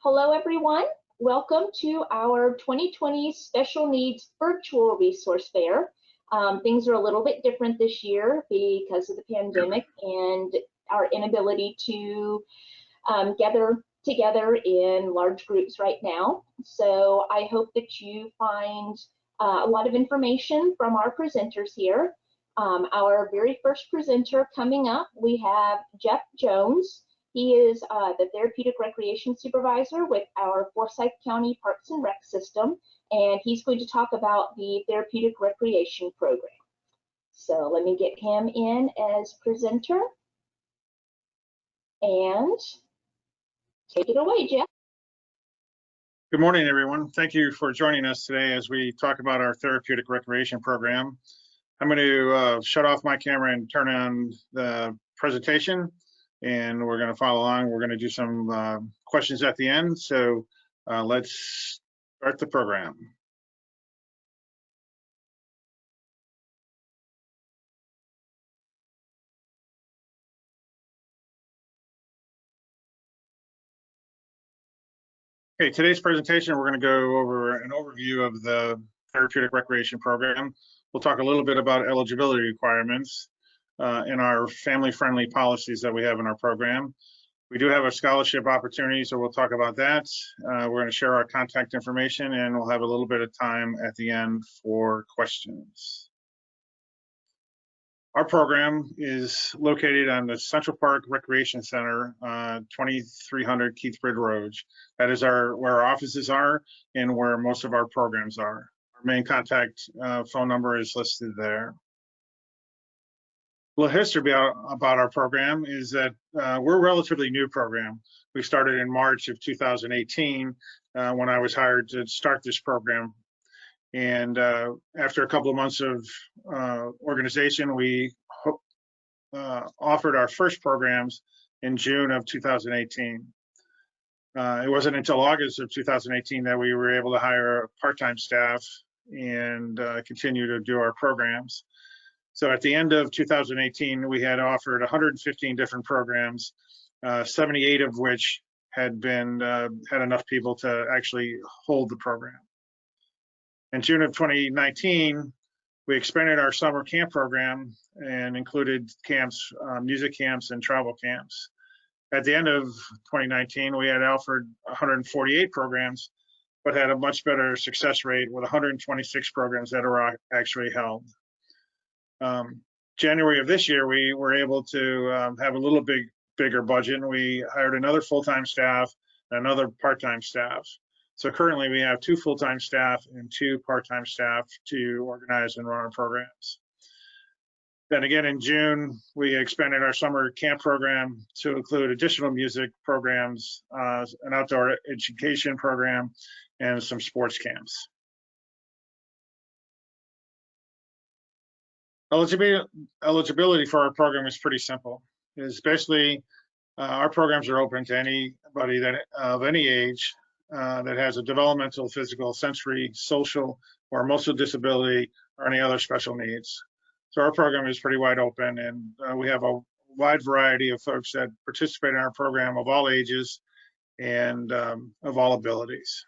Hello, everyone. Welcome to our 2020 Special Needs Virtual Resource Fair. Things are a little bit different this year because of the pandemic and our inability to gather together in large groups right now. So I hope that you find a lot of information from our presenters here. Our very first presenter coming up, we have Jeff Jones. He is the Therapeutic Recreation Supervisor with our Forsyth County Parks and Rec system, and he's going to talk about the Therapeutic Recreation Program. So let me get him in as presenter, and take it away, Jeff. Good morning, everyone. Thank you for joining us today as we talk about our Therapeutic Recreation Program. I'm going to shut off my camera and turn on the presentation, and we're going to follow along. We're going to do some questions at the end. So let's start the program. Okay, today's presentation, we're going to go over an overview of the Therapeutic Recreation Program. We'll talk a little bit about eligibility requirements and our family-friendly policies that we have in our program. We do have a scholarship opportunity, so we'll talk about that. We're going to share our contact information, and we'll have a little bit of time at the end for questions. Our program is located on the Central Park Recreation Center, 2300 Keithbridge Road. That is where our offices are and where most of our programs are. Our main contact phone number is listed there. A little history about our program is that we're a relatively new program. We started in March of 2018 when I was hired to start this program. And after a couple of months of organization, we offered our first programs in June of 2018. It wasn't until August of 2018 that we were able to hire part-time staff and continue to do our programs. So at the end of 2018, we had offered 115 different programs, 78 of which had enough people to actually hold the program. In June of 2019, we expanded our summer camp program and included camps, music camps and travel camps. At the end of 2019, we had offered 148 programs, but had a much better success rate with 126 programs that are actually held. January of this year, we were able to have a little bigger budget, and we hired another full-time staff and another part-time staff. So currently we have 2 full-time staff and 2 part-time staff to organize and run our programs. Then again in June, we expanded our summer camp program to include additional music programs, an outdoor education program, and some sports camps. Eligibility for our program is pretty simple. It's basically our programs are open to anybody that of any age that has a developmental, physical, sensory, social, or emotional disability or any other special needs. So our program is pretty wide open, and we have a wide variety of folks that participate in our program of all ages and of all abilities.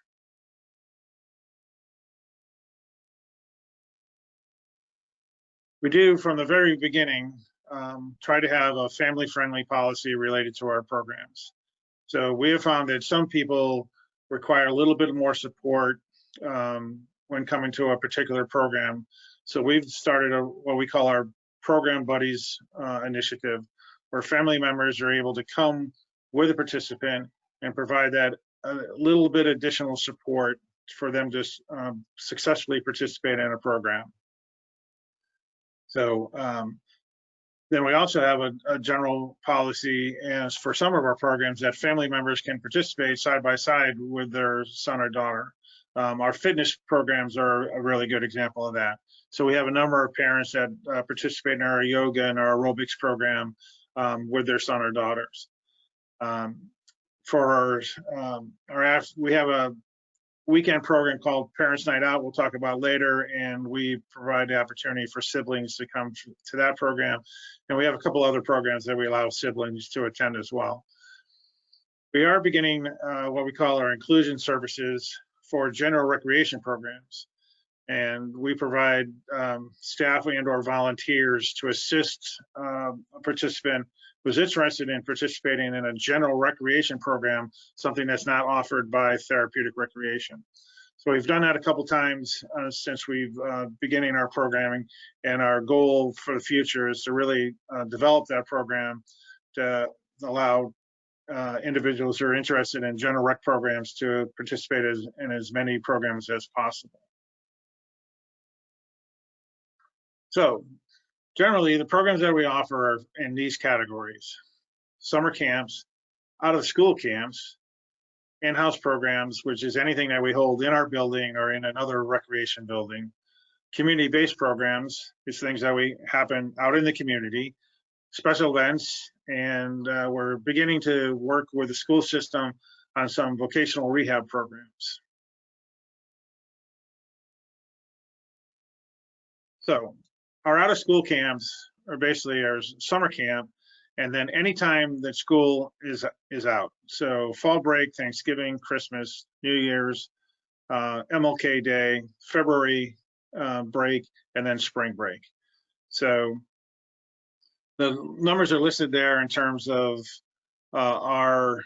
We do, from the very beginning, try to have a family-friendly policy related to our programs. So we have found that some people require a little bit more support when coming to a particular program. So we've started what we call our Program Buddies initiative, where family members are able to come with a participant and provide that a little bit additional support for them to successfully participate in a program. So then we also have a general policy as for some of our programs that family members can participate side by side with their son or daughter. Our fitness programs are a really good example of that. So we have a number of parents that participate in our yoga and our aerobics program with their son or daughters. We have a weekend program called Parents Night Out we'll talk about later, and we provide the opportunity for siblings to come to that program. And we have a couple other programs that we allow siblings to attend as well. We are beginning what we call our inclusion services for general recreation programs. And we provide staff and/or volunteers to assist a participant who's interested in participating in a general recreation program, something that's not offered by therapeutic recreation. So we've done that a couple times since we've beginning our programming, and our goal for the future is to really develop that program to allow individuals who are interested in general rec programs to participate in as many programs as possible. So generally, the programs that we offer are in these categories: summer camps, out of school camps, in-house programs, which is anything that we hold in our building or in another recreation building. Community-based programs is things that we happen out in the community, special events, and we're beginning to work with the school system on some vocational rehab programs. So our out of school camps are basically our summer camp, and then anytime that school is out. So fall break, Thanksgiving, Christmas, New Year's, MLK Day, February break, and then spring break. So the numbers are listed there in terms of our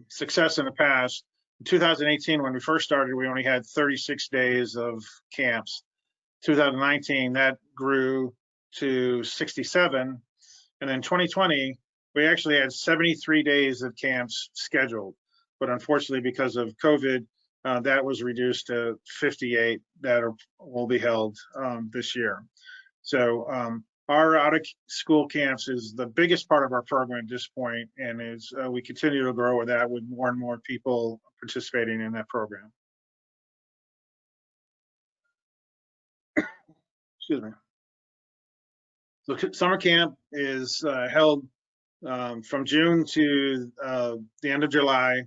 success in the past. In 2018, when we first started, we only had 36 days of camps. 2019, that grew to 67. And then 2020, we actually had 73 days of camps scheduled. But unfortunately, because of COVID, that was reduced to 58 that will be held this year. So our out of school camps is the biggest part of our program at this point, and is we continue to grow with that with more and more people participating in that program. Excuse me. So summer camp is held from June to the end of July,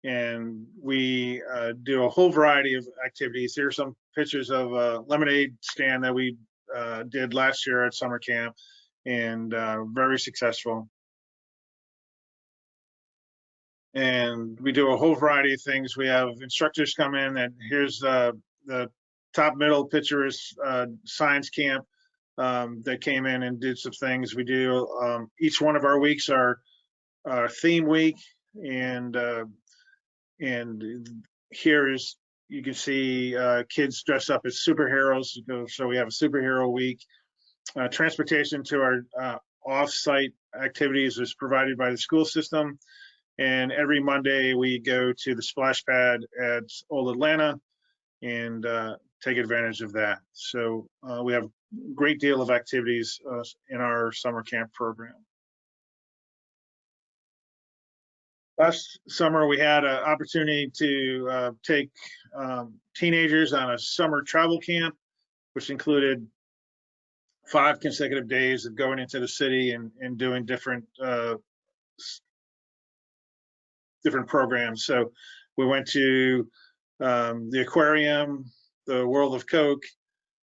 and we do a whole variety of activities. Here are some pictures of a lemonade stand that we did last year at summer camp, and very successful. And we do a whole variety of things. We have instructors come in, and here's the top middle picture is science camp that came in and did some things. We do each one of our weeks are theme week, and here is, you can see kids dressed up as superheroes. So we have a superhero week. Transportation to our off-site activities is provided by the school system. And every Monday we go to the splash pad at Old Atlanta and take advantage of that. So we have a great deal of activities in our summer camp program. Last summer, we had an opportunity to take teenagers on a summer travel camp, which included 5 consecutive days of going into the city and doing different programs. So we went to the aquarium, the World of Coke,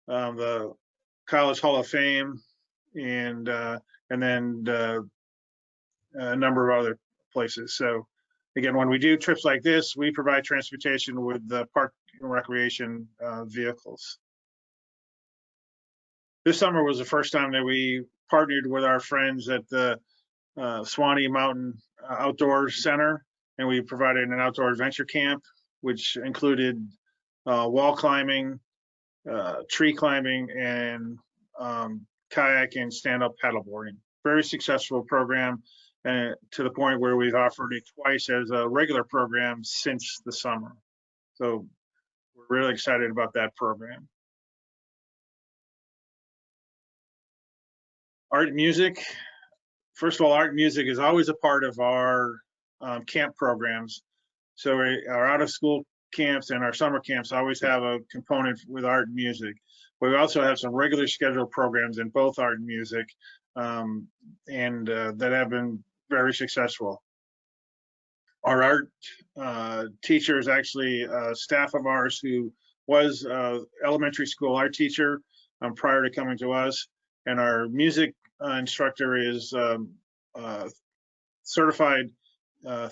the College Hall of Fame, and then a number of other places. So again, when we do trips like this, we provide transportation with the park and recreation vehicles. This summer was the first time that we partnered with our friends at the Suwannee Mountain Outdoor Center, and we provided an outdoor adventure camp, which included wall climbing, tree climbing, and kayak and stand-up paddleboarding. Very successful program, to the point where we've offered it twice as a regular program since the summer. So we're really excited about that program. Art and music. First of all, art and music is always a part of our camp programs. So our out of school camps and our summer camps always have a component with art and music. We also have some regular scheduled programs in both art and music, and that have been very successful. Our art teacher is actually a staff of ours who was elementary school art teacher prior to coming to us, and our music instructor is certified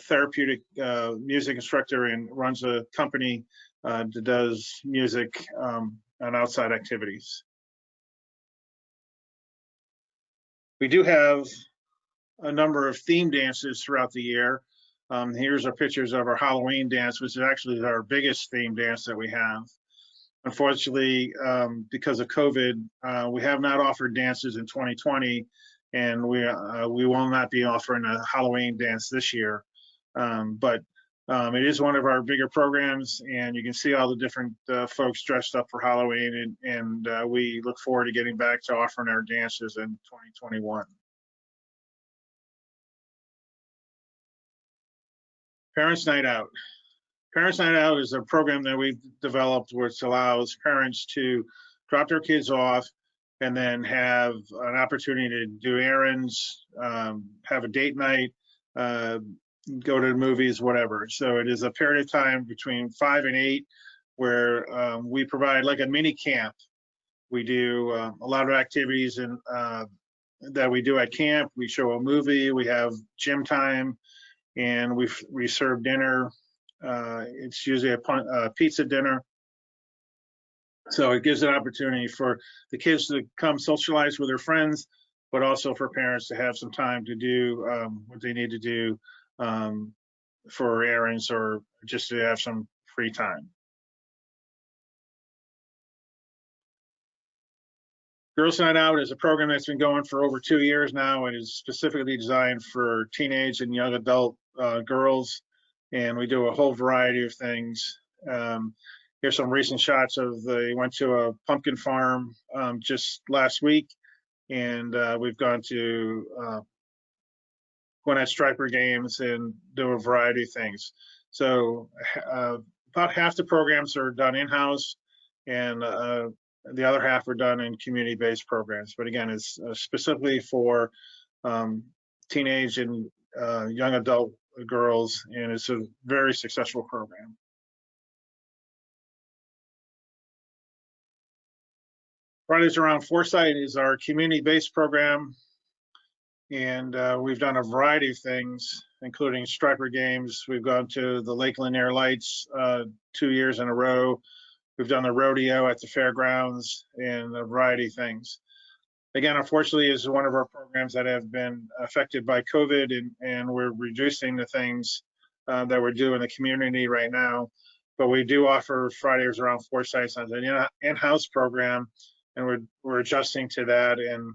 therapeutic music instructor and runs a company that does music and outside activities. We do have a number of theme dances throughout the year. Here's our pictures of our Halloween dance, which is actually our biggest theme dance that we have. Unfortunately, because of COVID, we have not offered dances in 2020, and we will not be offering a Halloween dance this year. But it is one of our bigger programs, and you can see all the different folks dressed up for Halloween, and we look forward to getting back to offering our dances in 2021. Parents Night Out. Parents Night Out is a program that we've developed which allows parents to drop their kids off and then have an opportunity to do errands, have a date night, go to the movies, whatever. So it is a period of time between 5 and 8 where we provide like a mini camp. We do a lot of activities that we do at camp. We show a movie, we have gym time, and we serve dinner. It's usually a pizza dinner. So it gives an opportunity for the kids to come socialize with their friends, but also for parents to have some time to do what they need to do for errands or just to have some free time. Girls Night Out is a program that's been going for over 2 years now. It is specifically designed for teenage and young adult girls, and we do a whole variety of things. Here's some recent shots of they went to a pumpkin farm just last week, and we've gone to Gwinnett Striper games and do a variety of things. So about half the programs are done in-house, and the other half are done in community-based programs. But again, it's specifically for teenage and young adult girls, and it's a very successful program. Fridays Around Foresight is our community-based program, and we've done a variety of things, including striper games. We've gone to the Lake Lanier Lights 2 years in a row. We've done the rodeo at the fairgrounds and a variety of things. Again, unfortunately, is one of our programs that have been affected by COVID, and we're reducing the things that we're doing in the community right now. But we do offer Fridays Around Foresight as an in-house program, and we're adjusting to that. And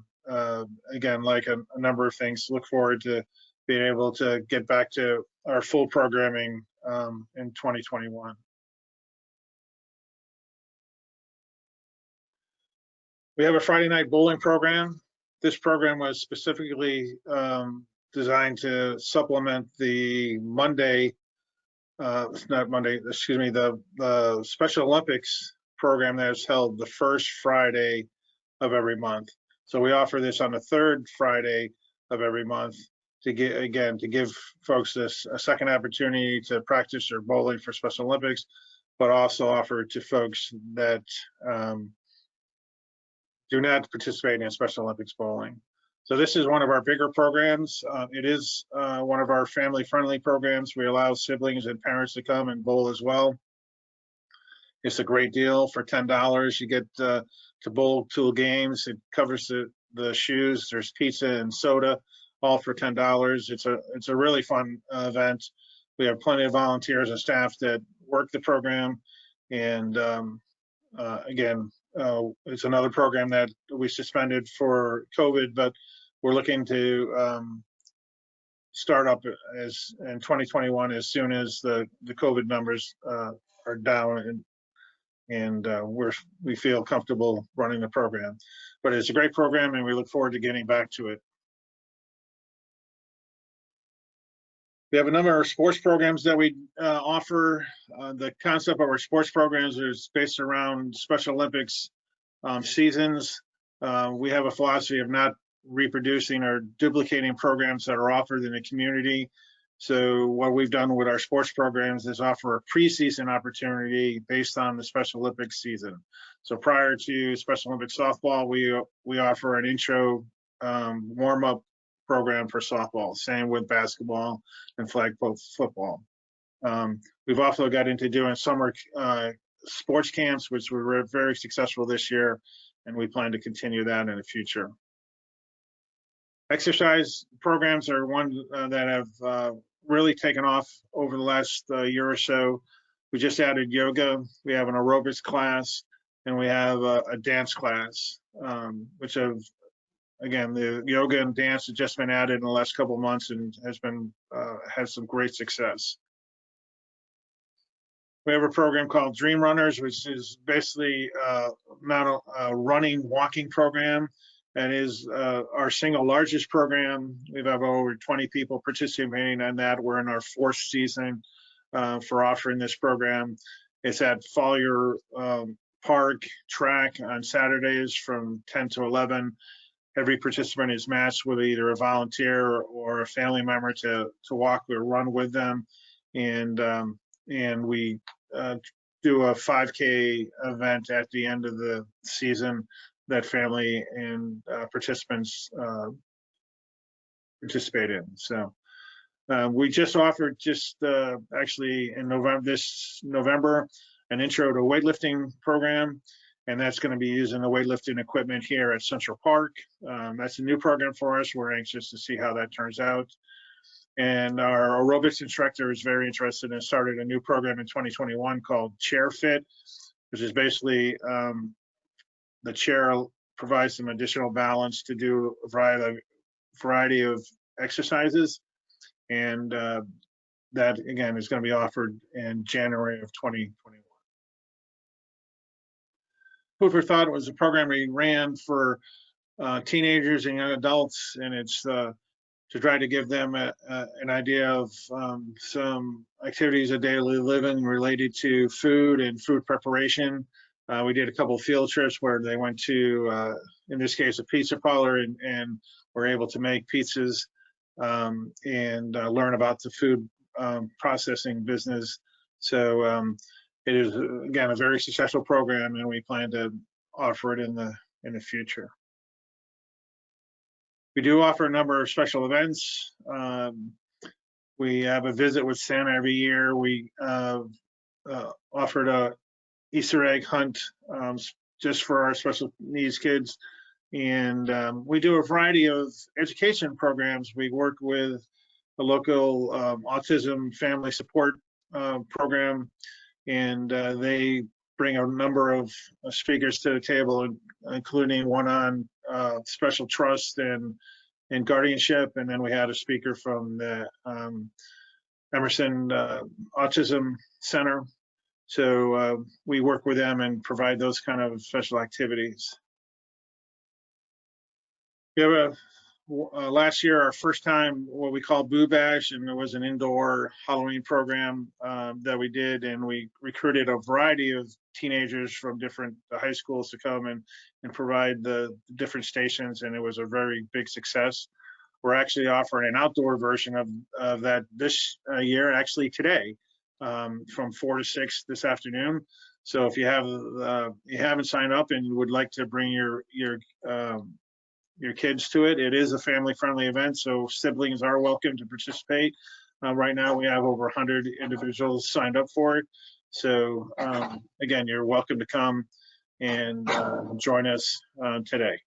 again, like a number of things, look forward to being able to get back to our full programming in 2021. We have a Friday night bowling program. This program was specifically designed to supplement the the Special Olympics program that is held the first Friday of every month. So we offer this on the third Friday of every month to give folks a second opportunity to practice their bowling for Special Olympics, but also offer to folks that do not participate in Special Olympics bowling. So this is one of our bigger programs. It is one of our family-friendly programs. We allow siblings and parents to come and bowl as well. It's a great deal for $10. You get to bowl 2 games. It covers the shoes. There's pizza and soda, all for $10. It's a really fun event. We have plenty of volunteers and staff that work the program, and again, it's another program that we suspended for COVID, but we're looking to start up as in 2021 as soon as the COVID numbers are down, and we feel comfortable running the program. But it's a great program, and we look forward to getting back to it. We have a number of sports programs that we offer. The concept of our sports programs is based around Special Olympics seasons. We have a philosophy of not reproducing or duplicating programs that are offered in the community. So what we've done with our sports programs is offer a preseason opportunity based on the Special Olympics season. So prior to Special Olympics softball, we offer an intro warm-up program for softball. Same with basketball and flag football. We've also got into doing summer sports camps, which were very successful this year, and we plan to continue that in the future. Exercise programs are one that have really taken off over the last year or so. We just added yoga, we have an aerobics class, and we have a dance class, which have, again, the yoga and dance has just been added in the last couple of months and has been had some great success. We have a program called Dream Runners, which is basically a running, walking program. That is our single largest program. We have over 20 people participating in that. We're in our 4th season for offering this program. It's at Follier Park track on Saturdays from 10 to 11. Every participant is matched with either a volunteer or a family member to walk or run with them. And we do a 5K event at the end of the season that family and participants participate in. So we just offered actually in this November, an intro to weightlifting program, and that's going to be using the weightlifting equipment here at Central Park. That's a new program for us. We're anxious to see how that turns out. And our aerobics instructor is very interested and started a new program in 2021 called Chair Fit, which is basically the chair provides some additional balance to do a variety of exercises. And that, again, is going to be offered in January of 2021. Food for Thought was a program we ran for teenagers and young adults, and it's to try to give them an idea of some activities of daily living related to food and food preparation. We did a couple of field trips where they went to, in this case, a pizza parlor and were able to make pizzas and learn about the food processing business. So it is, again, a very successful program, and we plan to offer it in the future. We do offer a number of special events. We have a visit with Santa every year. We offered a Easter egg hunt just for our special needs kids. And we do a variety of education programs. We work with a local autism family support program, and they bring a number of speakers to the table, including one on special trust and guardianship. And then we had a speaker from the Emerson Autism Center. So we work with them and provide those kind of special activities. We have last year, our first time, what we call Boo Bash, and there was an indoor Halloween program that we did, and we recruited a variety of teenagers from different high schools to come and provide the different stations, and it was a very big success. We're actually offering an outdoor version of that this year, actually today, from 4 to 6 this afternoon. So if you haven't signed up and you would like to bring your kids to it, it is a family-friendly event, so siblings are welcome to participate. Right now, we have over 100 individuals signed up for it. So again, you're welcome to come and join us today.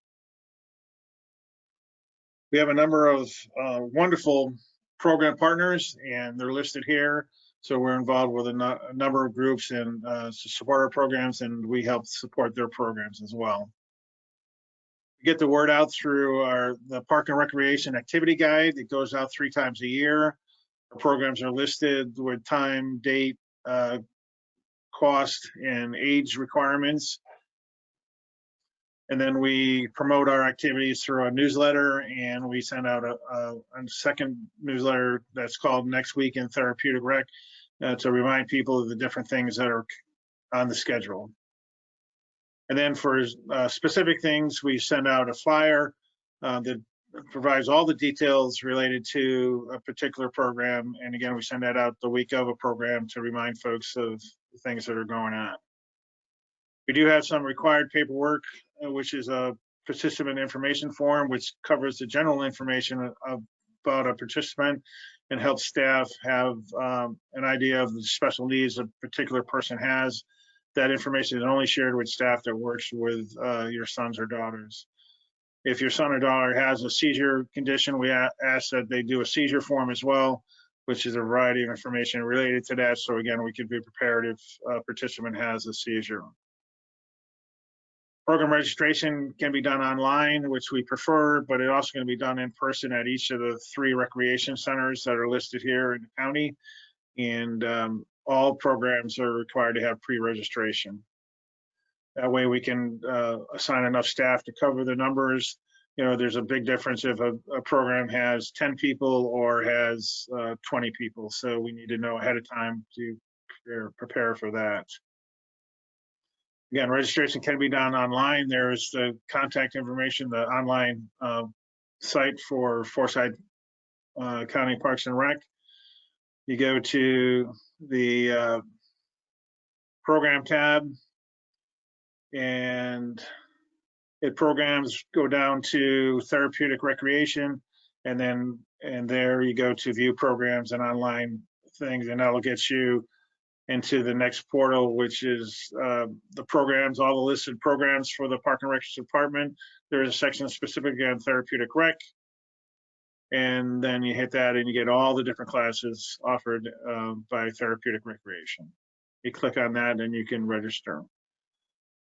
We have a number of wonderful program partners, and they're listed here. So we're involved with a number of groups and to support our programs, and we help support their programs as well. We get the word out through the Park and Recreation Activity Guide. It goes out 3 times a year. Our programs are listed with time, date, cost, and age requirements. And then we promote our activities through a newsletter, and we send out a second newsletter that's called Next Week in Therapeutic Rec to remind people of the different things that are on the schedule. And then for specific things, we send out a flyer that provides all the details related to a particular program. And again, we send that out the week of a program to remind folks of the things that are going on. We do have some required paperwork, which is a participant information form, which covers the general information about a participant and helps staff have an idea of the special needs a particular person has. That information is only shared with staff that works with your sons or daughters. If your son or daughter has a seizure condition, we ask that they do a seizure form as well, which is a variety of information related to that. So again, we can be prepared if a participant has a seizure. Program registration can be done online, which we prefer, but it also can be done in person at each of the 3 recreation centers that are listed here in the county. And all programs are required to have pre-registration. That way we can assign enough staff to cover the numbers. You know, there's a big difference if a program has 10 people or has 20 people. So we need to know ahead of time to prepare for that. Again, registration can be done online. There's the contact information, the online site for Forsyth County Parks and Rec. You go to the program tab, and programs go down to therapeutic recreation, and there you go to view programs and online things, and that'll get you into the next portal, which is the programs, all the listed programs for the Park and Rec Department. There's a section specifically on therapeutic rec, and then you hit that and you get all the different classes offered by therapeutic recreation. You click on that and you can register.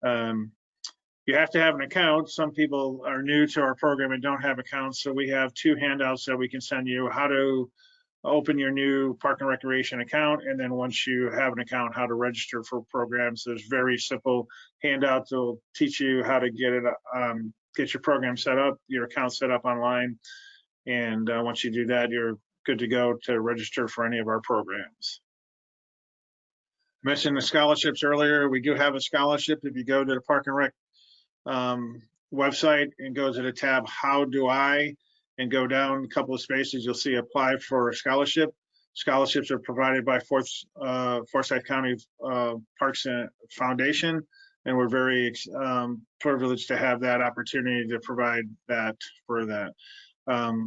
You have to have an account. Some people are new to our program and don't have accounts, so we have 2 handouts that we can send you: how to open your new Park and Recreation account, and then once you have an account, how to register for programs. There's very simple handouts that will teach you how to get it, get your program set up, your account set up online, and once you do that, you're good to go to register for any of our programs. I mentioned the scholarships earlier. We do have a scholarship. If you go to the Park and Rec website and go to the tab How Do I, and go down a couple of spaces, you'll see Apply for a Scholarship. Scholarships are provided by Forsyth County Parks and Foundation, and we're very privileged to have that opportunity to provide that for that.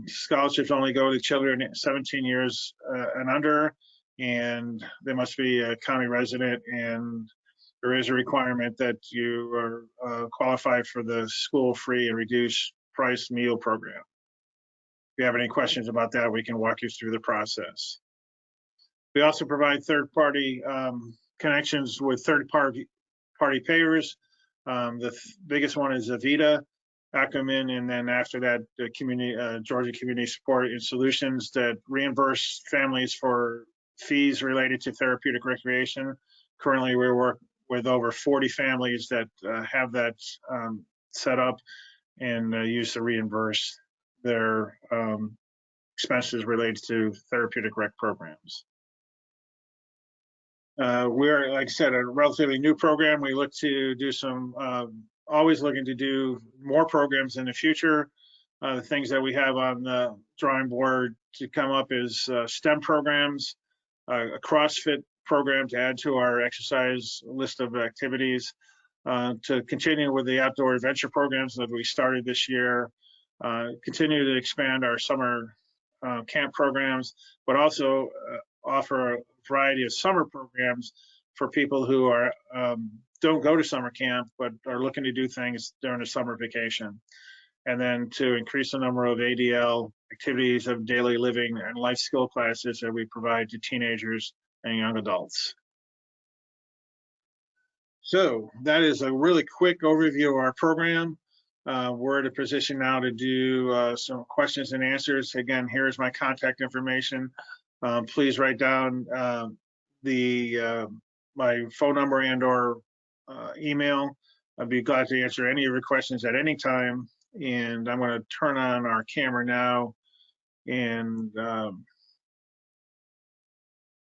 Scholarships only go to children 17 years and under, and they must be a county resident, and there is a requirement that you are qualified for the school-free and reduced price meal program. If you have any questions about that, we can walk you through the process. We also provide third-party connections with third-party payers. The biggest one is Avita, Acumen, and then after that, the Georgia Community Support and Solutions that reimburse families for fees related to therapeutic recreation. Currently, we work with over 40 families that have that set up and use to reimburse their expenses related to therapeutic rec programs. We're, like I said, a relatively new program. We look to do some, always looking to do more programs in the future. The things that we have on the drawing board to come up is STEM programs, a CrossFit program to add to our exercise list of activities, to continue with the outdoor adventure programs that we started this year, continue to expand our summer camp programs, but also offer a variety of summer programs for people who are don't go to summer camp but are looking to do things during a summer vacation. And then to increase the number of ADL, activities of daily living and life skill classes that we provide to teenagers and young adults. So that is a really quick overview of our program. We're at a position now to do some questions and answers. Again, here's my contact information. Please write down my phone number and or email. I'd be glad to answer any of your questions at any time. And I'm going to turn on our camera now, and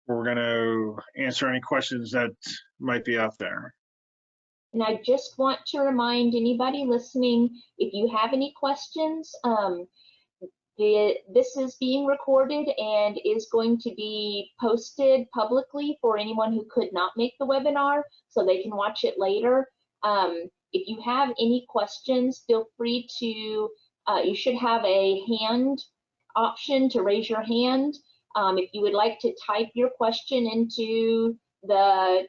we're going to answer any questions that might be out there. And I just want to remind anybody listening, if you have any questions, this is being recorded and is going to be posted publicly for anyone who could not make the webinar, so they can watch it later. If you have any questions, feel free to, you should have a hand option to raise your hand. If you would like to type your question into the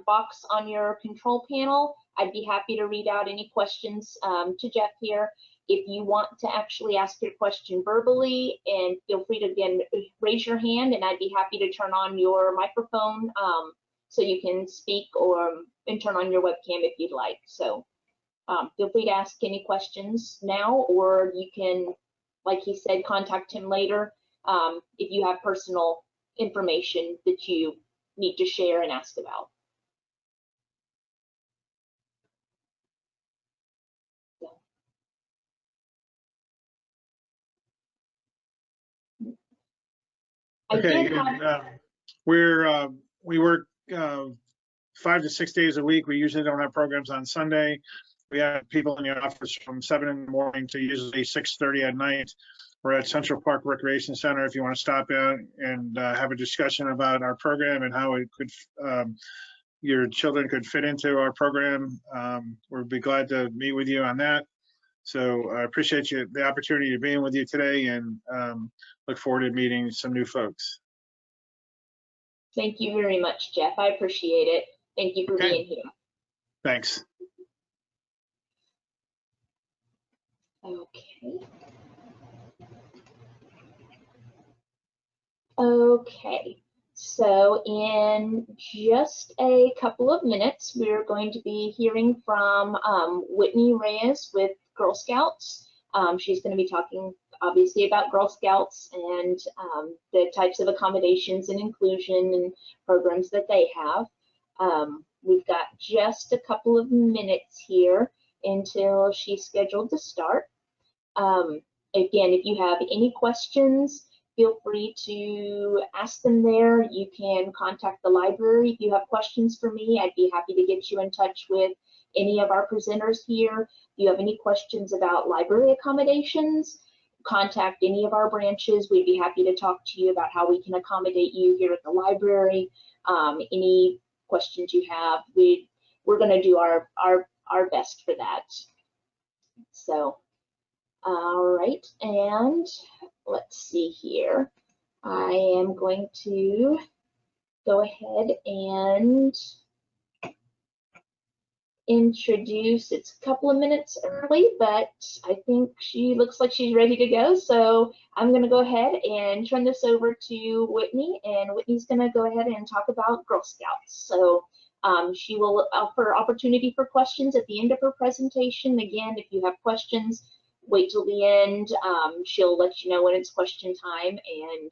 box on your control panel, I'd be happy to read out any questions to Jeff here. If you want to actually ask your question verbally, and feel free to, again, raise your hand, and I'd be happy to turn on your microphone so you can speak, and turn on your webcam if you'd like. So feel free to ask any questions now, or you can, like he said, contact him later if you have personal information that you need to share and ask about. Okay, we work 5 to 6 days a week. We usually don't have programs on Sunday. We have people in the office from 7 in the morning to usually 6:30 at night. We're at Central Park Recreation Center if you want to stop in and have a discussion about our program and how it could, your children could fit into our program. We'd be glad to meet with you on that. So I appreciate the opportunity of being with you today, and look forward to meeting some new folks. Thank you very much, Jeff. I appreciate it. Thank you for being here. Thanks. Okay. Okay. So in just a couple of minutes, we're going to be hearing from Whitney Reyes with Girl Scouts. She's going to be talking obviously about Girl Scouts and the types of accommodations and inclusion and programs that they have. We've got just a couple of minutes here until she's scheduled to start. Again, if you have any questions, feel free to ask them there. You can contact the library. If you have questions for me, I'd be happy to get you in touch with any of our presenters here. If you have any questions about library accommodations, contact any of our branches. We'd be happy to talk to you about how we can accommodate you here at the library. Any questions you have, we're going to do our best for that. So, all right, and let's see here. I am going to go ahead and introduce, it's a couple of minutes early, but I think she looks like she's ready to go. So I'm going to go ahead and turn this over to Whitney, and Whitney's going to go ahead and talk about Girl Scouts. So she will offer opportunity for questions at the end of her presentation. Again, if you have questions, wait till the end. She'll let you know when it's question time, and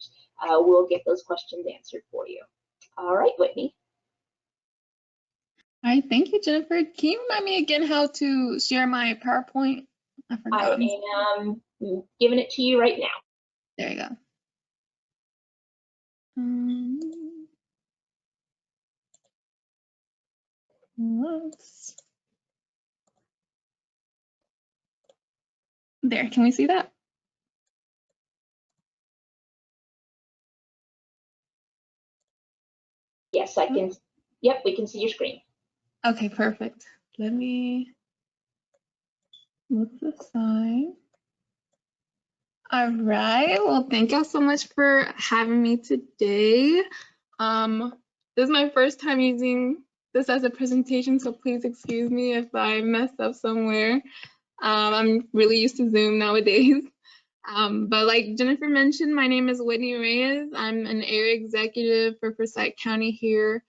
we'll get those questions answered for you. All right, Whitney. All right, thank you, Jennifer. Can you remind me again how to share my PowerPoint? I forgot. I am giving it to you right now. There you go. There, can we see that? Yes, I can. Yep, we can see your screen. Okay, perfect. Let me move the sign. All right, well, thank y'all so much for having me today. This is my first time using this as a presentation, so please excuse me if I mess up somewhere. I'm really used to Zoom nowadays. But like Jennifer mentioned, my name is Whitney Reyes. I'm an area executive for Forsyth County here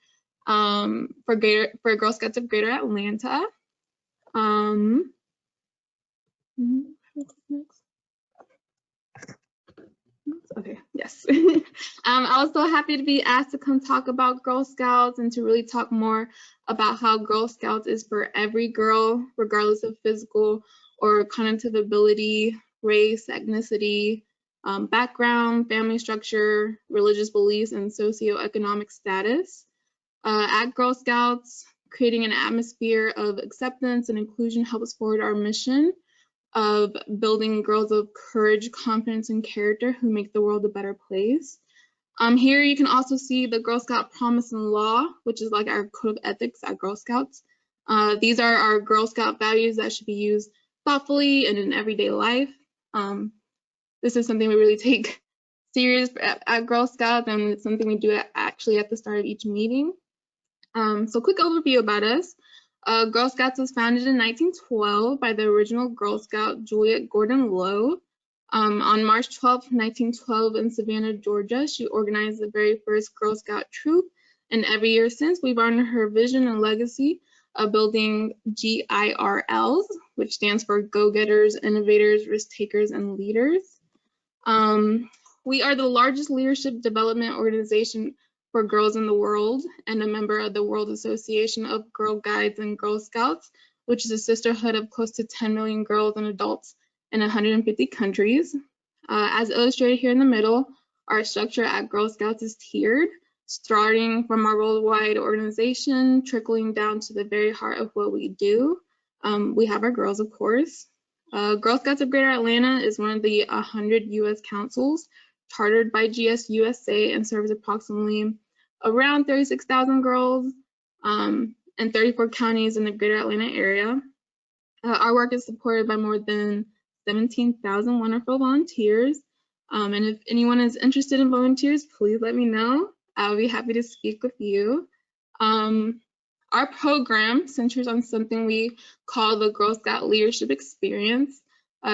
for Girl Scouts of Greater Atlanta. Okay, yes. I was so happy to be asked to come talk about Girl Scouts and to really talk more about how Girl Scouts is for every girl, regardless of physical or cognitive ability, race, ethnicity, background, family structure, religious beliefs, and socioeconomic status. At Girl Scouts, creating an atmosphere of acceptance and inclusion helps forward our mission of building girls of courage, confidence, and character who make the world a better place. Here you can also see the Girl Scout Promise and Law, which is like our code of ethics at Girl Scouts. These are our Girl Scout values that should be used thoughtfully and in everyday life. This is something we really take serious at Girl Scouts, and it's something we do actually at the start of each meeting. So quick overview about us. Girl Scouts was founded in 1912 by the original Girl Scout, Juliet Gordon Low. On March 12, 1912 in Savannah, Georgia, she organized the very first Girl Scout troop, and every year since, we've honored her vision and legacy of building GIRLs, which stands for Go-Getters, Innovators, Risk-Takers, and Leaders. We are the largest leadership development organization for girls in the world and a member of the World Association of Girl Guides and Girl Scouts, which is a sisterhood of close to 10 million girls and adults in 150 countries. As illustrated here in the middle, our structure at Girl Scouts is tiered, starting from our worldwide organization, trickling down to the very heart of what we do. We have our girls, of course. Girl Scouts of Greater Atlanta is one of the 100 U.S. councils chartered by GSUSA and serves approximately around 36,000 girls in 34 counties in the Greater Atlanta area. Our work is supported by more than 17,000 wonderful volunteers. And if anyone is interested in volunteers, please let me know. I'll be happy to speak with you. Our program centers on something we call the Girl Scout Leadership Experience.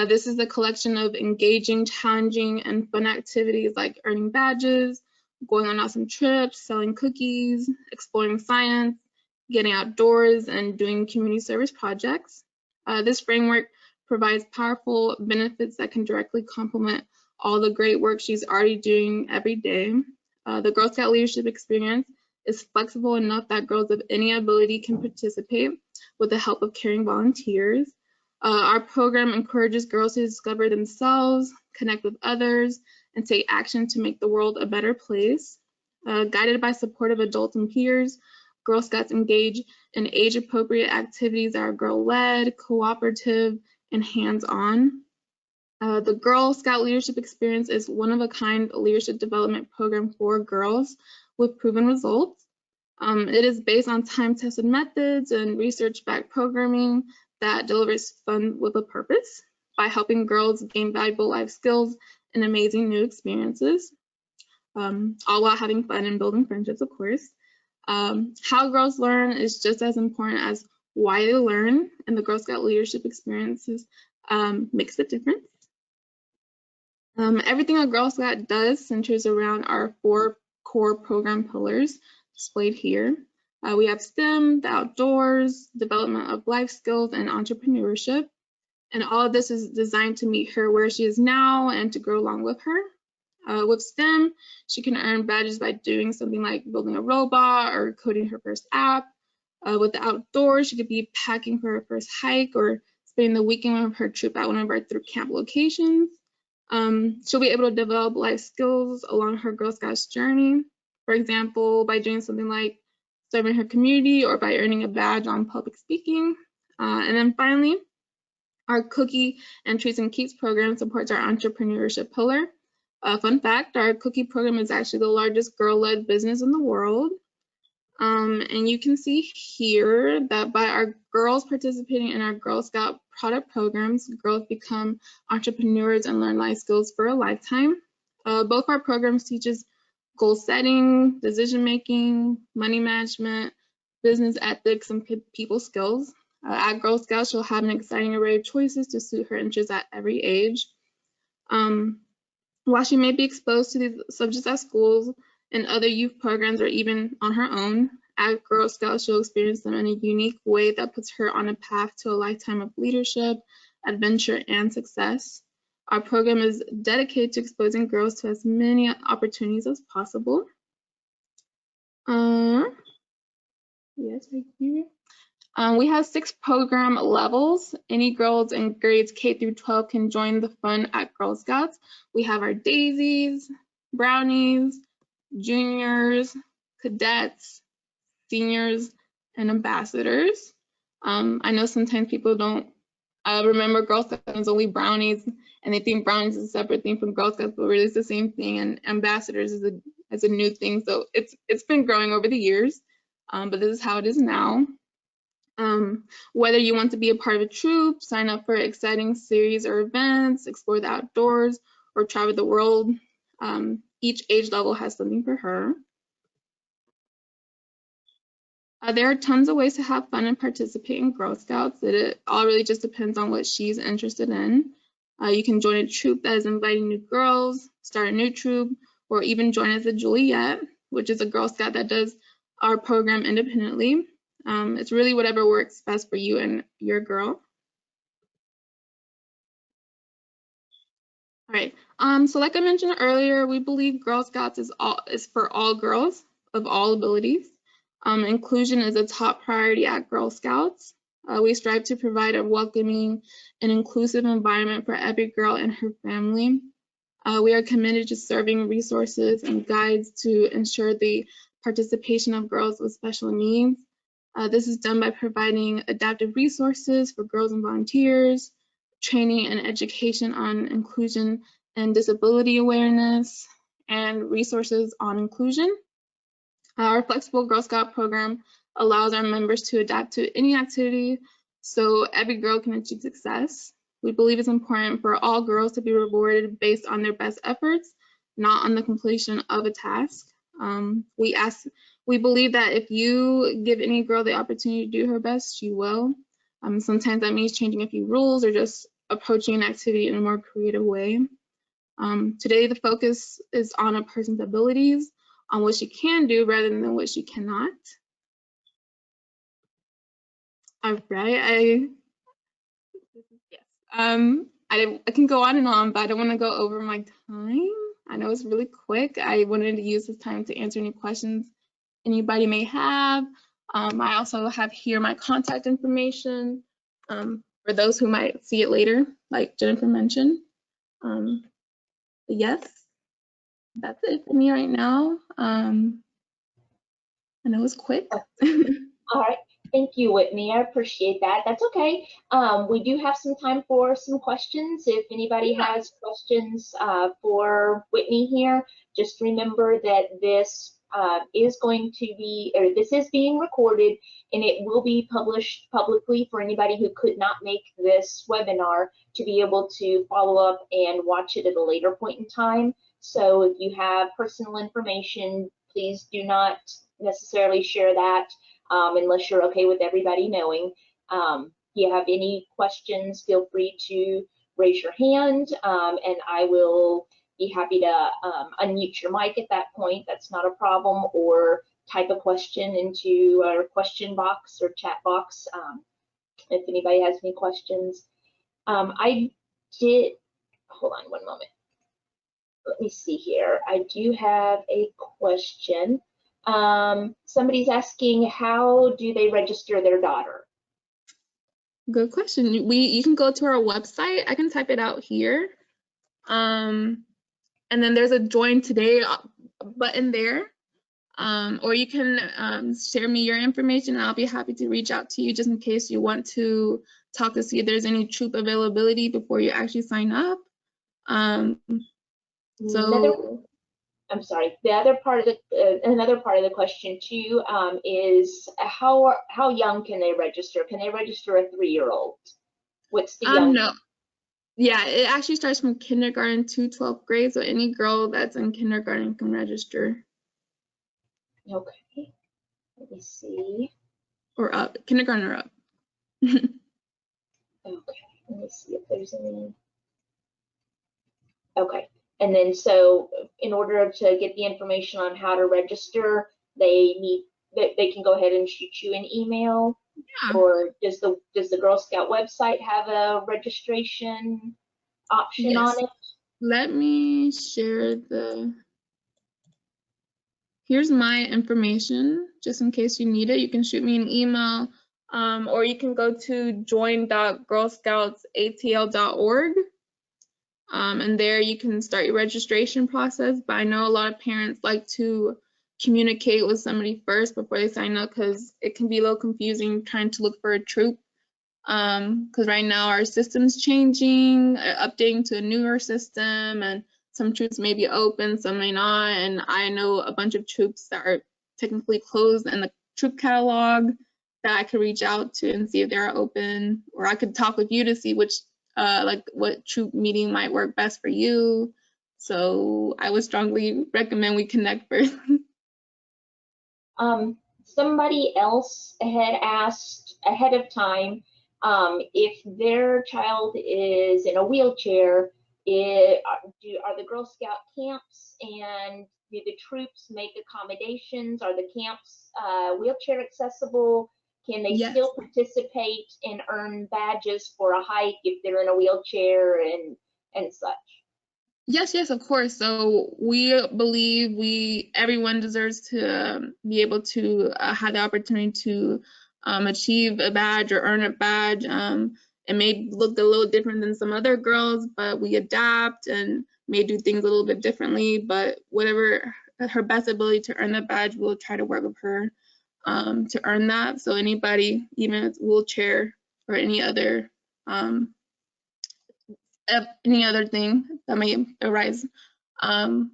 This is a collection of engaging, challenging, and fun activities like earning badges, going on awesome trips, selling cookies, exploring science, getting outdoors, and doing community service projects. This framework provides powerful benefits that can directly complement all the great work she's already doing every day. The Girl Scout Leadership Experience is flexible enough that girls of any ability can participate with the help of caring volunteers. Our program encourages girls to discover themselves, connect with others, and take action to make the world a better place. Guided by supportive adults and peers, Girl Scouts engage in age-appropriate activities that are girl-led, cooperative, and hands-on. The Girl Scout Leadership Experience is one-of-a-kind leadership development program for girls with proven results. It is based on time-tested methods and research-backed programming that delivers fun with a purpose by helping girls gain valuable life skills and amazing new experiences, all while having fun and building friendships, of course. How girls learn is just as important as why they learn, and the Girl Scout Leadership Experiences makes the difference. Everything a Girl Scout does centers around our 4 core program pillars displayed here. We have STEM, the outdoors, development of life skills, and entrepreneurship. And all of this is designed to meet her where she is now and to grow along with her. With STEM, she can earn badges by doing something like building a robot or coding her first app. With the outdoors, she could be packing for her first hike or spending the weekend of her trip at one of our thrift camp locations. She'll be able to develop life skills along her Girl Scouts journey. For example, by doing something like serving her community or by earning a badge on public speaking. And then finally, our Cookie and Treats and Keeps program supports our entrepreneurship pillar. Fun fact, our Cookie program is actually the largest girl-led business in the world. And you can see here that by our girls participating in our Girl Scout product programs, girls become entrepreneurs and learn life skills for a lifetime. Both our programs teaches goal setting, decision making, money management, business ethics, and people skills. At Girl Scouts, she'll have an exciting array of choices to suit her interests at every age. While she may be exposed to these subjects at schools and other youth programs or even on her own, at Girl Scouts, she'll experience them in a unique way that puts her on a path to a lifetime of leadership, adventure, and success. Our program is dedicated to exposing girls to as many opportunities as possible. Yes, right here. We have 6 program levels. Any girls in grades K through 12 can join the fun at Girl Scouts. We have our daisies, brownies, juniors, cadets, seniors, and ambassadors. I know sometimes people don't remember Girl Scouts as only brownies, and they think brownies is a separate thing from Girl Scouts, but really it's the same thing, and ambassadors is a new thing. So it's been growing over the years, but this is how it is now. Whether you want to be a part of a troop, sign up for exciting series or events, explore the outdoors, or travel the world, each age level has something for her. There are tons of ways to have fun and participate in Girl Scouts. It all really just depends on what she's interested in. You can join a troop that is inviting new girls, start a new troop, or even join as a Juliet, which is a Girl Scout that does our program independently. It's really whatever works best for you and your girl. All right, so like I mentioned earlier, we believe Girl Scouts is for all girls of all abilities. Inclusion is a top priority at Girl Scouts. We strive to provide a welcoming and inclusive environment for every girl and her family. We are committed to serving resources and guides to ensure the participation of girls with special needs. This is done by providing adaptive resources for girls and volunteers, training and education on inclusion and disability awareness, and resources on inclusion. Our flexible Girl Scout program allows our members to adapt to any activity so every girl can achieve success. We believe it's important for all girls to be rewarded based on their best efforts, not on the completion of a task. We believe that if you give any girl the opportunity to do her best, she will. Sometimes that means changing a few rules or just approaching an activity in a more creative way. Today, the focus is on a person's abilities, on what she can do rather than what she cannot. All right, I can go on and on, but I don't want to go over my time. I know it's really quick. I wanted to use this time to answer any questions anybody may have. I also have here my contact information for those who might see it later, like Jennifer mentioned. Yes, that's it for me right now. I know it's quick. All right. Thank you, Whitney. I appreciate that. That's okay. We do have some time for some questions. If anybody has questions for Whitney here, just remember that this this is being recorded, and it will be published publicly for anybody who could not make this webinar to be able to follow up and watch it at a later point in time. So if you have personal information, please do not necessarily share that. Unless you're okay with everybody knowing. If you have any questions, feel free to raise your hand, and I will be happy to unmute your mic at that point. That's not a problem. Or type a question into our question box or chat box if anybody has any questions. Hold on one moment. Let me see here. I do have a question. Somebody's asking, how do they register their daughter? Good question. You can go to our website. I can type it out here. And then there's a join today button there. Or you can share me your information and I'll be happy to reach out to you just in case you want to talk to see if there's any troop availability before you actually sign up. I'm sorry. The other part of the another part of the question too is how young can they register? Can they register a 3-year-old? What's the young? No. Yeah, it actually starts from kindergarten to 12th grade, so any girl that's in kindergarten can register. Okay. Let me see. Or up, kindergarten or up. Okay. Let me see if there's any. Okay. And then so in order to get the information on how to register, they can go ahead and shoot you an email. Yeah. Or does the Girl Scout website have a registration option on it? Let me share here's my information just in case you need it. You can shoot me an email or you can go to join.girlscoutsatl.org. And there you can start your registration process, but I know a lot of parents like to communicate with somebody first before they sign up because it can be a little confusing trying to look for a troop because right now our system's changing, updating to a newer system, and some troops may be open, some may not, and I know a bunch of troops that are technically closed in the troop catalog. that I could reach out to and see if they're open, or I could talk with you to see which like what troop meeting might work best for you. So I would strongly recommend we connect first. Somebody else had asked ahead of time if their child is in a wheelchair, are the Girl Scout camps and do the troops make accommodations? Are the camps wheelchair accessible? Can they Yes. still participate and earn badges for a hike if they're in a wheelchair and such? Yes, yes, of course. So we believe everyone deserves to be able to have the opportunity to achieve a badge or earn a badge. It may look a little different than some other girls, but we adapt and may do things a little bit differently. But whatever her best ability to earn the badge, we'll try to work with her to earn that. So anybody, even if it's wheelchair or any other thing that may arise,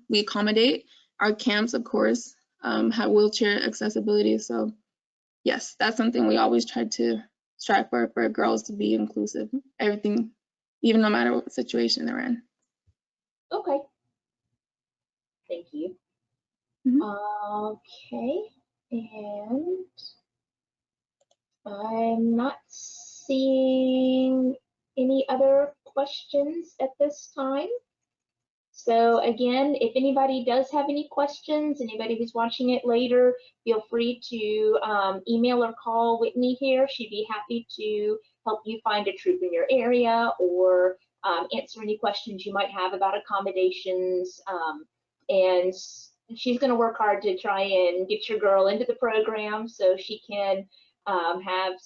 we accommodate. Our camps, of course, have wheelchair accessibility. So yes, that's something we always try to strive for girls to be inclusive, everything, even no matter what situation they're in. Okay. Thank you. Okay, and I'm not seeing any other questions at this time. So again, if anybody does have any questions, anybody who's watching it later, feel free to email or call Whitney here. She'd be happy to help you find a troop in your area or answer any questions you might have about accommodations. And she's going to work hard to try and get your girl into the program so she can have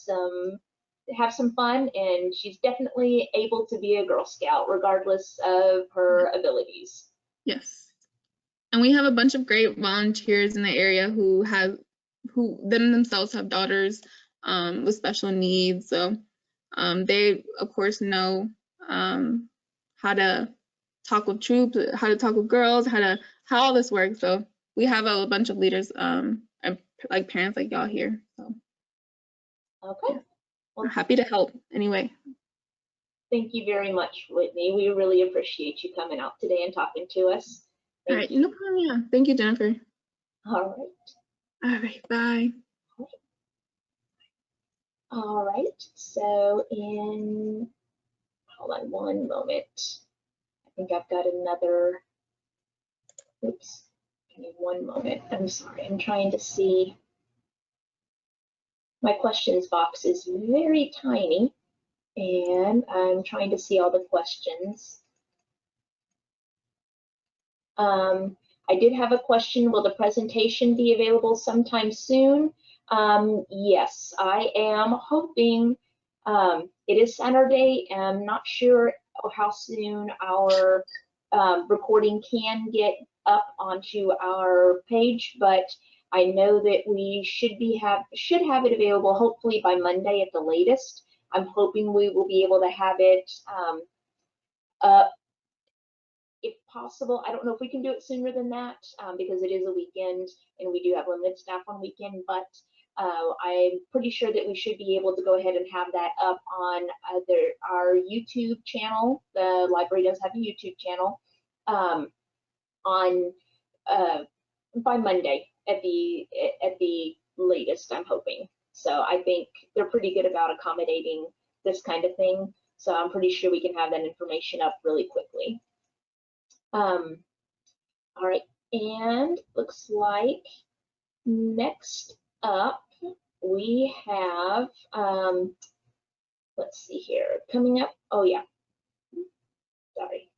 some fun, and she's definitely able to be a Girl Scout regardless of her abilities. Yes. And we have a bunch of great volunteers in the area who themselves have daughters with special needs. So they, of course, know how to talk with troops, how to talk with girls, how all this works. So we have a bunch of leaders and like parents like y'all here. So Okay. we're happy to help anyway. Thank you very much, Whitney. We really appreciate you coming out today and talking to us. All right, no problem. Yeah, thank you, Jennifer. All right. All right, bye. All right. So hold on one moment. I think I've got another. Oops. Give me one moment. I'm sorry. I'm trying to see. My questions box is very tiny, and I'm trying to see all the questions. I did have a question. Will the presentation be available sometime soon? Yes, I am hoping. It is Saturday, and I'm not sure how soon our recording can get up onto our page, but I know that we should have it available hopefully by Monday at the latest. I'm hoping we will be able to have it up if possible. I don't know if we can do it sooner than that because it is a weekend and we do have limited staff on weekend, but I'm pretty sure that we should be able to go ahead and have that up on our YouTube channel. The library does have a YouTube channel on by Monday at the latest, I'm hoping. So I think they're pretty good about accommodating this kind of thing. So I'm pretty sure we can have that information up really quickly. All right, and looks like next up we have, let's see here, coming up, oh yeah, sorry.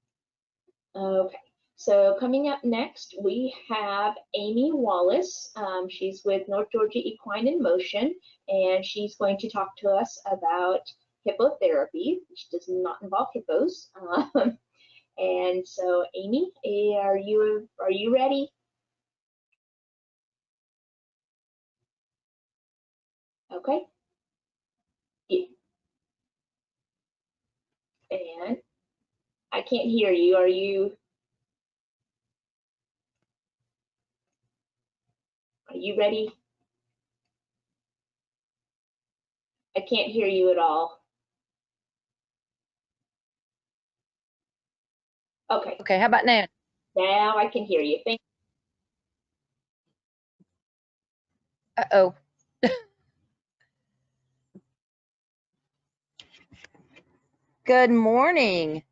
Okay, so coming up next we have Amy Wallace. She's with North Georgia Equine in Motion, and she's going to talk to us about hippotherapy, which does not involve hippos. And so, Amy, are you ready? Okay. And I can't hear you. Are you ready? I can't hear you at all. Okay, Okay, how about now? now I can hear you. Thank Uh-oh. Good morning.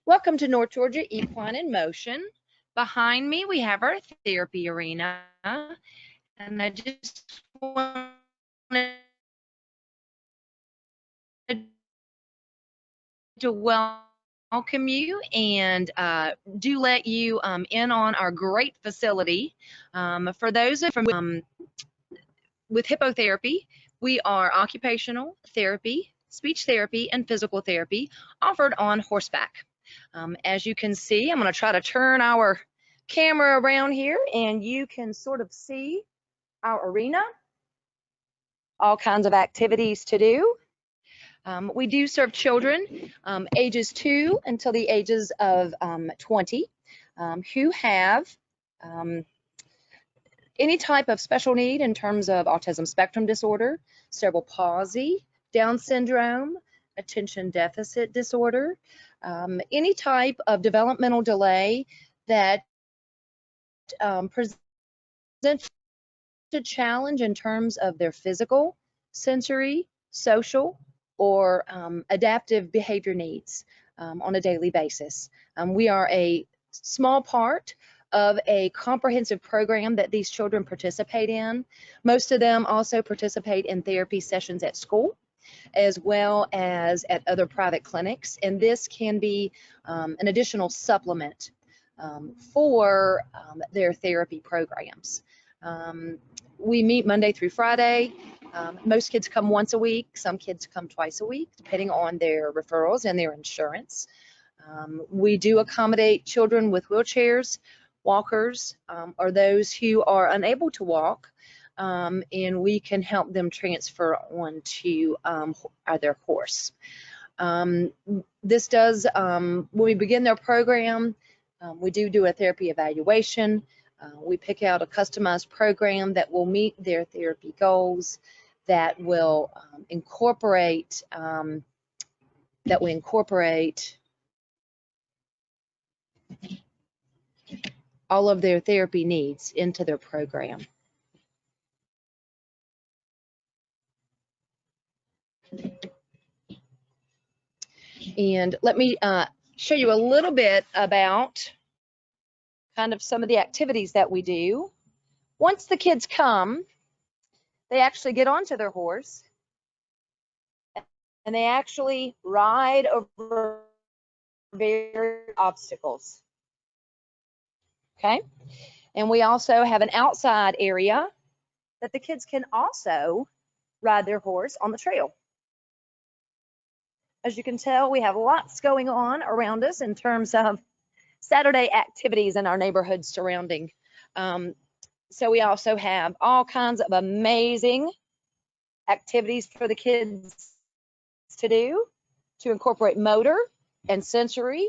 Welcome to North Georgia Equine in Motion. Behind me, we have our therapy arena. And I just wanted to welcome you and do let you in on our great facility. For those with hippotherapy, we are occupational therapy, speech therapy, and physical therapy offered on horseback. As you can see, I'm going to try to turn our camera around here and you can sort of see our arena, all kinds of activities to do. We do serve children ages 2 until the ages of 20 who have any type of special need in terms of autism spectrum disorder, cerebral palsy, Down syndrome, attention deficit disorder, any type of developmental delay that presents a challenge in terms of their physical, sensory, social, or adaptive behavior needs on a daily basis. We are a small part of a comprehensive program that these children participate in. Most of them also participate in therapy sessions at school as well as at other private clinics, and this can be an additional supplement for their therapy programs. We meet Monday through Friday. Most kids come once a week. Some kids come twice a week, depending on their referrals and their insurance. We do accommodate children with wheelchairs, walkers, or those who are unable to walk, and we can help them transfer on to their horse. This does, when we begin their program, we do a therapy evaluation. We pick out a customized program that will meet their therapy goals, that will incorporate all of their therapy needs into their program. And let me show you a little bit about kind of some of the activities that we do. Once the kids come, they actually get onto their horse and they actually ride over various obstacles. Okay, and we also have an outside area that the kids can also ride their horse on the trail. As you can tell, we have lots going on around us in terms of Saturday activities in our neighborhood surrounding. So we also have all kinds of amazing activities for the kids to do to incorporate motor and sensory.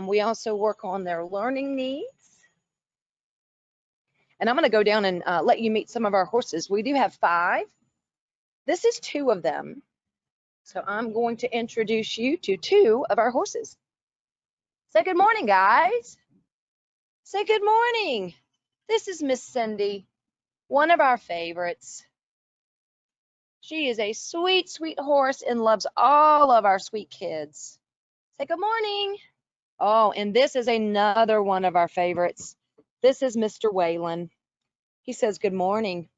We also work on their learning needs. And I'm going to go down and let you meet some of our horses. We do have 5. This is 2 of them. So I'm going to introduce you to 2 of our horses. Say good morning, guys. Say good morning. This is Miss Cindy, one of our favorites. She is a sweet, sweet horse and loves all of our sweet kids. Say good morning. Oh, and this is another one of our favorites. This is Mr. Whalen. He says good morning.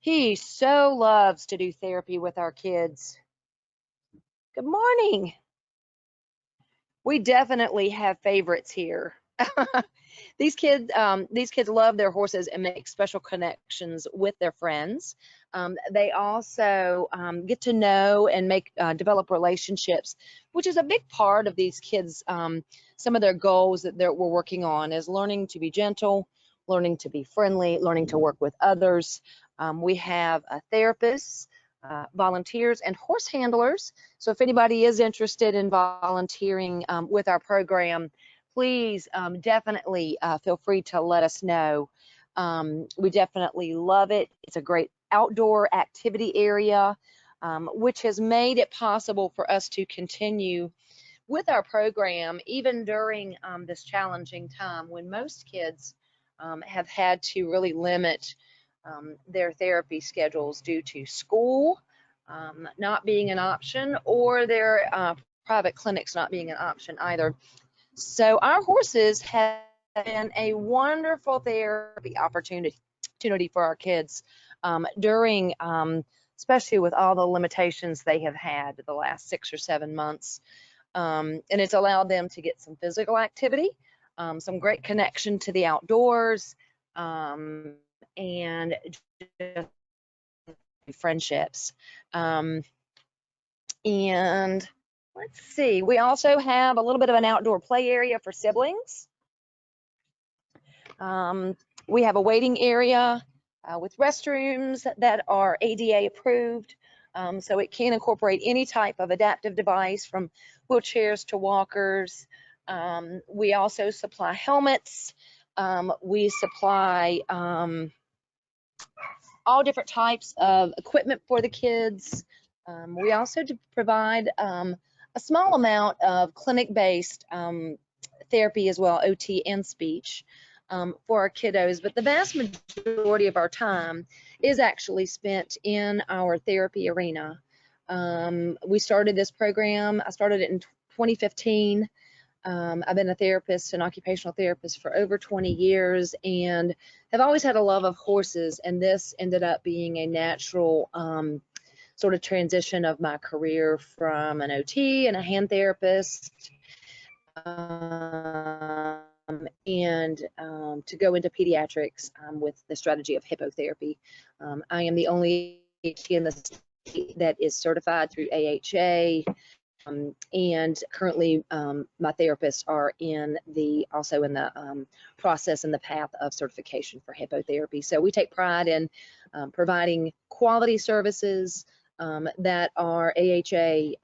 He so loves to do therapy with our kids. Good morning. We definitely have favorites here. These kids love their horses and make special connections with their friends. They also get to know and develop relationships, which is a big part of these kids. Some of their goals that we're working on is learning to be gentle, learning to be friendly, learning to work with others. We have therapists, volunteers, and horse handlers. So if anybody is interested in volunteering with our program, please definitely feel free to let us know. We definitely love it. It's a great outdoor activity area. which has made it possible for us to continue with our program even during this challenging time when most kids have had to really limit their therapy schedules due to school not being an option, or their private clinics not being an option either. So our horses have been a wonderful therapy opportunity for our kids during, especially with all the limitations they have had the last 6 or 7 months. And it's allowed them to get some physical activity, some great connection to the outdoors, and just friendships. And let's see, we also have a little bit of an outdoor play area for siblings. We have a waiting area with restrooms that are ADA approved. So it can incorporate any type of adaptive device from wheelchairs to walkers. We also supply helmets. We supply all different types of equipment for the kids. We also provide a small amount of clinic-based therapy as well, OT and speech, for our kiddos, but the vast majority of our time is actually spent in our therapy arena. We started this program, I started it in 2015. I've been a therapist, an occupational therapist for over 20 years and have always had a love of horses, and this ended up being a natural sort of transition of my career from an OT and a hand therapist and to go into pediatrics with the strategy of hippotherapy. I am the only OT in the state that is certified through AHA. And currently my therapists are also in the process and the path of certification for hippotherapy. So we take pride in providing quality services that are AHA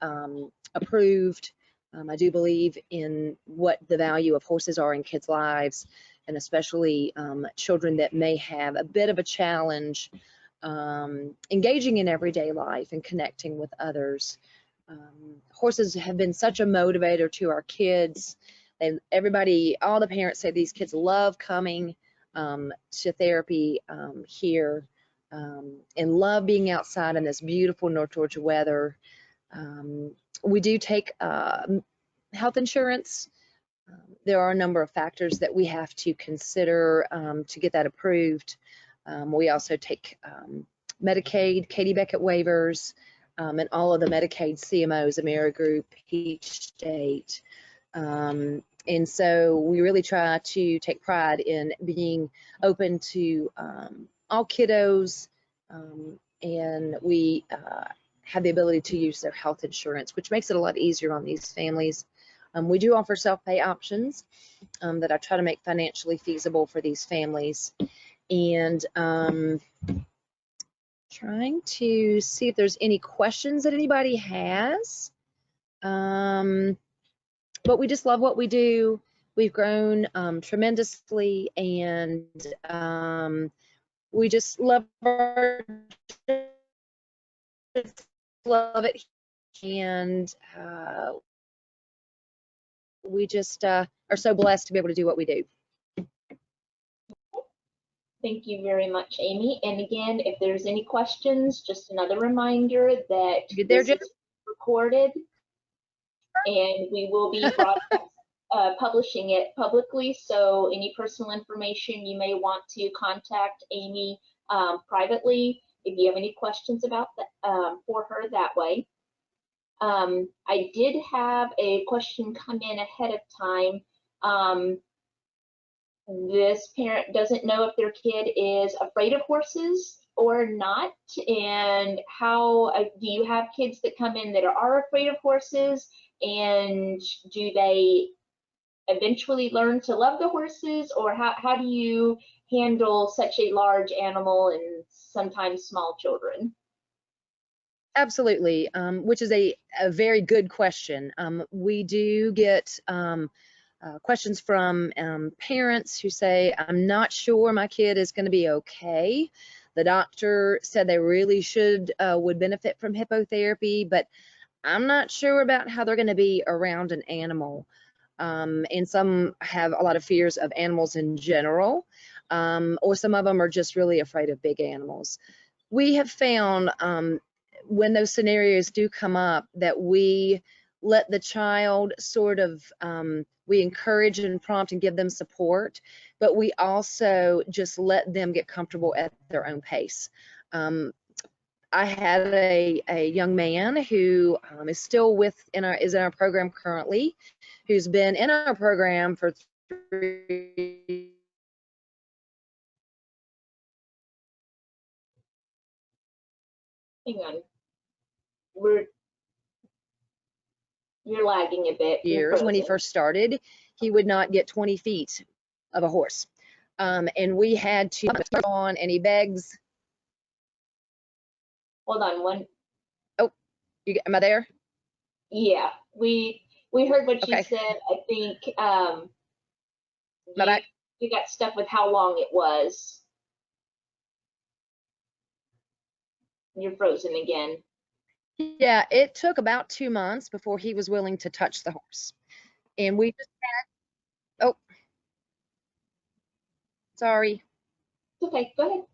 approved. I do believe in what the value of horses are in kids' lives, and especially children that may have a bit of a challenge engaging in everyday life and connecting with others. Horses have been such a motivator to our kids. And everybody, all the parents say these kids love coming to therapy here and love being outside in this beautiful North Georgia weather. We do take health insurance. There are a number of factors that we have to consider to get that approved. We also take Medicaid, Katie Beckett waivers, and all of the Medicaid CMOs, Amerigroup, Peach State. And so we really try to take pride in being open to all kiddos, and we have the ability to use their health insurance, which makes it a lot easier on these families. We do offer self-pay options that I try to make financially feasible for these families. And trying to see if there's any questions that anybody has. But we just love what we do. We've grown tremendously, and we just love it, and we just are so blessed to be able to do what we do. Thank you very much, Amy. And again, if there's any questions, just another reminder that this is recorded and we will be publishing it publicly. So any personal information you may want to contact Amy privately if you have any questions about that for her that way. I did have a question come in ahead of time. This parent doesn't know if their kid is afraid of horses or not, and how do you have kids that come in that are afraid of horses, and do they eventually learn to love the horses, or how do you handle such a large animal and sometimes small children? Absolutely, which is a very good question. We do get questions from parents who say, I'm not sure my kid is going to be okay The doctor said they really would benefit from hippotherapy, but I'm not sure about how they're going to be around an animal. And some have a lot of fears of animals in general, or some of them are just really afraid of big animals. We have found when those scenarios do come up that we let the child sort of, we encourage and prompt and give them support, but we also just let them get comfortable at their own pace. I had a young man who is still is in our program currently, who's been in our program for 3. Hang on. You're lagging a bit. Years when he first started, he would not get 20 feet of a horse. And we had to on, and he begs. Hold on one. Oh, am I there? Yeah, we heard what you Okay. said. I think My back. you got stuck with how long it was. You're frozen again. Yeah, it took about 2 months before he was willing to touch the horse. And we just had, oh, sorry. Okay, go ahead.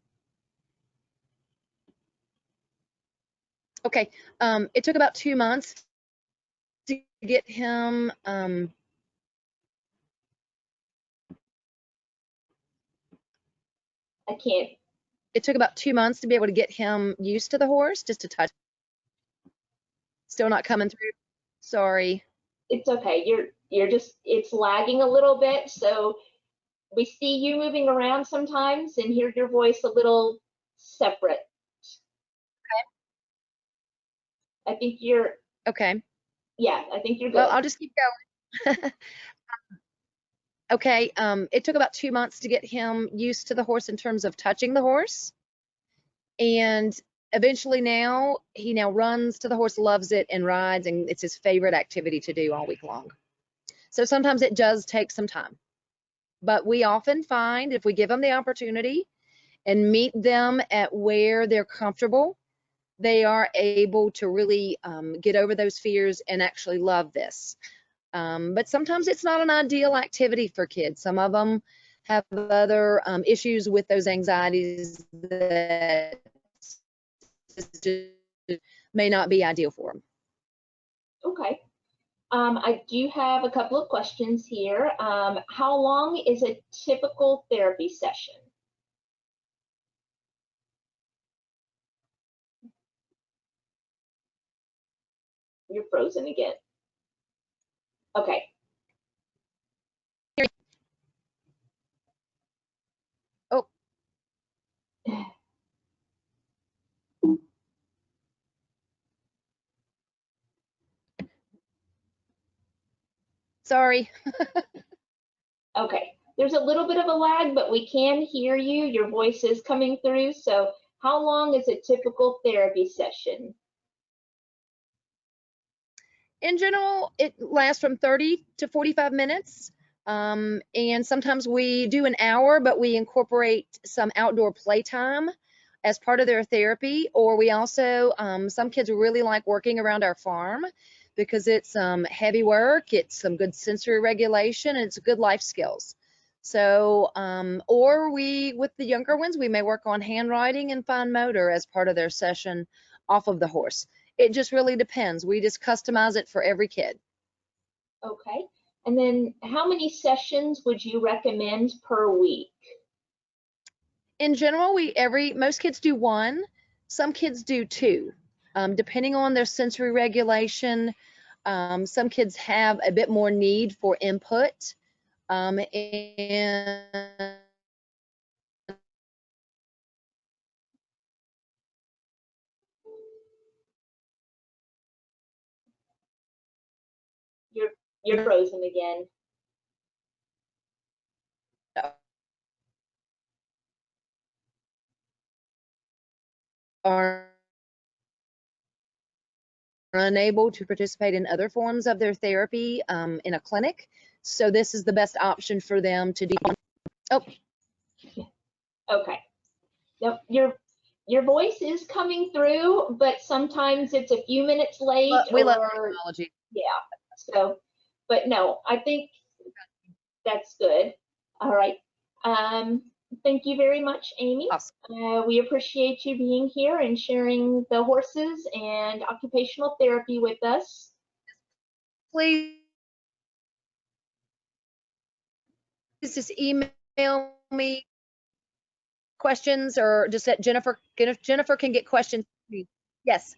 Okay, it took about 2 months to get him, I can't. it took about 2 months to be able to get him used to the horse, just to touch. Still not coming through. Sorry. It's okay. You're just, it's lagging a little bit. So we see you moving around sometimes and hear your voice a little separate. I think you're, Okay. yeah, I think you're good. Well, I'll just keep going. Okay, it took about 2 months to get him used to the horse in terms of touching the horse. And eventually he now runs to the horse, loves it, and rides, and it's his favorite activity to do all week long. So sometimes it does take some time. But we often find if we give them the opportunity and meet them at where they're comfortable, they are able to really get over those fears and actually love this. But sometimes it's not an ideal activity for kids. Some of them have other issues with those anxieties that may not be ideal for them. Okay. I do have a couple of questions here. How long is a typical therapy session? You're frozen again. Okay. Oh. Sorry. Okay. There's a little bit of a lag, but we can hear you. Your voice is coming through. So how long is a typical therapy session? In general, it lasts from 30 to 45 minutes. And sometimes we do an hour, but we incorporate some outdoor playtime as part of their therapy. Or we also, some kids really like working around our farm because it's heavy work, it's some good sensory regulation, and it's good life skills. So, or with the younger ones, we may work on handwriting and fine motor as part of their session off of the horse. It just really depends. We just customize it for every kid. Okay. And then how many sessions would you recommend per week? In general, most kids do 1. Some kids do 2, depending on their sensory regulation. Some kids have a bit more need for input. And You're frozen again. are unable to participate in other forms of their therapy in a clinic. So this is the best option for them to do. Oh. Okay. Yep, you're your voice is coming through, but sometimes it's a few minutes late. But we love or technology. yeah. So, but no, I think that's good. All right. Thank you very much, Amy. Awesome. We appreciate you being here and sharing the horses and occupational therapy with us. Please just email me questions, or just let Jennifer, if Jennifer can get questions. Yes.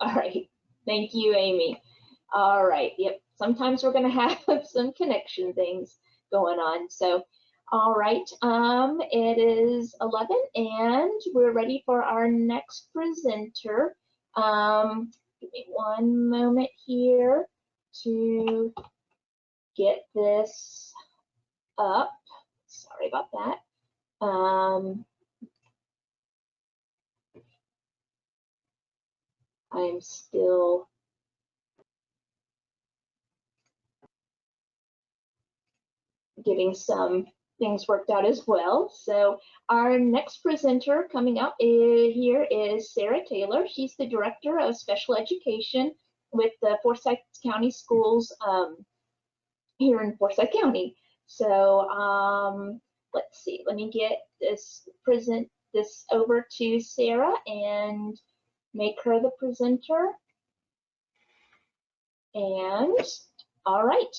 All right. Thank you, Amy. All right. Yep. Sometimes we're going to have some connection things going on. So, all right. It is 11 and we're ready for our next presenter. Give me one moment here to get this up. Sorry about that. I'm still getting some things worked out as well. So our next presenter coming up here is Sarah Taylor. She's the Director of Special Education with the Forsyth County Schools here in Forsyth County. So let's see, let me get this over to Sarah and make her the presenter. And all right.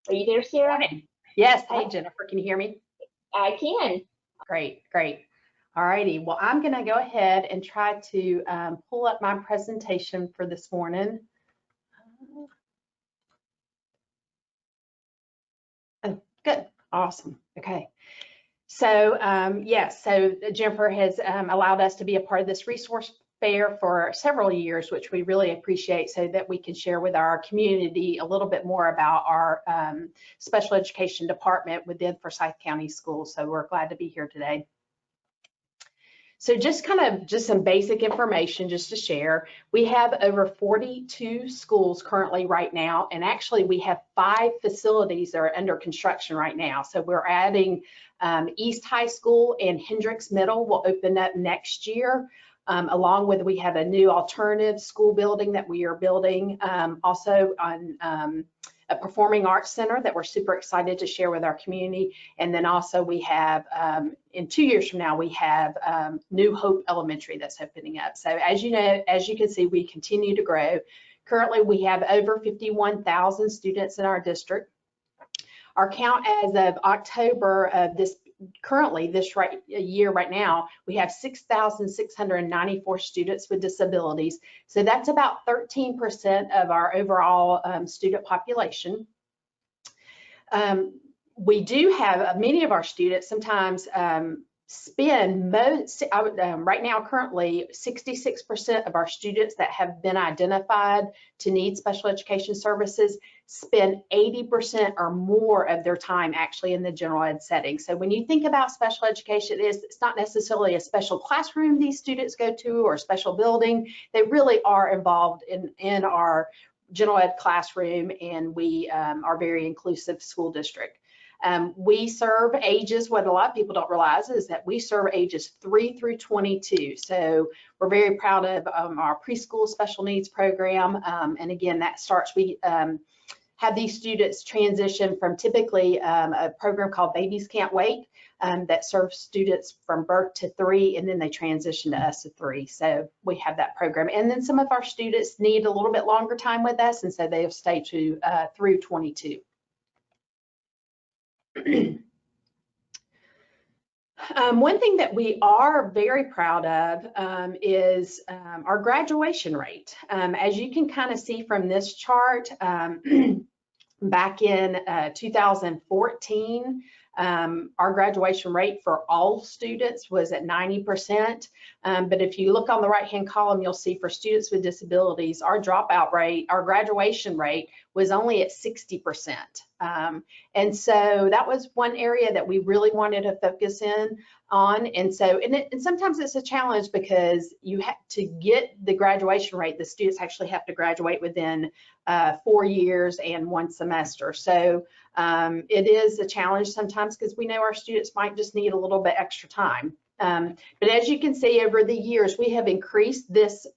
Are you there, Sarah? Morning. Yes. Hey, Jennifer, can you hear me? I can. Great, great. All righty. Well, I'm going to go ahead and try to pull up my presentation for this morning. Oh, good. Awesome. Okay. So, yes, so Jennifer has allowed us to be a part of this resource fair for several years, which we really appreciate, so that we can share with our community a little bit more about our special education department within Forsyth County Schools. So we're glad to be here today. So just some basic information just to share. We have over 42 schools currently right now, and actually we have 5 facilities that are under construction right now. So we're adding East High School and Hendricks Middle will open up next year. Along with, we have a new alternative school building that we are building, also on a performing arts center that we're super excited to share with our community. And then also we have, in 2 years from now, we have New Hope Elementary that's opening up. So as you know, as you can see, we continue to grow. Currently, we have over 51,000 students in our district. Our count as of October of this year right now, we have 6,694 students with disabilities. So that's about 13% of our overall student population. We do have many of our students sometimes spend most, right now currently 66% of our students that have been identified to need special education services spend 80% or more of their time actually in the general ed setting. So when you think about special education, it's not necessarily a special classroom these students go to or a special building. They really are involved in our general ed classroom, and we are very inclusive school district. We serve ages, what a lot of people don't realize is that we serve ages 3 through 22. So we're very proud of our preschool special needs program. And again, that starts, we have these students transition from typically a program called Babies Can't Wait that serves students from birth to 3, and then they transition to us at 3. So we have that program. And then some of our students need a little bit longer time with us, and so they'll stay to through 22. One thing that we are very proud of is our graduation rate. As you can kind of see from this chart, back in 2014, our graduation rate for all students was at 90%. But if you look on the right-hand column, you'll see for students with disabilities, our dropout rate, our graduation rate was only at 60%. And so that was one area that we really wanted to focus in on. And so, and sometimes it's a challenge because you have to get the graduation rate. The students actually have to graduate within 4 years and 1 semester. So it is a challenge sometimes because we know our students might just need a little bit extra time. But as you can see, over the years, we have increased this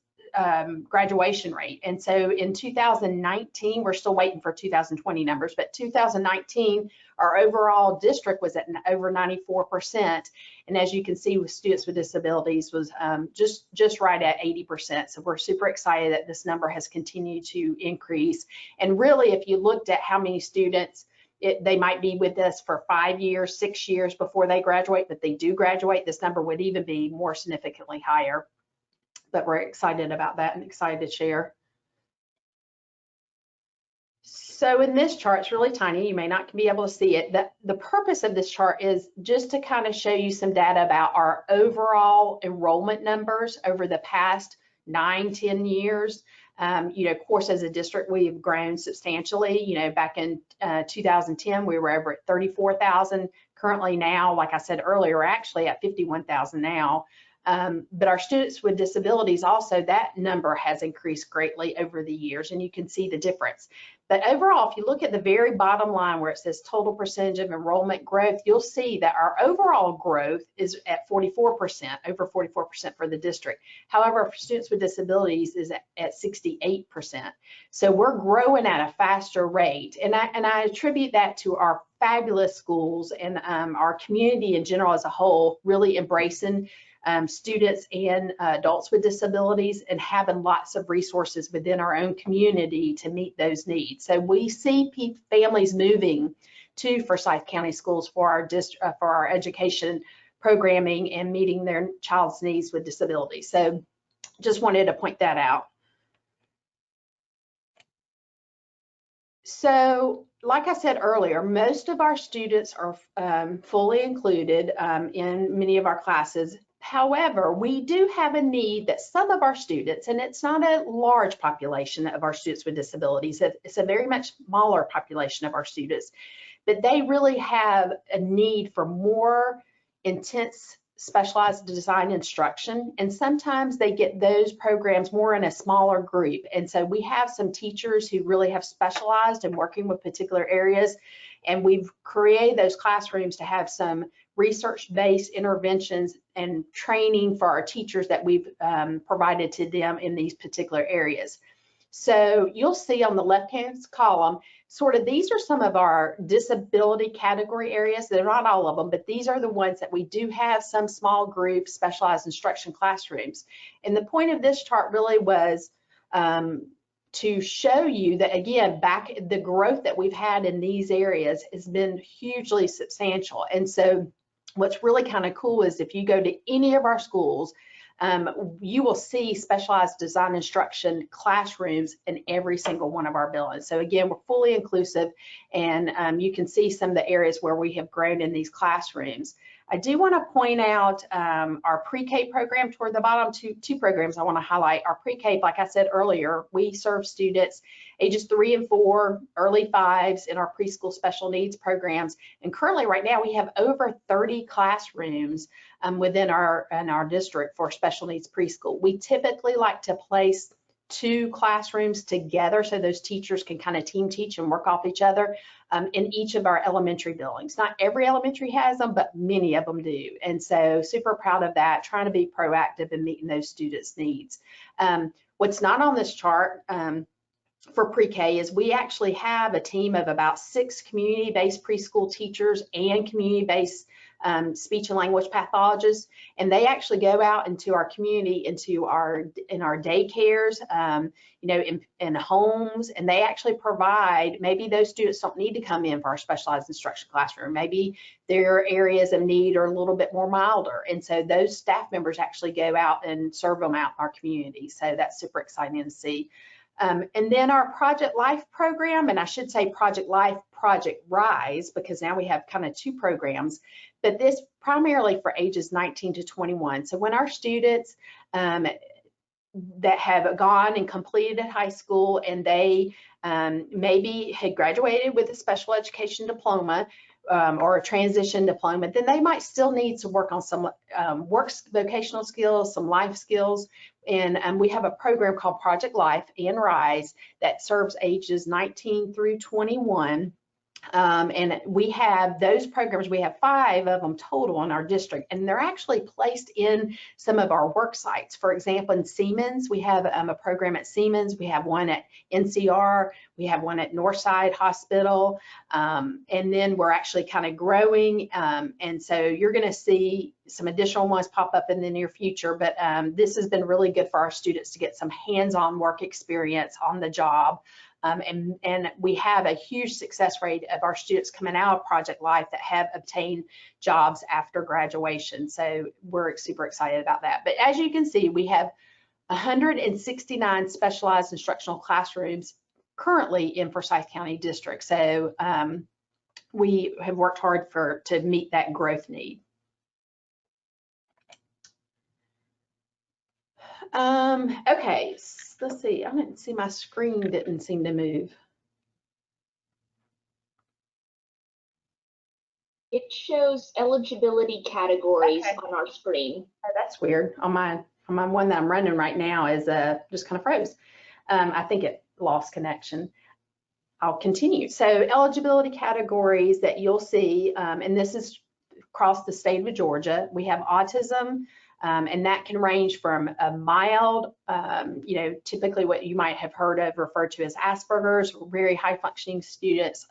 graduation rate. And so in 2019, we're still waiting for 2020 numbers, but 2019, our overall district was at over 94%. And as you can see, with students with disabilities was just right at 80%. So we're super excited that this number has continued to increase. And really, if you looked at how many students they might be with us for 5 years, 6 years before they graduate, but they do graduate, this number would even be more significantly higher. But we're excited about that and excited to share. So in this chart, it's really tiny. You may not be able to see it. The purpose of this chart is just to kind of show you some data about our overall enrollment numbers over the past 9-10 years. You know, of course, as a district, we've grown substantially. You know, back in 2010, we were over at 34,000. Currently now, like I said earlier, we're actually at 51,000 now. But our students with disabilities also, that number has increased greatly over the years, and you can see the difference. But overall, if you look at the very bottom line where it says total percentage of enrollment growth, you'll see that our overall growth is at 44%, over 44% for the district. However, for students with disabilities is at 68%. So we're growing at a faster rate. And I attribute that to our fabulous schools and our community in general as a whole really embracing students and adults with disabilities and having lots of resources within our own community to meet those needs. So we see families moving to Forsyth County Schools for our education programming and meeting their child's needs with disabilities. So just wanted to point that out. So like I said earlier, most of our students are fully included in many of our classes. However, we do have a need that some of our students, and it's not a large population of our students with disabilities, it's a very much smaller population of our students, but they really have a need for more intense specialized design instruction. And sometimes they get those programs more in a smaller group. And so we have some teachers who really have specialized in working with particular areas. And we've created those classrooms to have some research-based interventions and training for our teachers that we've provided to them in these particular areas. So you'll see on the left-hand column, sort of these are some of our disability category areas. They're not all of them, but these are the ones that we do have some small group specialized instruction classrooms. And the point of this chart really was to show you that, again, the growth that we've had in these areas has been hugely substantial. And so what's really kind of cool is if you go to any of our schools, you will see specialized design instruction classrooms in every single one of our buildings. So again, we're fully inclusive, and you can see some of the areas where we have grown in these classrooms. I do want to point out our pre-K program toward the bottom, two programs I want to highlight. Our pre-K, like I said earlier, we serve students ages 3 and 4, early 5s in our preschool special needs programs. And currently right now we have over 30 classrooms within our district for special needs preschool. We typically like to place 2 classrooms together so those teachers can kind of team teach and work off each other in each of our elementary buildings. Not every elementary has them, but many of them do. And so super proud of that, trying to be proactive in meeting those students' needs. What's not on this chart for pre-K is we actually have a team of about 6 community-based preschool teachers and community-based speech and language pathologists, and they actually go out into our community, in our daycares, you know, in homes, and they actually provide, maybe those students don't need to come in for our specialized instruction classroom. Maybe their areas of need are a little bit more milder, and so those staff members actually go out and serve them out in our community. So that's super exciting to see. And then our Project Life program, and I should say Project Life, Project Rise, because now we have kind of 2 programs, but this primarily for ages 19 to 21. So when our students that have gone and completed high school, and they maybe had graduated with a special education diploma or a transition diploma, then they might still need to work on some vocational skills, some life skills. And we have a program called Project Life and Rise that serves ages 19 through 21. And we have those programs, we have 5 of them total in our district, and they're actually placed in some of our work sites. For example, in Siemens, we have a program at Siemens, we have one at NCR, we have one at Northside Hospital, and then we're actually kind of growing. And so you're going to see some additional ones pop up in the near future, but this has been really good for our students to get some hands-on work experience on the job. And we have a huge success rate of our students coming out of Project Life that have obtained jobs after graduation. So we're super excited about that. But as you can see, we have 169 specialized instructional classrooms currently in Forsyth County District. So we have worked hard to meet that growth need. Okay, let's see. I didn't see, my screen didn't seem to move. It shows eligibility categories Okay. on our screen. Oh, that's weird. On my one that I'm running right now is just kind of froze. I think it lost connection. I'll continue. So eligibility categories that you'll see, and this is across the state of Georgia. We have autism, and that can range from a mild, typically what you might have heard of referred to as Asperger's, very high functioning students,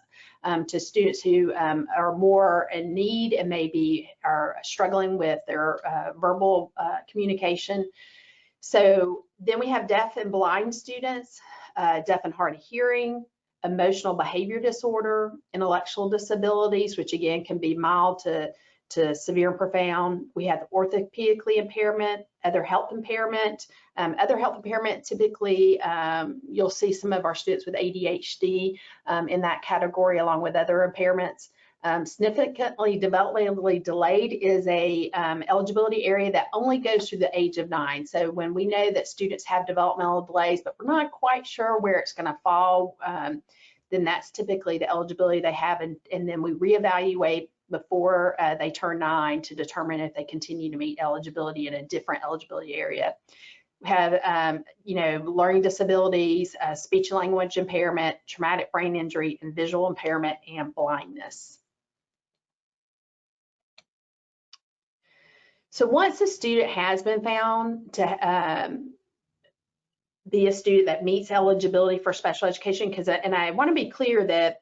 to students who are more in need and maybe are struggling with their verbal communication. So then we have deaf and blind students, deaf and hard of hearing, emotional behavior disorder, intellectual disabilities, which again can be mild to severe and profound. We have orthopedically impairment, other health impairment. Other health impairment, typically you'll see some of our students with ADHD in that category along with other impairments. Significantly developmentally delayed is a eligibility area that only goes through the age of 9. So when we know that students have developmental delays, but we're not quite sure where it's going to fall, then that's typically the eligibility they have, and then we reevaluate before they turn 9 to determine if they continue to meet eligibility in a different eligibility area. We have, learning disabilities, speech and language impairment, traumatic brain injury, and visual impairment and blindness. So once a student has been found to be a student that meets eligibility for special education, and I want to be clear that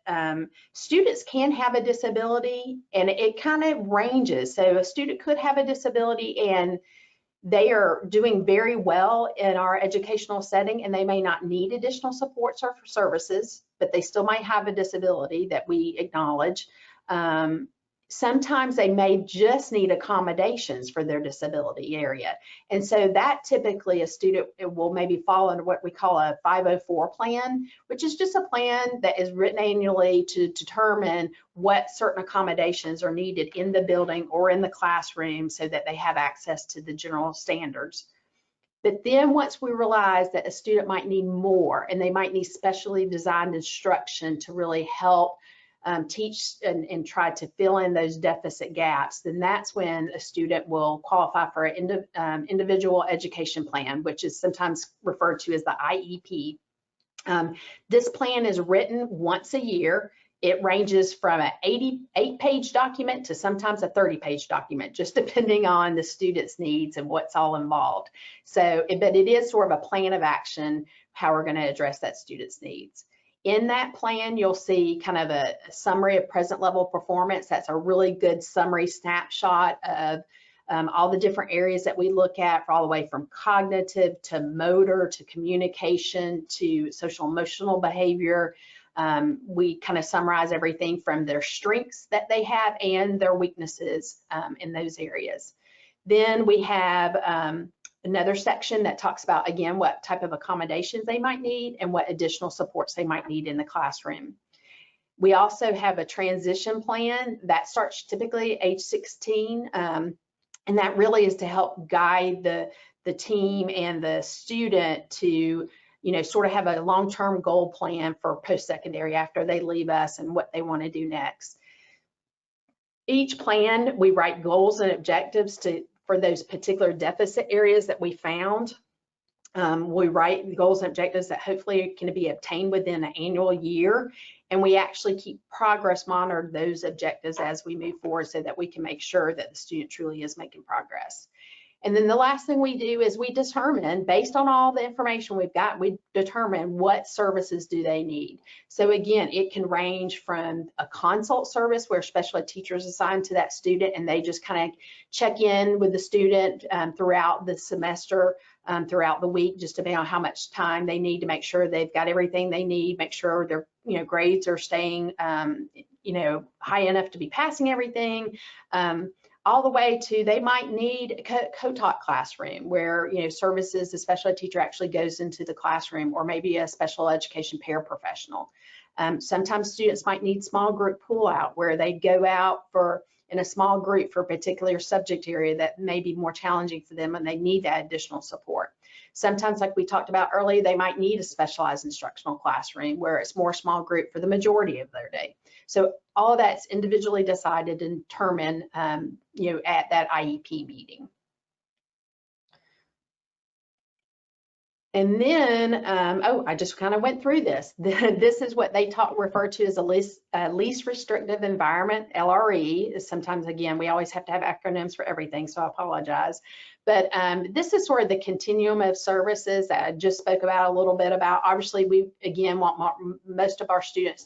students can have a disability, and it kind of ranges. So a student could have a disability and they are doing very well in our educational setting, and they may not need additional supports or services, but they still might have a disability that we acknowledge. Sometimes they may just need accommodations for their disability area. And so that typically a student will maybe fall under what we call a 504 plan, which is just a plan that is written annually to determine what certain accommodations are needed in the building or in the classroom so that they have access to the general standards. But then once we realize that a student might need more and they might need specially designed instruction to really help teach and try to fill in those deficit gaps, then that's when a student will qualify for an individual education plan, which is sometimes referred to as the IEP. This plan is written once a year. It ranges from an 88-page document to sometimes a 30-page document, just depending on the student's needs and what's all involved. So, but it is sort of a plan of action, how we're going to address that student's needs. In that plan, you'll see kind of a summary of present level performance. That's a really good summary snapshot of all the different areas that we look at, all the way from cognitive to motor to communication to social emotional behavior. We kind of summarize everything from their strengths that they have and their weaknesses in those areas. Then we have another section that talks about, again, what type of accommodations they might need and what additional supports they might need in the classroom. We also have a transition plan that starts typically age 16. And that really is to help guide the team and the student to, sort of have a long-term goal plan for post-secondary after they leave us and what they want to do next. Each plan, we write goals and objectives for those particular deficit areas that we found. We write the goals and objectives that hopefully can be obtained within an annual year, and we actually keep progress monitor those objectives as we move forward so that we can make sure that the student truly is making progress. And then the last thing we do is we determine, based on all the information we've got, we determine what services do they need. So again, it can range from a consult service where special ed teachers assigned to that student and they just kind of check in with the student throughout the semester, throughout the week, just depending on how much time they need to make sure they've got everything they need, make sure their grades are staying high enough to be passing everything. All the way to they might need a co-taught classroom where services, the special ed teacher actually goes into the classroom, or maybe a special education paraprofessional. Sometimes students might need small group pull out where they go out in a small group for a particular subject area that may be more challenging for them and they need that additional support. Sometimes, like we talked about earlier, they might need a specialized instructional classroom where it's more small group for the majority of their day. So all of that's individually decided and determined, at that IEP meeting. And then, I just kind of went through this. This is what they refer to as a least restrictive environment, LRE. Sometimes, again, we always have to have acronyms for everything, so I apologize. But this is sort of the continuum of services that I just spoke about a little bit about. Obviously, we, again, want most of our students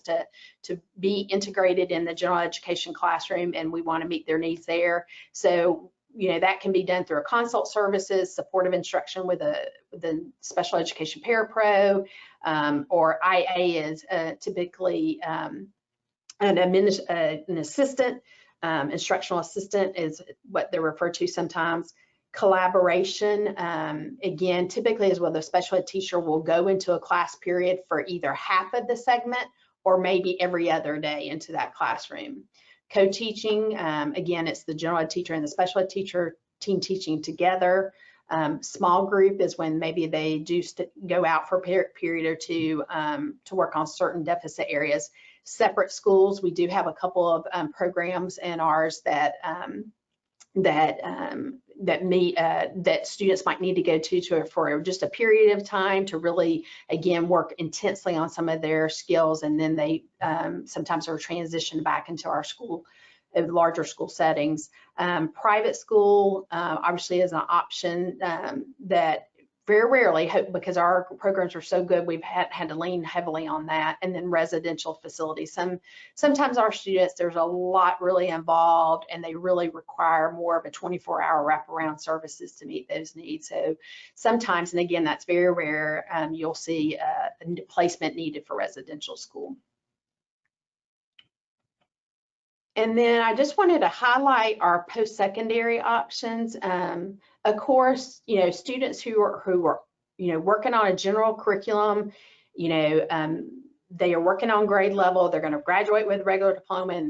to be integrated in the general education classroom, and we want to meet their needs there. So, that can be done through a consult services, supportive instruction with the special education parapro, or IA is typically an assistant, instructional assistant is what they're referred to sometimes. Collaboration, again, typically is where the special ed teacher will go into a class period for either half of the segment or maybe every other day into that classroom. Co-teaching, again, it's the general ed teacher and the special ed teacher team teaching together. Small group is when maybe they do go out for a period or two to work on certain deficit areas. Separate schools, we do have a couple of programs in ours that students might need to go to for just a period of time to really, again, work intensely on some of their skills, and then they sometimes are transitioned back into our school, larger school settings. Private school obviously is an option that very rarely, because our programs are so good, we've had to lean heavily on that. And then residential facilities. Sometimes our students, there's a lot really involved and they really require more of a 24-hour wraparound services to meet those needs. So sometimes, and again, that's very rare, you'll see a placement needed for residential school. And then I just wanted to highlight our post-secondary options. Of course, students who are working on a general curriculum, they are working on grade level, they're going to graduate with a regular diploma, and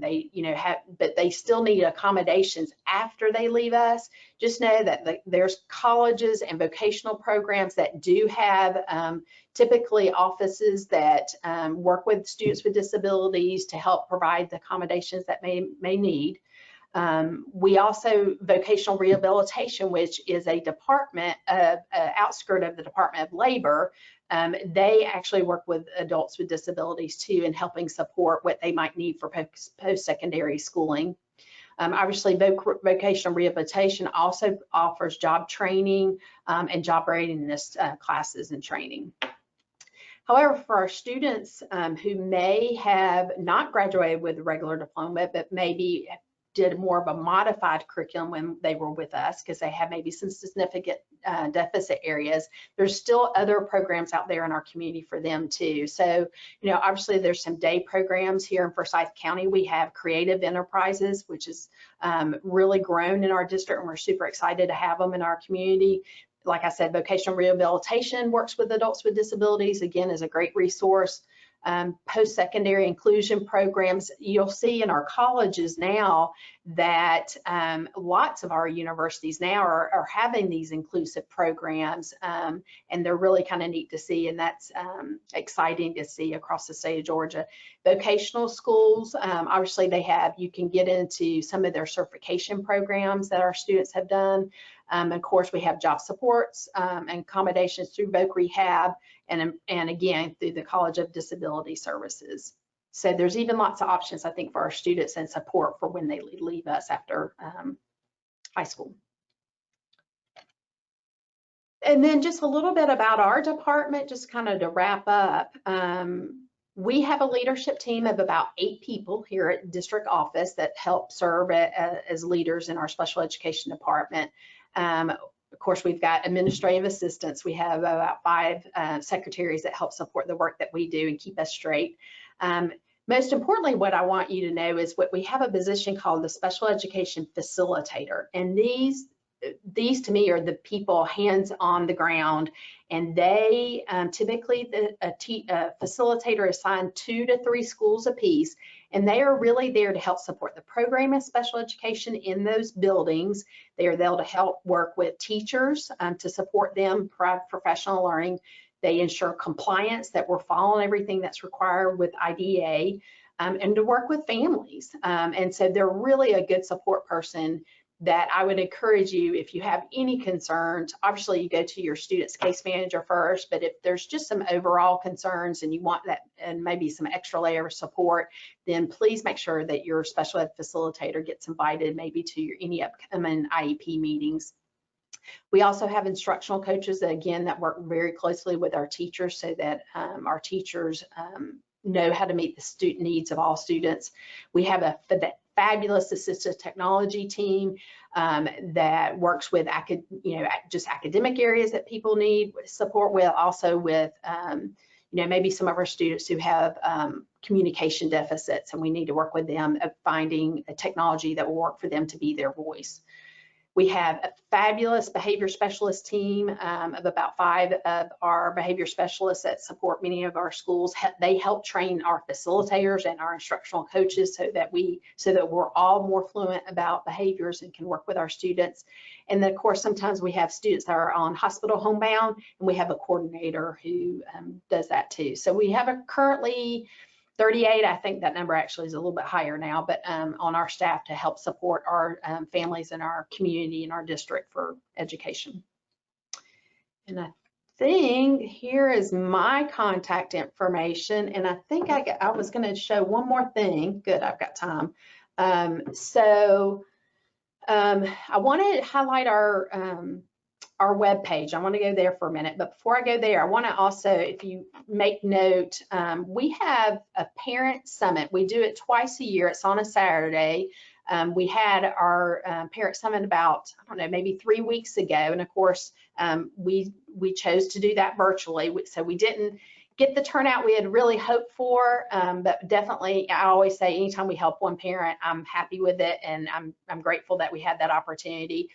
but they still need accommodations after they leave us. Just know that there's colleges and vocational programs that do have typically offices that work with students with disabilities to help provide the accommodations that may need. We also, vocational rehabilitation, which is a department of outskirt of the Department of Labor, they actually work with adults with disabilities too, in helping support what they might need for post-secondary schooling. Obviously, vocational rehabilitation also offers job training and job readiness classes and training. However, for our students who may have not graduated with a regular diploma, but maybe did more of a modified curriculum when they were with us because they have maybe some significant deficit areas, there's still other programs out there in our community for them too. So, obviously there's some day programs here in Forsyth County. We have Creative Enterprises, which is really grown in our district, and we're super excited to have them in our community. Like I said, vocational rehabilitation works with adults with disabilities, again, is a great resource. post-secondary inclusion programs. You'll see in our colleges now that lots of our universities now are having these inclusive programs, and they're really kind of neat to see, and that's exciting to see across the state of Georgia. Vocational schools, obviously you can get into some of their certification programs that our students have done. Of course, we have job supports and accommodations through Voc Rehab, and again, through the College of Disability Services. So there's even lots of options, I think, for our students and support for when they leave us after high school. And then just a little bit about our department, just kind of to wrap up. We have a leadership team of about 8 people here at district office that help serve as leaders in our special education department. Of course, we've got administrative assistants. We have about 5 secretaries that help support the work that we do and keep us straight. Most importantly, what I want you to know is we have a position called the special education facilitator. And these to me are the people hands on the ground, and they typically a facilitator assigned 2 to 3 schools apiece, and they are really there to help support the program of special education in those buildings. They are there to help work with teachers to support them, provide professional learning. They ensure compliance, that we're following everything that's required with IDEA, and to work with families. And so they're really a good support person that I would encourage you, if you have any concerns, obviously you go to your student's case manager first, but if there's just some overall concerns and you want that and maybe some extra layer of support, then please make sure that your special ed facilitator gets invited maybe to any upcoming IEP meetings. We also have instructional coaches that, again, that work very closely with our teachers so that our teachers know how to meet the student needs of all students. We have a fabulous assistive technology team that works with just academic areas that people need support with, also with maybe some of our students who have communication deficits, and we need to work with them at finding a technology that will work for them to be their voice. We have a fabulous behavior specialist team of about 5 of our behavior specialists that support many of our schools. They help train our facilitators and our instructional coaches so that we're all more fluent about behaviors and can work with our students. And then, of course, sometimes we have students that are on hospital homebound, and we have a coordinator who does that too. So we have currently 38, I think that number actually is a little bit higher now, but on our staff to help support our families in our community and our district for education. And I think here is my contact information, and I think I was going to show one more thing. Good, I've got time. I want to highlight our web page. I want to go there for a minute, but before I go there, I want to also, if you make note, we have a parent summit. We do it twice a year. It's on a Saturday. We had our parent summit about, I don't know, maybe 3 weeks ago, and of course, we chose to do that virtually, so we didn't get the turnout we had really hoped for, but definitely, I always say, anytime we help one parent, I'm happy with it, and I'm grateful that we had that opportunity.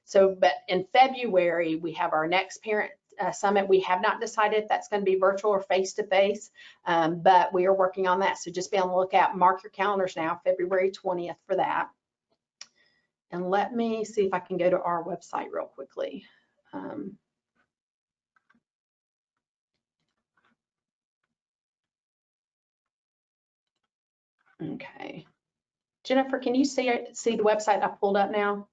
So, but in February, we have our next parent summit. We have not decided if that's going to be virtual or face-to-face, but we are working on that. So just be on the lookout. Mark your calendars now, February 20th for that. And let me see if I can go to our website real quickly. Okay. Jennifer, can you see the website I pulled up now?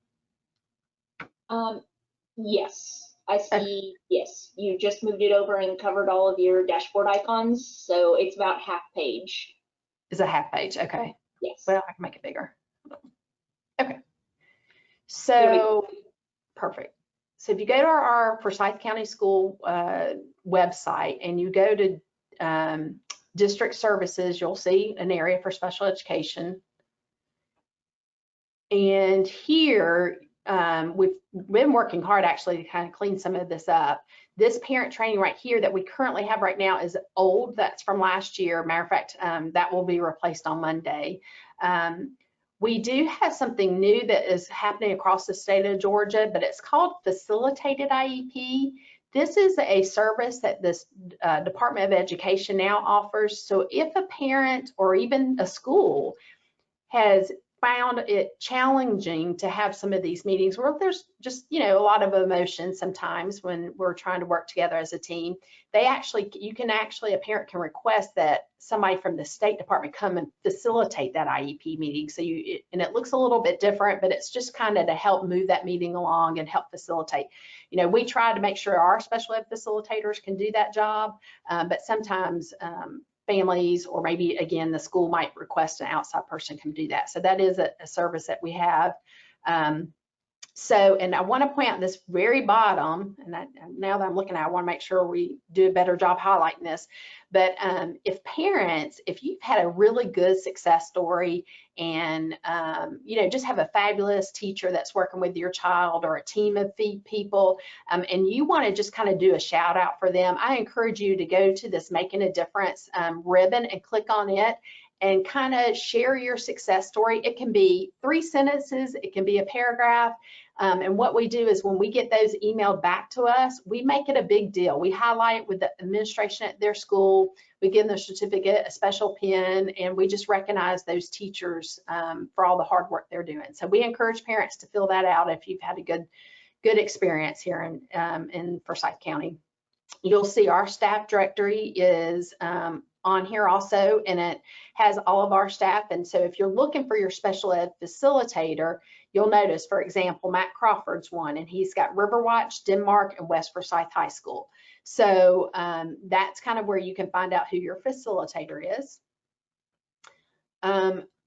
Yes, I see. Yes, you just moved it over and covered all of your dashboard icons, so it's about half page. Is a half page? Okay. Yes. Well, I can make it bigger. Okay. So perfect. So if you go to our Forsyth County School website and you go to district services, you'll see an area for special education. And here, we've been working hard actually to kind of clean some of this up. This parent training right here that we currently have right now is old. That's from last year. Matter of fact, that will be replaced on Monday. We do have something new that is happening across the state of Georgia, but it's called Facilitated IEP. This is a service that this Department of Education now offers. So if a parent or even a school has found it challenging to have some of these meetings where there's just, you know, a lot of emotion sometimes when we're trying to work together as a team, a parent can request that somebody from the State Department come and facilitate that IEP meeting. So and it looks a little bit different, but it's just kind of to help move that meeting along and help facilitate. You know, we try to make sure our special ed facilitators can do that job, but sometimes families, or maybe again, the school might request an outside person come do that. So that is a service that we have. And I want to point out this very bottom, and now that I'm looking at it, I want to make sure we do a better job highlighting this. But if you've had a really good success story and, you know, just have a fabulous teacher that's working with your child or a team of people, and you want to just kind of do a shout out for them, I encourage you to go to this Making a Difference ribbon and click on it and kind of share your success story. It can be 3 sentences, it can be a paragraph. And what we do is when we get those emailed back to us, we make it a big deal. We highlight it with the administration at their school. We give them a certificate, a special pin, and we just recognize those teachers for all the hard work they're doing. So we encourage parents to fill that out if you've had a good experience here in Forsyth County. You'll see our staff directory is on here also, and it has all of our staff. And so if you're looking for your special ed facilitator, you'll notice, for example, Matt Crawford's one, and he's got Riverwatch, Denmark, and West Forsyth High School. So that's kind of where you can find out who your facilitator is.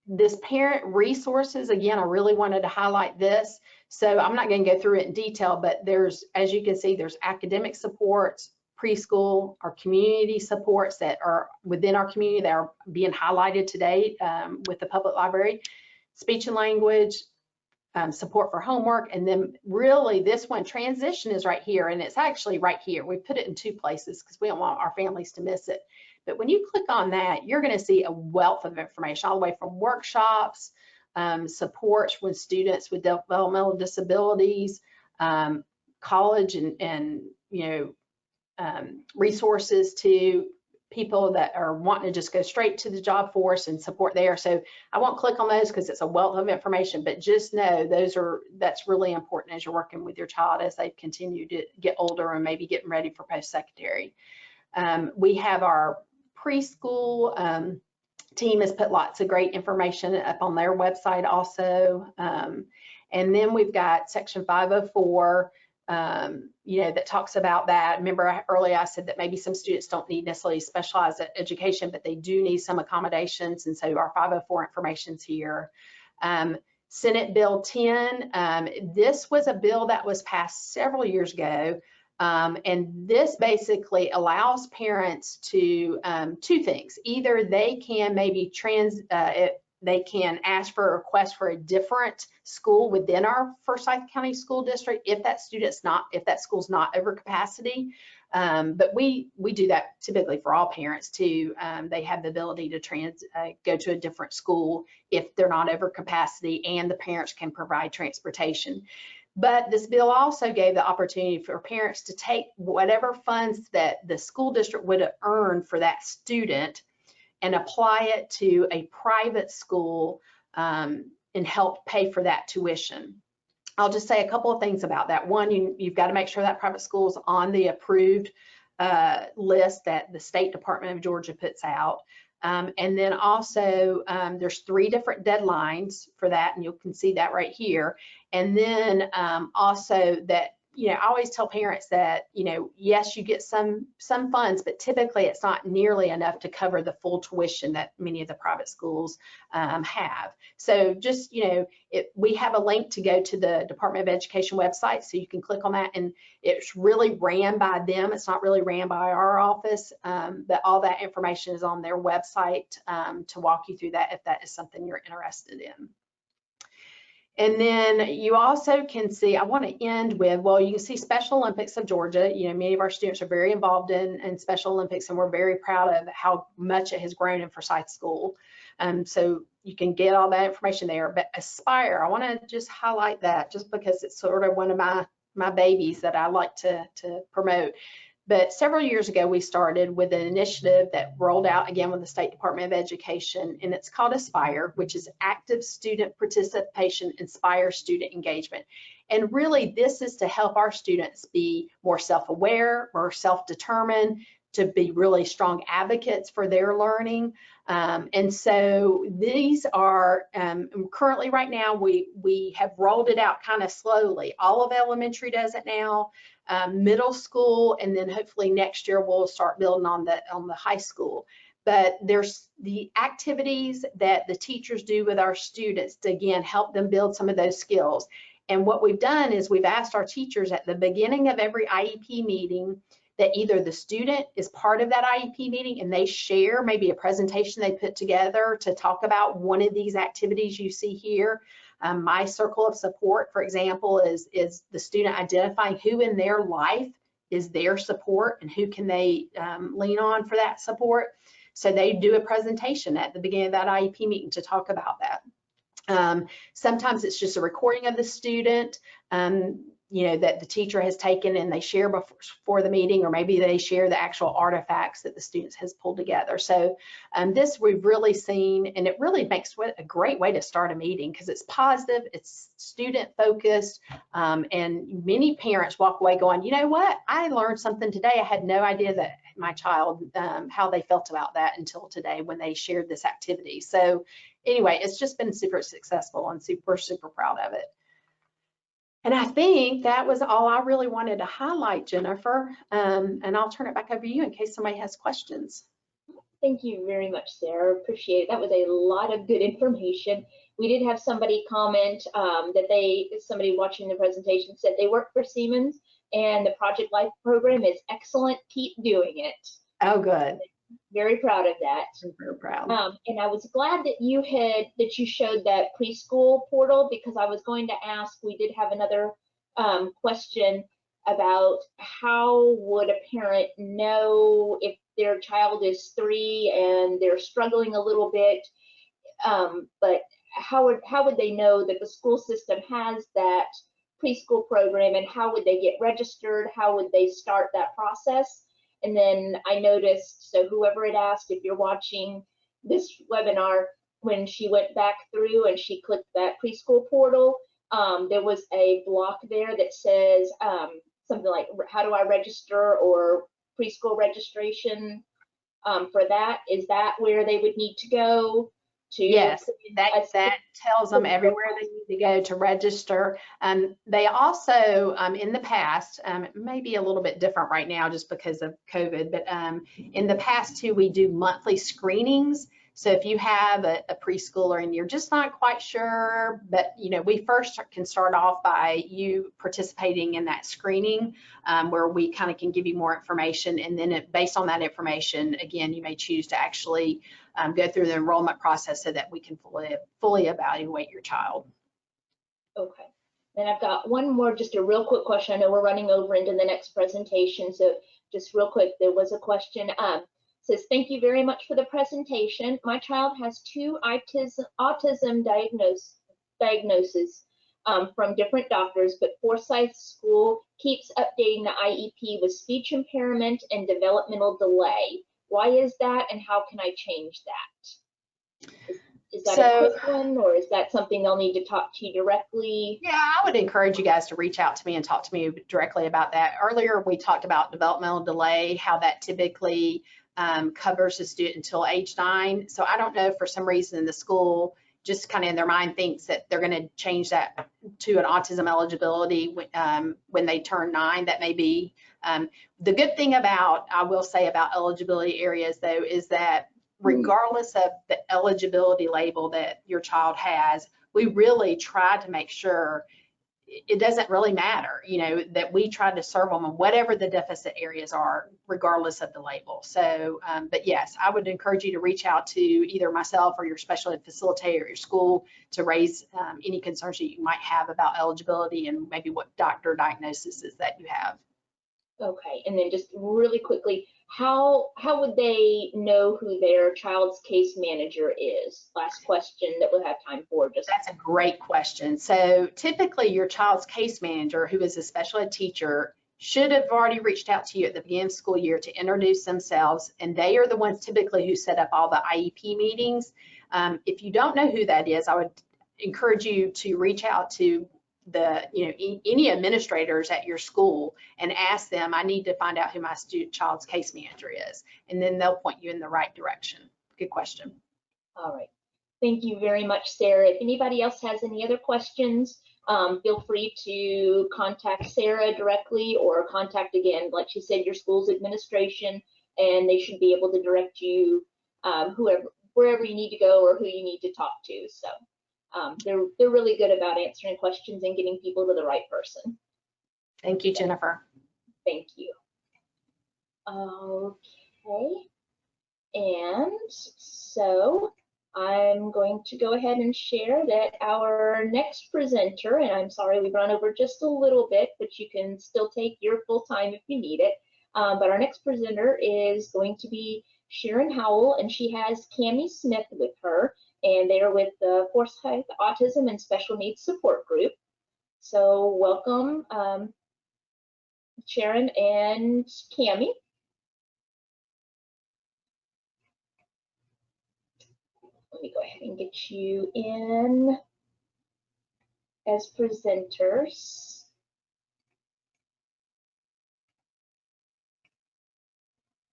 This parent resources, again, I really wanted to highlight this. So I'm not going to go through it in detail, but there's, as you can see, there's academic supports, preschool, our community supports that are within our community that are being highlighted today with the public library, speech and language, support for homework, and then really this one, transition, is right here, and it's actually right here. We put it in 2 places because we don't want our families to miss it. But when you click on that, you're going to see a wealth of information all the way from workshops, supports with students with developmental disabilities, college and you know, resources to people that are wanting to just go straight to the job force and support there. So I won't click on those because it's a wealth of information, but just know that's really important as you're working with your child as they continue to get older and maybe getting ready for post-secondary. We have our preschool team has put lots of great information up on their website also. And then we've got Section 504, you know, that talks about that. Remember earlier I said that maybe some students don't need necessarily specialized education, but they do need some accommodations. And so our 504 information's here. Senate Bill 10, this was a bill that was passed several years ago. And this basically allows parents to 2 things. Either they can maybe they can ask for a request for a different school within our Forsyth County School District if that school's not over capacity. But we do that typically for all parents too. They have the ability to go to a different school if they're not over capacity, and the parents can provide transportation. But this bill also gave the opportunity for parents to take whatever funds that the school district would have earned for that student and apply it to a private school and help pay for that tuition. I'll just say a couple of things about that. One, you've got to make sure that private school is on the approved list that the State Department of Georgia puts out. And then also there's 3 different deadlines for that, and you can see that right here. And then also that, you know, I always tell parents that, you know, yes, you get some funds, but typically it's not nearly enough to cover the full tuition that many of the private schools have. So just, you know, we have a link to go to the Department of Education website, so you can click on that, and it's really ran by them. It's not really ran by our office, but all that information is on their website to walk you through that if that is something you're interested in. And then you also can see, I want to end with, well, you can see Special Olympics of Georgia. You know, many of our students are very involved in Special Olympics, and we're very proud of how much it has grown in Forsyth School. So you can get all that information there. But Aspire, I want to just highlight that just because it's sort of one of my my babies that I like to promote. But several years ago, we started with an initiative that rolled out again with the State Department of Education, and it's called Aspire, which is Active Student Participation, Inspire Student Engagement. And really, this is to help our students be more self-aware, more self-determined, to be really strong advocates for their learning. And so these are currently right now, we have rolled it out kind of slowly. All of elementary does it now, middle school, and then hopefully next year we'll start building on the high school. But there's the activities that the teachers do with our students to, again, help them build some of those skills. And what we've done is we've asked our teachers at the beginning of every IEP meeting that either the student is part of that IEP meeting and they share maybe a presentation they put together to talk about one of these activities you see here. My circle of support, for example, is the student identifying who in their life is their support and who can they lean on for that support. So they do a presentation at the beginning of that IEP meeting to talk about that. Sometimes it's just a recording of the student, that the teacher has taken and they share before the meeting, or maybe they share the actual artifacts that the students has pulled together. So this we've really seen, and it really makes a great way to start a meeting because it's positive, it's student focused, and many parents walk away going, you know what, I learned something today. I had no idea that my child, how they felt about that until today when they shared this activity. So anyway, it's just been super successful and super proud of it. And I think that was all I really wanted to highlight, Jennifer. And I'll turn it back over to you in case somebody has questions. Thank you very much, Sarah. Appreciate it. That was a lot of good information. We did have somebody comment somebody watching the presentation said they work for Siemens and the Project Life program is excellent. Keep doing it. Oh, good. Very proud of that. Super proud. And I was glad that you showed that preschool portal, because I was going to ask, we did have another question about how would a parent know if their child is 3 and they're struggling a little bit, but how would they know that the school system has that preschool program, and how would they get registered? How would they start that process? And then I noticed, so whoever had asked, if you're watching this webinar, when she went back through and she clicked that preschool portal, there was a block there that says something like, how do I register, or preschool registration for that. Is that where they would need to go? Yes, that tells them everywhere they need to go to register. They also, in the past, it may be a little bit different right now just because of COVID, but in the past too, we do monthly screenings. So if you have a preschooler and you're just not quite sure, but we first can start off by you participating in that screening, where we kind of can give you more information, and then based on that information, again, you may choose to actually go through the enrollment process so that we can fully evaluate your child. Okay. Then I've got one more, just a real quick question. I know we're running over into the next presentation, so just real quick, there was a question. Says, thank you very much for the presentation. My child has 2 autism diagnoses from different doctors, but Forsyth School keeps updating the IEP with speech impairment and developmental delay. Why is that, and how can I change that? Is that a quick one, or is that something they'll need to talk to you directly? Yeah, I would encourage you guys to reach out to me and talk to me directly about that. Earlier, we talked about developmental delay, how that typically covers a student until age 9. So I don't know, for some reason the school just kind of in their mind thinks that they're going to change that to an autism eligibility when they turn 9. That may be the good thing I will say about eligibility areas though, is that regardless of the eligibility label that your child has, we really try to make sure it doesn't really matter, that we try to serve them in whatever the deficit areas are, regardless of the label. So, but yes, I would encourage you to reach out to either myself or your special ed facilitator at your school to raise any concerns that you might have about eligibility and maybe what doctor diagnosis is that you have. Okay, and then just really quickly, how would they know who their child's case manager is? Last question that we'll have time for. Just That's a great question. So typically your child's case manager, who is a special ed teacher, should have already reached out to you at the beginning of school year to introduce themselves, and they are the ones typically who set up all the IEP meetings. If you don't know who that is, I would encourage you to reach out to any administrators at your school and ask them, I need to find out who my child's case manager is, and then they'll point you in the right direction. Good question. all right. Thank you very much, Sarah. If anybody else has any other questions, feel free to contact Sarah directly or contact, again, like she said, your school's administration, and they should be able to direct you wherever you need to go or who you need to talk to. So they're really good about answering questions and getting people to the right person. Thank you, Jennifer. Thank you. Okay. And so I'm going to go ahead and share that our next presenter, and I'm sorry we've run over just a little bit, but you can still take your full time if you need it. But our next presenter is going to be Sharon Howell, and she has Cami Smith with her, and they are with the Forsyth Autism and Special Needs Support Group. So welcome, Sharon and Cami. Let me go ahead and get you in as presenters.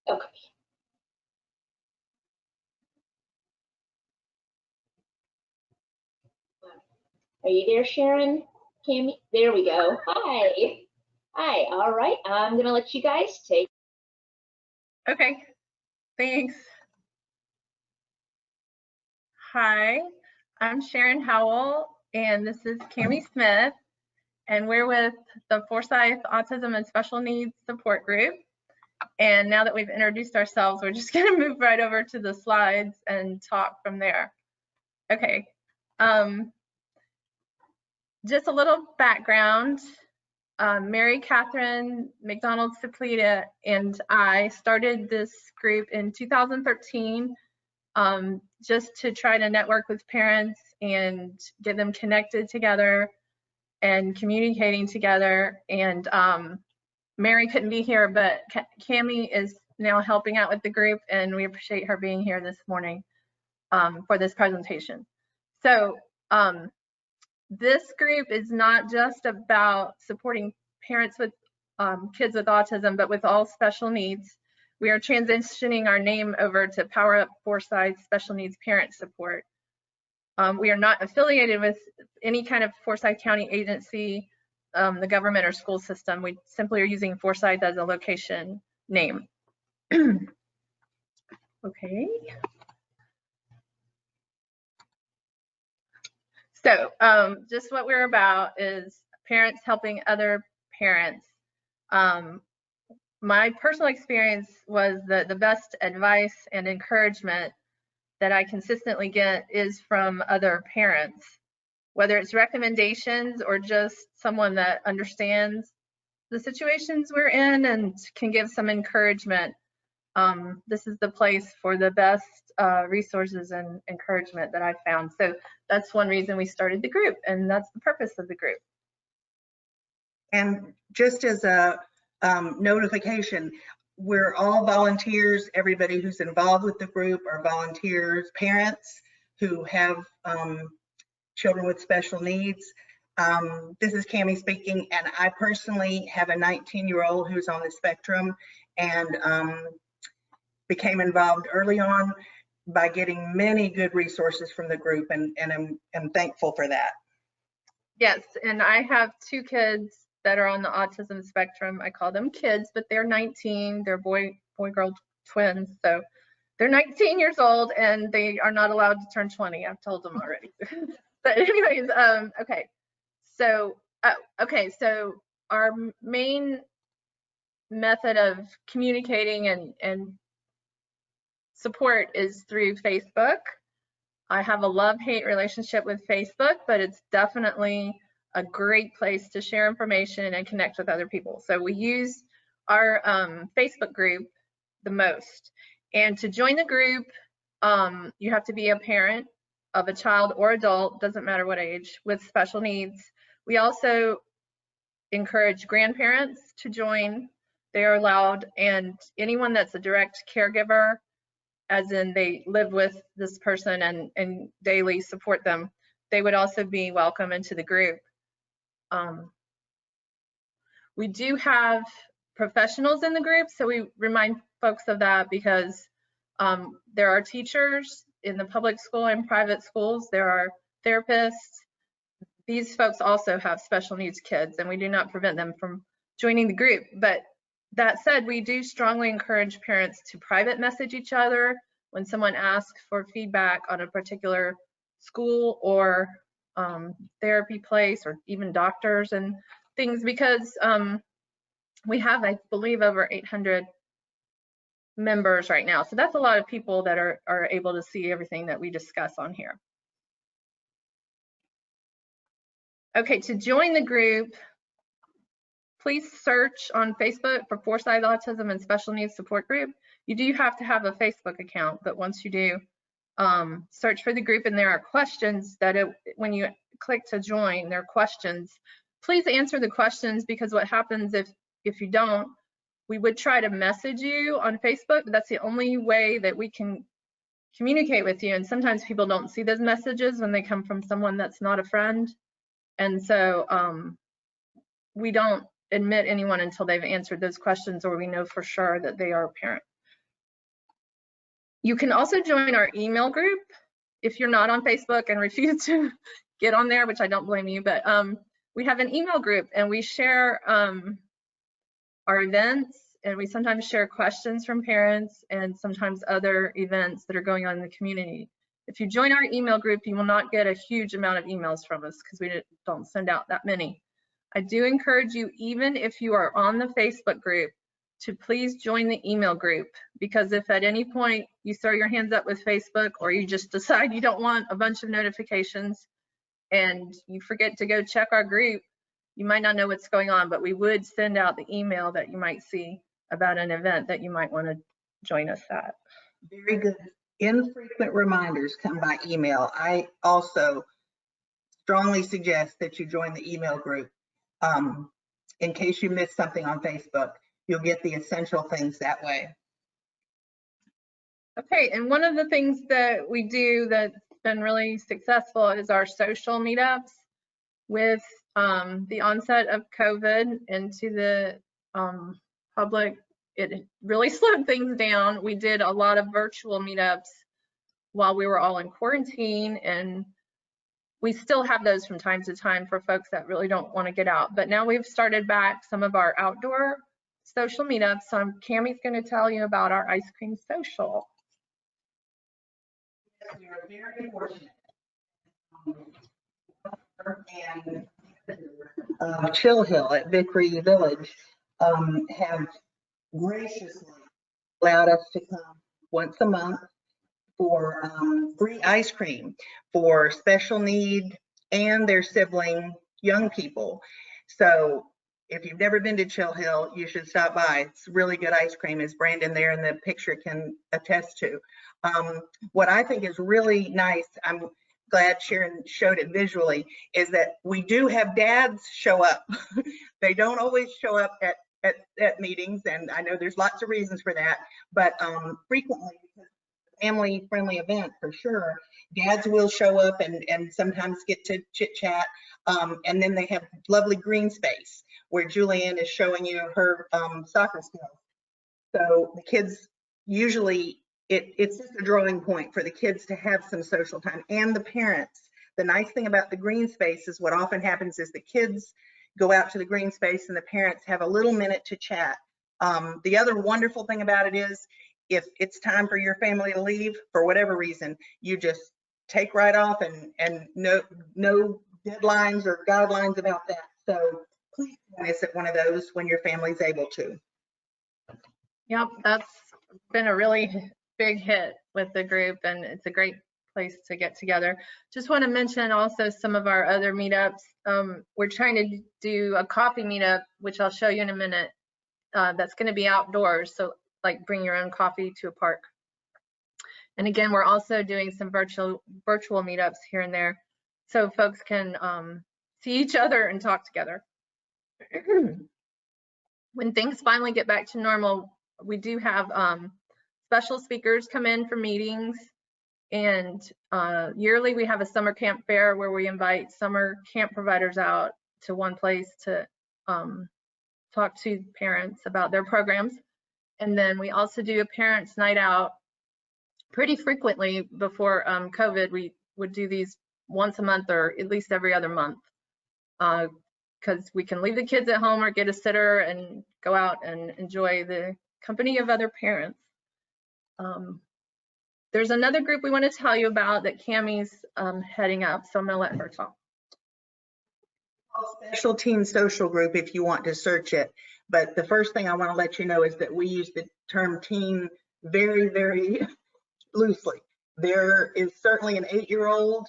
Okay. Are you there, Sharon? Cami? There we go. Hi. Hi. All right. I'm going to let you guys take. Okay. Thanks. Hi, I'm Sharon Howell, and this is Cami Smith, and we're with the Forsyth Autism and Special Needs Support Group. And now that we've introduced ourselves, we're just going to move right over to the slides and talk from there. Okay. Just a little background. Mary Catherine McDonald Ciplita and I started this group in 2013. Just to try to network with parents and get them connected together and communicating together. And Mary couldn't be here, but Cami is now helping out with the group, and we appreciate her being here this morning for this presentation. So this group is not just about supporting parents with kids with autism, but with all special needs. We are transitioning our name over to Power Up Forsyth Special Needs Parent Support. We are not affiliated with any kind of Forsyth County agency, the government or school system. We simply are using Forsyth as a location name. Okay. So just what we're about is parents helping other parents. My personal experience was that the best advice and encouragement that I consistently get is from other parents, whether it's recommendations or just someone that understands the situations we're in and can give some encouragement. This is the place for the best resources and encouragement that I've found. So that's one reason we started the group, and that's the purpose of the group. And just as a notification, we're all volunteers. Everybody who's involved with the group are volunteers, parents who have children with special needs. This is Cami speaking, and I personally have a 19-year-old who's on the spectrum and became involved early on by getting many good resources from the group, and I'm thankful for that. Yes, and I have two kids that are on the autism spectrum. I call them kids, but they're 19. They're boy-girl twins. So they're 19 years old and they are not allowed to turn 20. I've told them already. But anyways, okay. So, so our main method of communicating and support is through Facebook. I have a love-hate relationship with Facebook, but it's definitely a great place to share information and connect with other people. So we use our Facebook group the most. And to join the group, you have to be a parent of a child or adult, doesn't matter what age, with special needs. We also encourage grandparents to join. They are allowed, and anyone that's a direct caregiver, as in they live with this person and daily support them, they would also be welcome into the group. We do have professionals in the group, so we remind folks of that because there are teachers in the public school and private schools. There are therapists. These folks also have special needs kids, and we do not prevent them from joining the group. But that said, we do strongly encourage parents to private message each other when someone asks for feedback on a particular school or therapy place or even doctors and things, because we have, I believe, over 800 members right now. So that's a lot of people that are able to see everything that we discuss on here. Okay, to join the group, please search on Facebook for Foresight Autism and Special Needs Support Group. You do have to have a Facebook account, but once you do, search for the group, and there are questions that when you click to join, there are questions. Please answer the questions, because what happens if you don't, we would try to message you on Facebook, but that's the only way that we can communicate with you. And sometimes people don't see those messages when they come from someone that's not a friend. And so we don't admit anyone until they've answered those questions or we know for sure that they are a parent. You can also join our email group if you're not on Facebook and refuse to get on there, which I don't blame you, but we have an email group, and we share our events, and we sometimes share questions from parents and sometimes other events that are going on in the community. If you join our email group, you will not get a huge amount of emails from us because we don't send out that many. I do encourage you, even if you are on the Facebook group, to please join the email group, because if at any point you throw your hands up with Facebook or you just decide you don't want a bunch of notifications and you forget to go check our group, you might not know what's going on, but we would send out the email that you might see about an event that you might want to join us at. Very good. Infrequent reminders come by email. I also strongly suggest that you join the email group. In case you miss something on Facebook, you'll get the essential things that way. Okay, and one of the things that we do that's been really successful is our social meetups. With the onset of COVID into the public, it really slowed things down. We did a lot of virtual meetups while we were all in quarantine, and we still have those from time to time for folks that really don't want to get out. But now we've started back some of our outdoor social meetups. So Cammie's going to tell you about our ice cream social. We are very fortunate. And Chill Hill at Vickery Village have graciously allowed us to come once a month for free ice cream for special need and their sibling young people. So if you've never been to Chill Hill, you should stop by. It's really good ice cream, as Brandon there in the picture can attest to. What I think is really nice, I'm glad Sharon showed it visually, is that we do have dads show up. They don't always show up at meetings, and I know there's lots of reasons for that, but frequently, family friendly event for sure, dads will show up and sometimes get to chit chat. And then they have lovely green space where Julianne is showing you her soccer skills. So the kids usually, it's just a drawing point for the kids to have some social time, and the parents. The nice thing about the green space is what often happens is the kids go out to the green space and the parents have a little minute to chat. The other wonderful thing about it is, if it's time for your family to leave for whatever reason, you just take right off, and no deadlines or guidelines about that. So please join us at one of those when your family's able to. Yep, that's been a really big hit with the group, and it's a great place to get together. Just want to mention also some of our other meetups. We're trying to do a coffee meetup, which I'll show you in a minute, that's going to be outdoors. So like bring your own coffee to a park. And again, we're also doing some virtual meetups here and there, so folks can see each other and talk together. When things finally get back to normal, we do have special speakers come in for meetings, and yearly we have a summer camp fair where we invite summer camp providers out to one place to talk to parents about their programs. And then we also do a parents' night out pretty frequently. Before COVID. We would do these once a month or at least every other month, because we can leave the kids at home or get a sitter and go out and enjoy the company of other parents. There's another group we want to tell you about that Cammie's heading up, so I'm going to let her talk. Special Teen Social Group if you want to search it. But the first thing I want to let you know is that we use the term teen very, very loosely. There is certainly an 8-year-old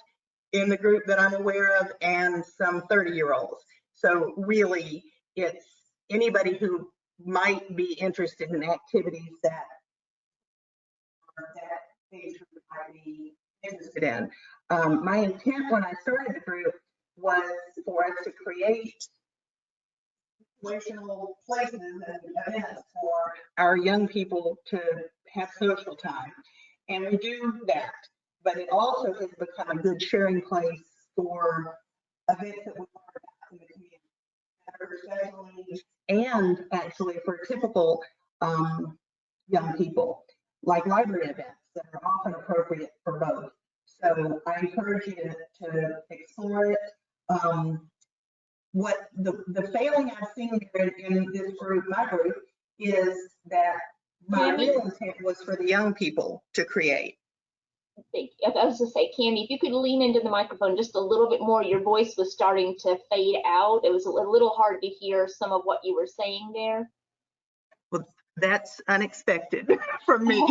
in the group that I'm aware of and some 30-year-olds. So really, it's anybody who might be interested in activities that age group might be interested in. My intent when I started the group was for us to create situational places and events for our young people to have social time. And we do that, but it also has become a good sharing place for events that we learn about in the community, for special needs, and actually for typical young people, like library events that are often appropriate for both. So I encourage you to explore it. What the failing I've seen in this group, my group, is that my real intent was for the young people to create. I was going to say, Cammie, if you could lean into the microphone just a little bit more, your voice was starting to fade out. It was a little hard to hear some of what you were saying there. Well, that's unexpected from me.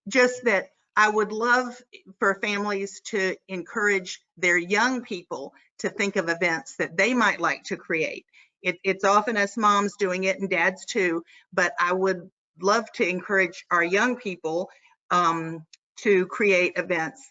Just that I would love for families to encourage their young people to think of events that they might like to create. It's often us moms doing it and dads too, but I would love to encourage our young people to create events,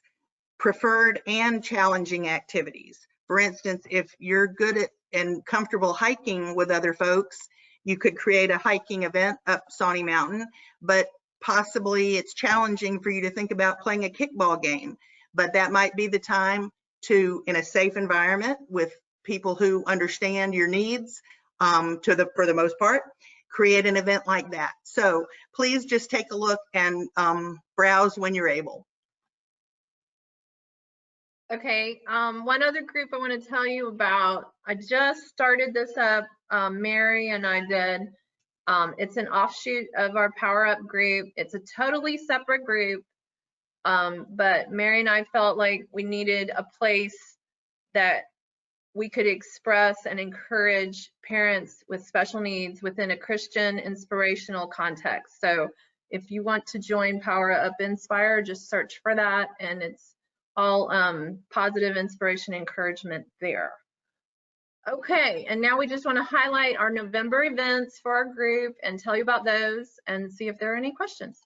preferred and challenging activities. For instance, if you're good at and comfortable hiking with other folks, you could create a hiking event up Sawney Mountain, but possibly it's challenging for you to think about playing a kickball game. But that might be the time to, in a safe environment with people who understand your needs, for the most part, create an event like that. So please just take a look and browse when you're able. Okay, one other group I want to tell you about. I just started this up, Mary and I did. It's an offshoot of our Power Up group. It's a totally separate group, but Mary and I felt like we needed a place that we could express and encourage parents with special needs within a Christian inspirational context. So if you want to join Power Up Inspire, just search for that, and it's all positive inspiration encouragement there. Okay, and now we just want to highlight our November events for our group and tell you about those and see if there are any questions.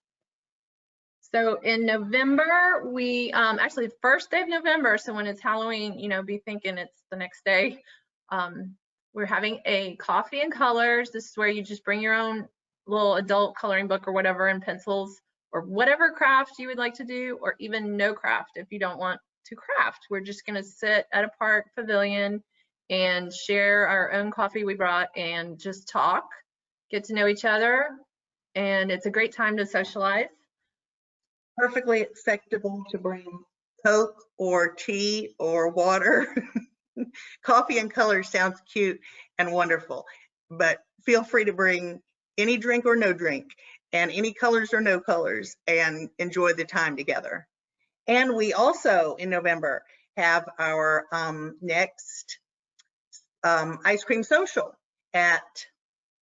So in November, we actually the first day of November, so when it's Halloween, you know, be thinking it's the next day. We're having a coffee and colors. This is where you just bring your own little adult coloring book or whatever, and pencils or whatever craft you would like to do, or even no craft if you don't want to craft. We're just going to sit at a park pavilion and share our own coffee we brought and just talk, get to know each other, and it's a great time to socialize. Perfectly acceptable to bring Coke or tea or water. Coffee and colors sounds cute and wonderful, but feel free to bring any drink or no drink, and any colors or no colors, and enjoy the time together. And we also in November have our next ice cream social at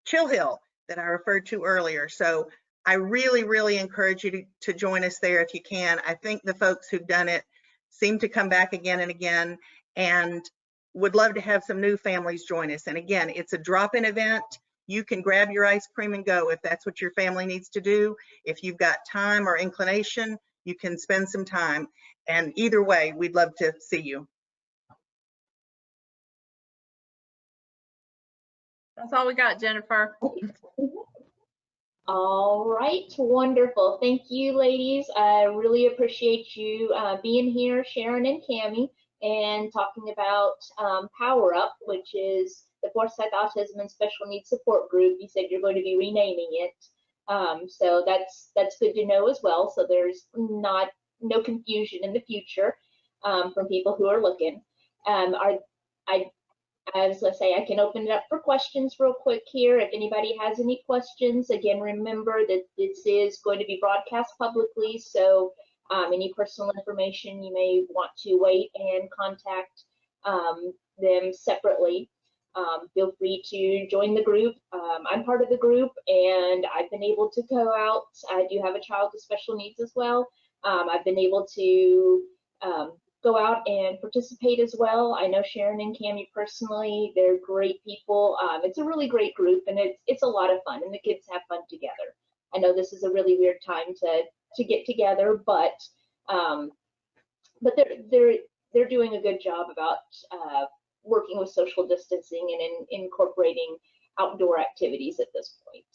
Chill Hill that I referred to earlier. So I really, really encourage you to join us there if you can. I think the folks who've done it seem to come back again and again. And would love to have some new families join us. And again, it's a drop-in event. You can grab your ice cream and go if that's what your family needs to do. If you've got time or inclination, you can spend some time. And either way, we'd love to see you. That's all we got, Jennifer. All right, wonderful. Thank you, ladies. I really appreciate you being here, Sharon and Cammie, and talking about Power Up, which is the Forsyth Autism and Special Needs Support Group. You said you're going to be renaming it. So that's good to know as well. So there's no confusion in the future from people who are looking. I was going to say, I can open it up for questions real quick here. If anybody has any questions, again, remember that this is going to be broadcast publicly. So any personal information, you may want to wait and contact them separately. Feel free to join the group. I'm part of the group, and I've been able to go out. I do have a child with special needs as well. I've been able to go out and participate as well. I know Sharon and Cammie personally. They're great people. It's a really great group, and it's a lot of fun, and the kids have fun together. I know this is a really weird time to get together, but they're doing a good job about working with social distancing and incorporating outdoor activities at this point.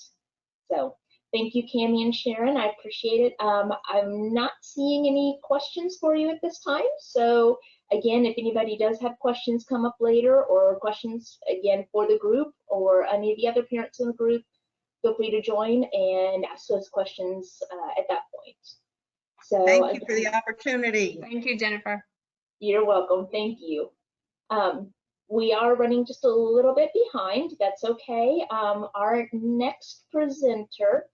So thank you, Cammie and Sharon. I appreciate it. I'm not seeing any questions for you at this time. So again, if anybody does have questions come up later, or questions again for the group or any of the other parents in the group, feel free to join and ask those questions at that point. So Thank you for the opportunity. Thank you, Jennifer. You're welcome. Thank you. We are running just a little bit behind. That's okay. Our next presenter,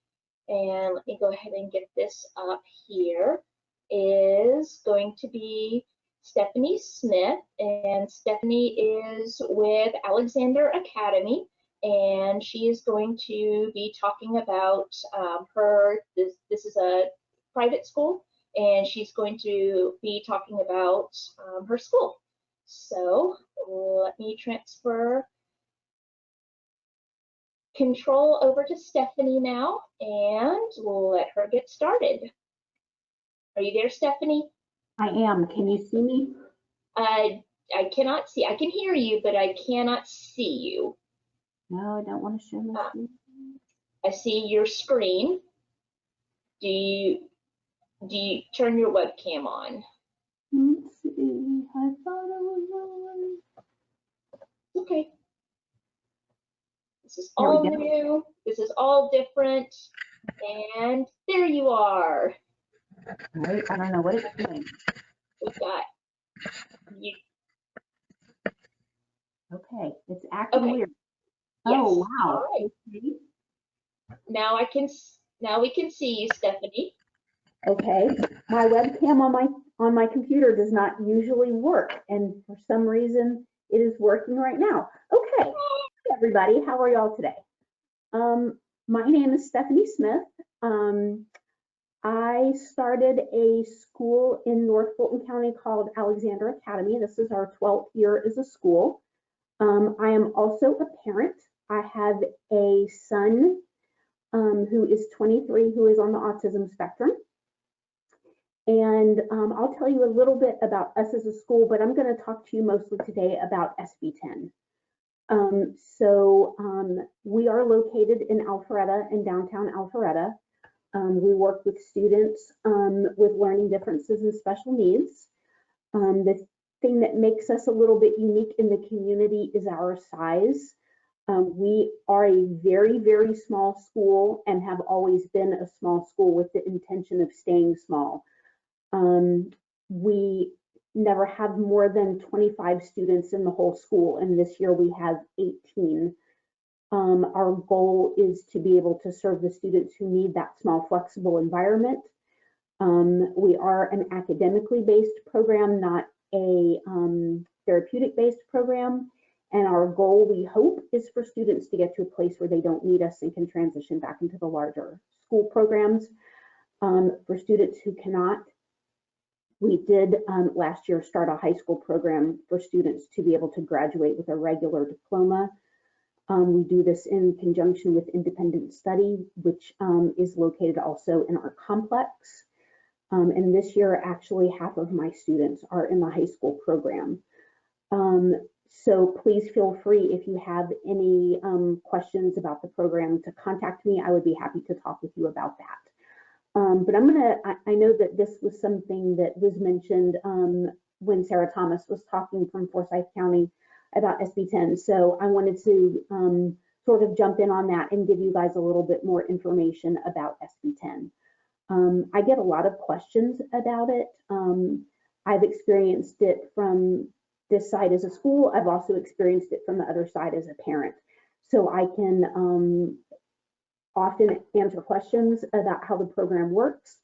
and let me go ahead and get this up here, is going to be Stephanie Smith. And Stephanie is with Alexander Academy, and she is going to be talking about this is a private school, and she's going to be talking about her school. So let me transfer control over to Stephanie now, and we'll let her get started. Are you there, Stephanie? I am. Can you see me? I cannot see. I can hear you, but I cannot see you. No, I don't want to share my screen. I see your screen. Do you turn your webcam on? Let's see. I thought it was on. Okay. This is all new. This is all different. And there you are. Right. I don't know what it's doing. We've got you. Okay. It's acting Okay. weird. Yes. Oh, wow. All right. Okay. Now we can see you, Stephanie. Okay. My webcam on my computer does not usually work, and for some reason it is working right now. Okay. Hey everybody, how are y'all today? My name is Stephanie Smith. I started a school in North Fulton County called Alexander Academy. This is our 12th year as a school. I am also a parent. I have a son who is 23, who is on the autism spectrum. And I'll tell you a little bit about us as a school, but I'm going to talk to you mostly today about SB 10. We are located in Alpharetta, in downtown Alpharetta. We work with students with learning differences and special needs. The thing that makes us a little bit unique in the community is our size. We are a very, very small school and have always been a small school with the intention of staying small. We never have more than 25 students in the whole school, and this year we have 18. Our goal is to be able to serve the students who need that small, flexible environment. We are an academically based program, not a therapeutic based program. And our goal, we hope, is for students to get to a place where they don't need us and can transition back into the larger school programs. For students who cannot We did last year start a high school program for students to be able to graduate with a regular diploma. We do this in conjunction with Independent Study, which is located also in our complex. And this year, actually, half of my students are in the high school program. So please feel free, if you have any questions about the program, to contact me. I would be happy to talk with you about that. But I know that this was something that was mentioned when Sarah Thomas was talking from Forsyth County about SB 10. So I wanted to sort of jump in on that and give you guys a little bit more information about SB 10. I get a lot of questions about it. I've experienced it from this side as a school. I've also experienced it from the other side as a parent. So I can often answer questions about how the program works.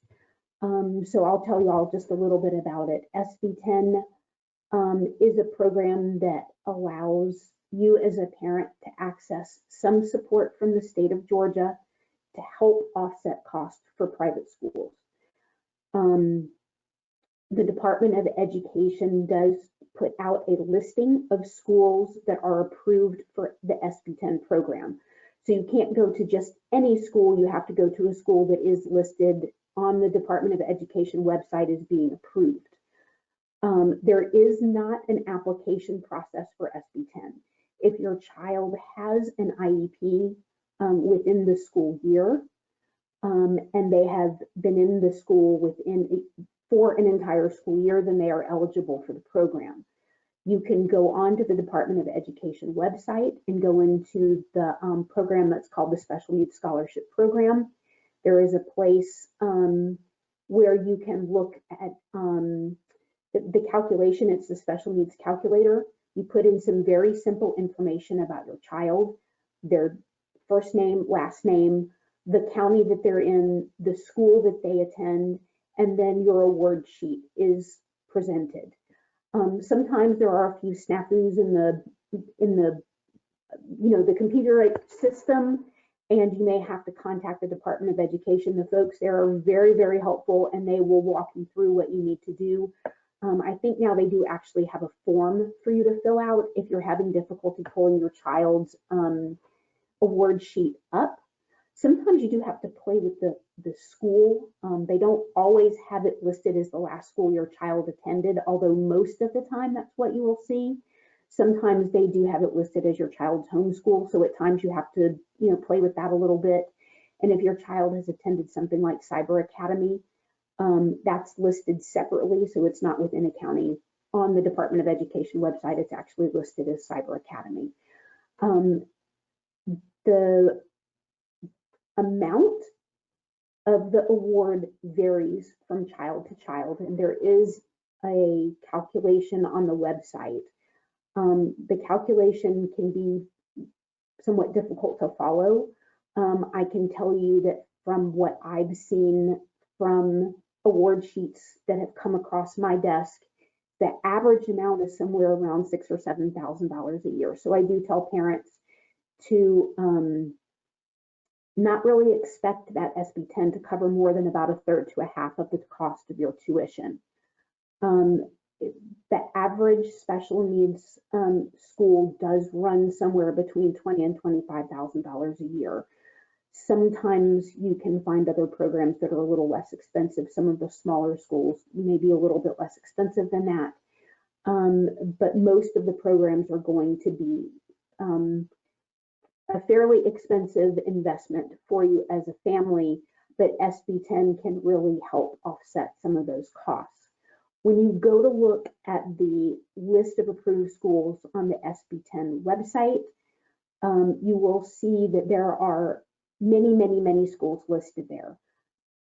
So I'll tell you all just a little bit about it. SB 10 is a program that allows you as a parent to access some support from the state of Georgia to help offset costs for private schools. The Department of Education does put out a listing of schools that are approved for the SB 10 program. So you can't go to just any school, you have to go to a school that is listed on the Department of Education website as being approved. There is not an application process for SB 10. If your child has an IEP within the school year, and they have been in the school for an entire school year, then they are eligible for the program. You can go on to the Department of Education website and go into the program that's called the Special Needs Scholarship Program. There is a place where you can look at the calculation. It's the Special Needs Calculator. You put in some very simple information about your child, their first name, last name, the county that they're in, the school that they attend, and then your award sheet is presented. Sometimes there are a few snafus in the computer system, and you may have to contact the Department of Education. The folks there are very, very helpful, and they will walk you through what you need to do. I think now they do actually have a form for you to fill out if you're having difficulty pulling your child's award sheet up. Sometimes you do have to play with the school. They don't always have it listed as the last school your child attended, although most of the time that's what you will see. Sometimes they do have it listed as your child's home school, so at times you have to play with that a little bit. And if your child has attended something like Cyber Academy, that's listed separately, so it's not within a county. On the Department of Education website, it's actually listed as Cyber Academy. The amount of the award varies from child to child, and there is a calculation on the website. The calculation can be somewhat difficult to follow. I can tell you that from what I've seen from award sheets that have come across my desk, the average amount is somewhere around $6,000 or $7,000 a year. So I do tell parents to not really expect that SB 10 to cover more than about a third to a half of the cost of your tuition. The average special needs school does run somewhere between $20,000 and $25,000 a year. Sometimes you can find other programs that are a little less expensive. Some of the smaller schools may be a little bit less expensive than that. But most of the programs are going to be a fairly expensive investment for you as a family, but SB 10 can really help offset some of those costs. When you go to look at the list of approved schools on the SB 10 website, you will see that there are many, many, many schools listed there.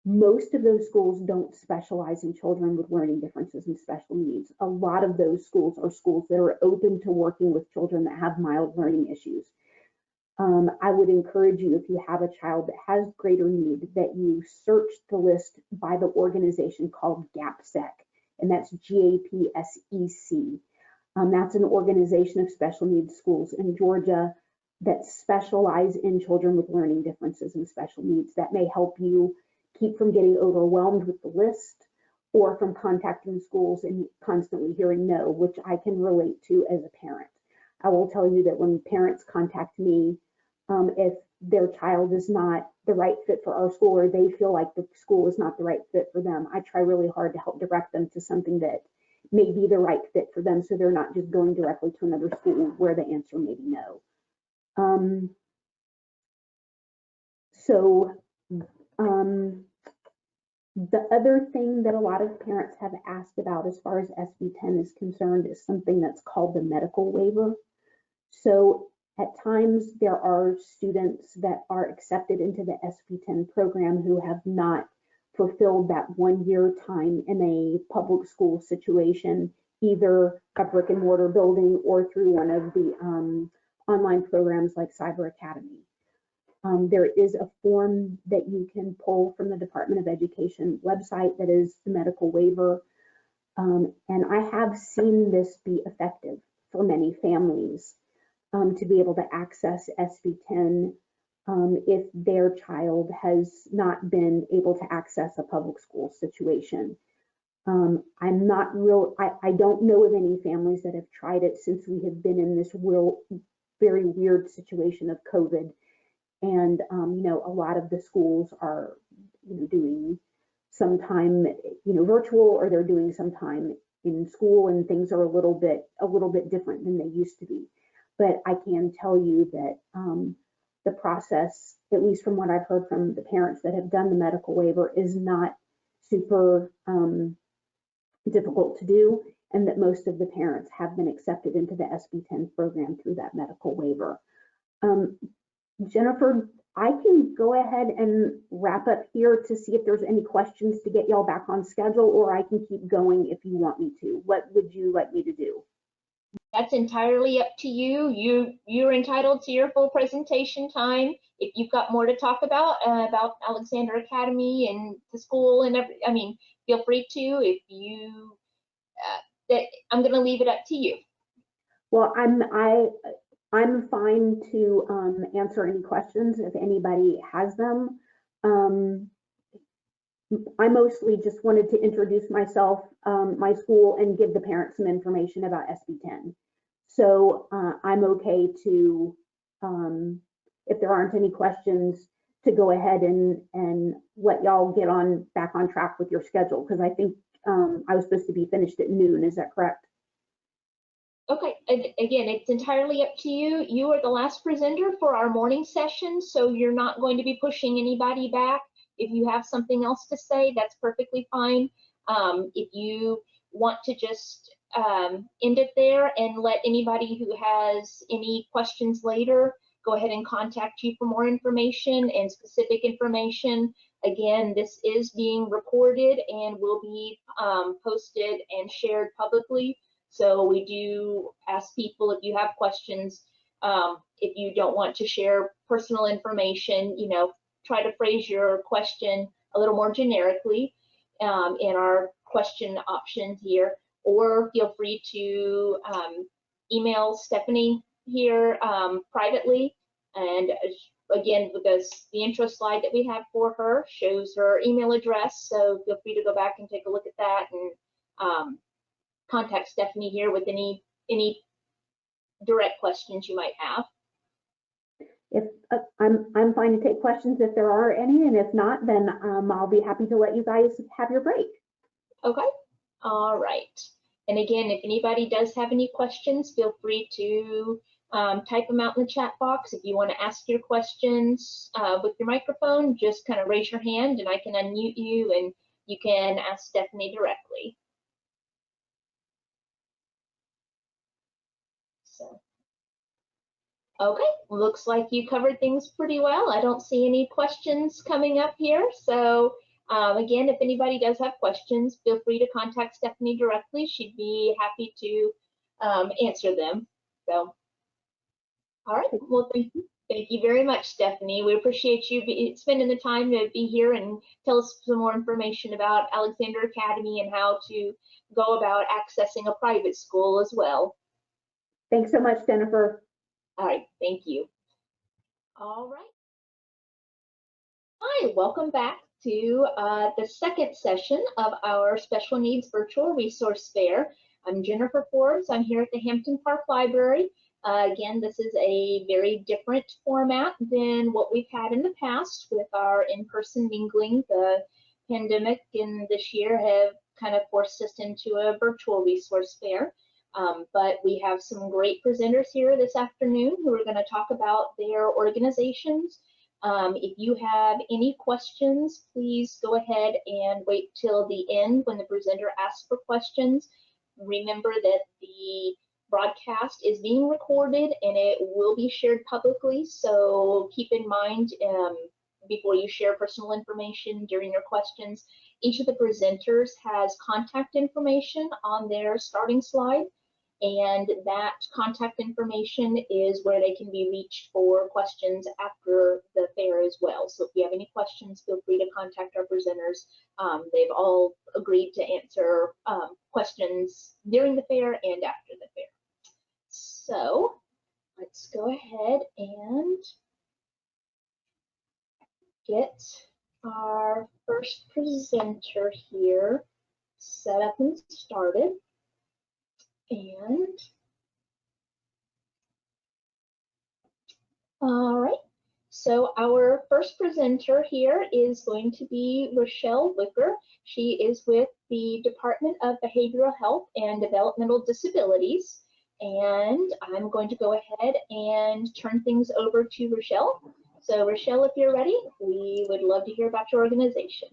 Most of those schools don't specialize in children with learning differences and special needs. A lot of those schools are schools that are open to working with children that have mild learning issues. I would encourage you, if you have a child that has greater need, that you search the list by the organization called GAPSEC, and that's GAPSEC. That's an organization of special needs schools in Georgia that specialize in children with learning differences and special needs. That may help you keep from getting overwhelmed with the list, or from contacting schools and constantly hearing no, which I can relate to as a parent. I will tell you that when parents contact me, if their child is not the right fit for our school, or they feel like the school is not the right fit for them, I try really hard to help direct them to something that may be the right fit for them, so they're not just going directly to another school where the answer may be no. The other thing that a lot of parents have asked about as far as SB 10 is concerned is something that's called the medical waiver. So at times there are students that are accepted into the SB 10 program who have not fulfilled that 1 year time in a public school situation, either a brick and mortar building or through one of the online programs like Cyber Academy. There is a form that you can pull from the Department of Education website that is the medical waiver. And I have seen this be effective for many families to be able to access SB 10 if their child has not been able to access a public school situation. I'm not real, I don't know of any families that have tried it since we have been in this very weird situation of COVID. And, a lot of the schools are, doing some time, virtual, or they're doing some time in school, and things are a little bit different than they used to be. But I can tell you that the process, at least from what I've heard from the parents that have done the medical waiver, is not super difficult to do, and that most of the parents have been accepted into the SB 10 program through that medical waiver. Jennifer, I can go ahead and wrap up here to see if there's any questions to get y'all back on schedule, or I can keep going if you want me to. What would you like me to do? That's entirely up to you. You're entitled to your full presentation time. If you've got more to talk about Alexander Academy and the school and feel free to. If you, I'm going to leave it up to you. Well, I'm fine to answer any questions if anybody has them. I mostly just wanted to introduce myself, my school, and give the parents some information about SB 10. So I'm okay to, if there aren't any questions, to go ahead and let y'all get back on track with your schedule, because I think I was supposed to be finished at noon. Is that correct? Okay, again, it's entirely up to you. You are the last presenter for our morning session, so you're not going to be pushing anybody back. If you have something else to say, that's perfectly fine. If you want to just end it there and let anybody who has any questions later go ahead and contact you for more information and specific information. Again, this is being recorded and will be posted and shared publicly. So we do ask people, if you have questions, if you don't want to share personal information, try to phrase your question a little more generically in our question options here, or feel free to email Stephanie here privately. And again, because the intro slide that we have for her shows her email address, so feel free to go back and take a look at that and contact Stephanie here with any direct questions you might have. If I'm fine to take questions if there are any, and if not, then I'll be happy to let you guys have your break. Okay, all right. And again, if anybody does have any questions, feel free to type them out in the chat box. If you want to ask your questions with your microphone, just kind of raise your hand and I can unmute you and you can ask Stephanie directly. So, okay, looks like you covered things pretty well. I don't see any questions coming up here. So again, if anybody does have questions, feel free to contact Stephanie directly. She'd be happy to answer them. So, all right, well, thank you very much, Stephanie. We appreciate you spending the time to be here and tell us some more information about Alexander Academy and how to go about accessing a private school as well. Thanks so much, Jennifer. All right, thank you. All right. Hi, welcome back to the second session of our Special Needs Virtual Resource Fair. I'm Jennifer Forbes. I'm here at the Hampton Park Library. Again, this is a very different format than what we've had in the past with our in-person mingling. The pandemic in this year have kind of forced us into a virtual resource fair. But we have some great presenters here this afternoon who are going to talk about their organizations. If you have any questions, please go ahead and wait till the end when the presenter asks for questions. Remember that the broadcast is being recorded and it will be shared publicly, so keep in mind before you share personal information during your questions. Each of the presenters has contact information on their starting slide, and that contact information is where they can be reached for questions after the fair as well. So if you have any questions, feel free to contact our presenters. They've all agreed to answer questions during the fair and after the fair. So let's go ahead and get our first presenter here set up and started. And all right, so our first presenter here is going to be Rochelle Wicker. She is with the Department of Behavioral Health and Developmental Disabilities. And I'm going to go ahead and turn things over to Rochelle. So Rochelle, if you're ready, we would love to hear about your organization.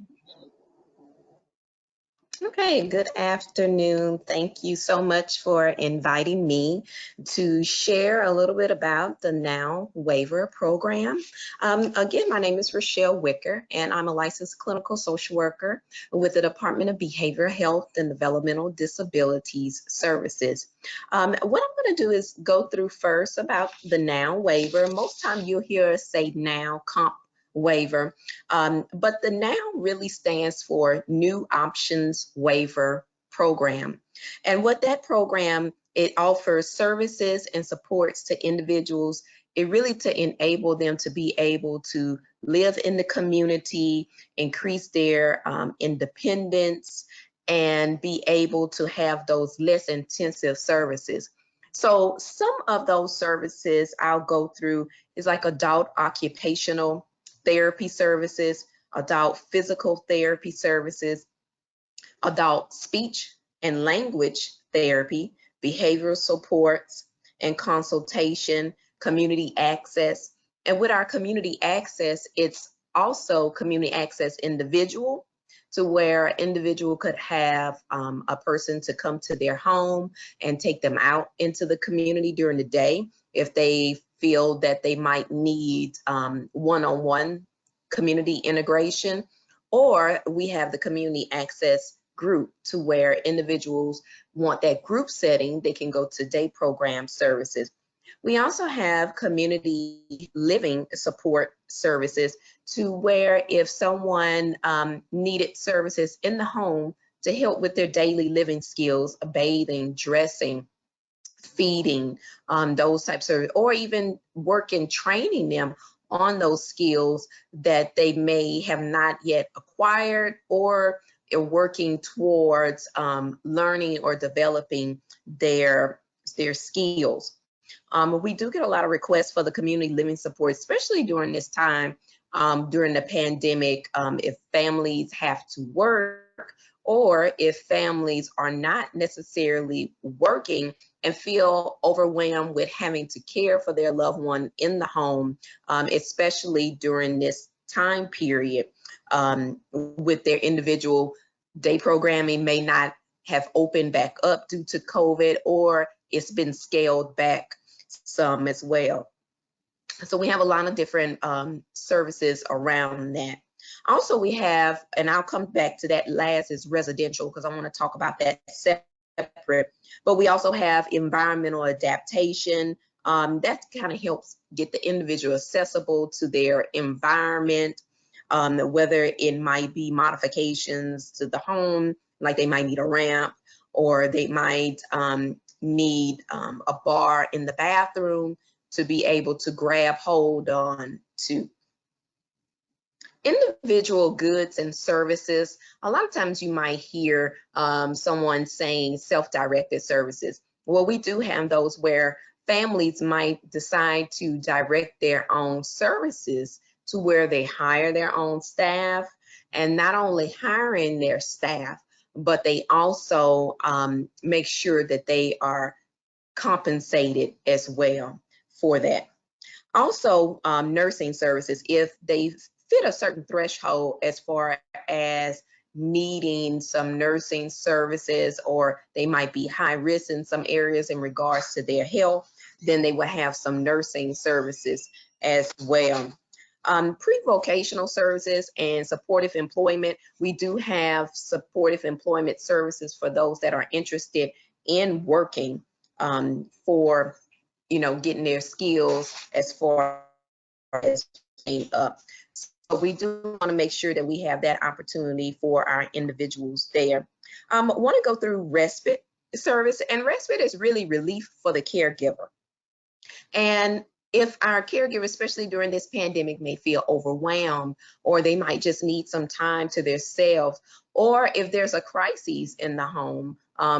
Okay, good afternoon. Thank you so much for inviting me to share a little bit about the NOW waiver program. Again, my name is Rochelle Wicker, and I'm a licensed clinical social worker with the Department of Behavioral Health and Developmental Disabilities Services. What I'm going to do is go through first about the NOW waiver. Most time you'll hear us say NOW comp waiver, but the NOW really stands for New Options Waiver Program. And what that program, it offers services and supports to individuals, it really to enable them to be able to live in the community, increase their independence, and be able to have those less intensive services. So some of those services I'll go through is like adult occupational therapy services, adult physical therapy services, adult speech and language therapy, behavioral supports and consultation, community access. And with our community access, it's also community access individual, to where an individual could have a person to come to their home and take them out into the community during the day if they feel that they might need one-on-one community integration. Or we have the community access group, to where individuals want that group setting, they can go to day program services. We also have community living support services, to where if someone needed services in the home to help with their daily living skills, bathing, dressing, feeding, those types of, or even working, training them on those skills that they may have not yet acquired, or are working towards learning or developing their skills. We do get a lot of requests for the community living support, especially during this time, during the pandemic, if families have to work, or if families are not necessarily working and feel overwhelmed with having to care for their loved one in the home, especially during this time period, with their individual day programming may not have opened back up due to COVID, or it's been scaled back some as well. So we have a lot of different services around that. Also, we have, and I'll come back to that last, is residential, because I want to talk about that separate. But we also have environmental adaptation. That kind of helps get the individual accessible to their environment, whether it might be modifications to the home, like they might need a ramp, or they might need a bar in the bathroom to be able to grab hold on to. Individual goods and services. A lot of times you might hear someone saying self-directed services. Well, we do have those where families might decide to direct their own services to where they hire their own staff, and not only hiring their staff, but they also make sure that they are compensated as well for that. Also, nursing services, if they fit a certain threshold as far as needing some nursing services, or they might be high risk in some areas in regards to their health, then they will have some nursing services as well. Pre-vocational services and supportive employment. We do have supportive employment services for those that are interested in working for, getting their skills as far as up. So we do want to make sure that we have that opportunity for our individuals there. I want to go through respite service, and respite is really relief for the caregiver. And if our caregiver, especially during this pandemic, may feel overwhelmed, or they might just need some time to themselves, or if there's a crisis in the home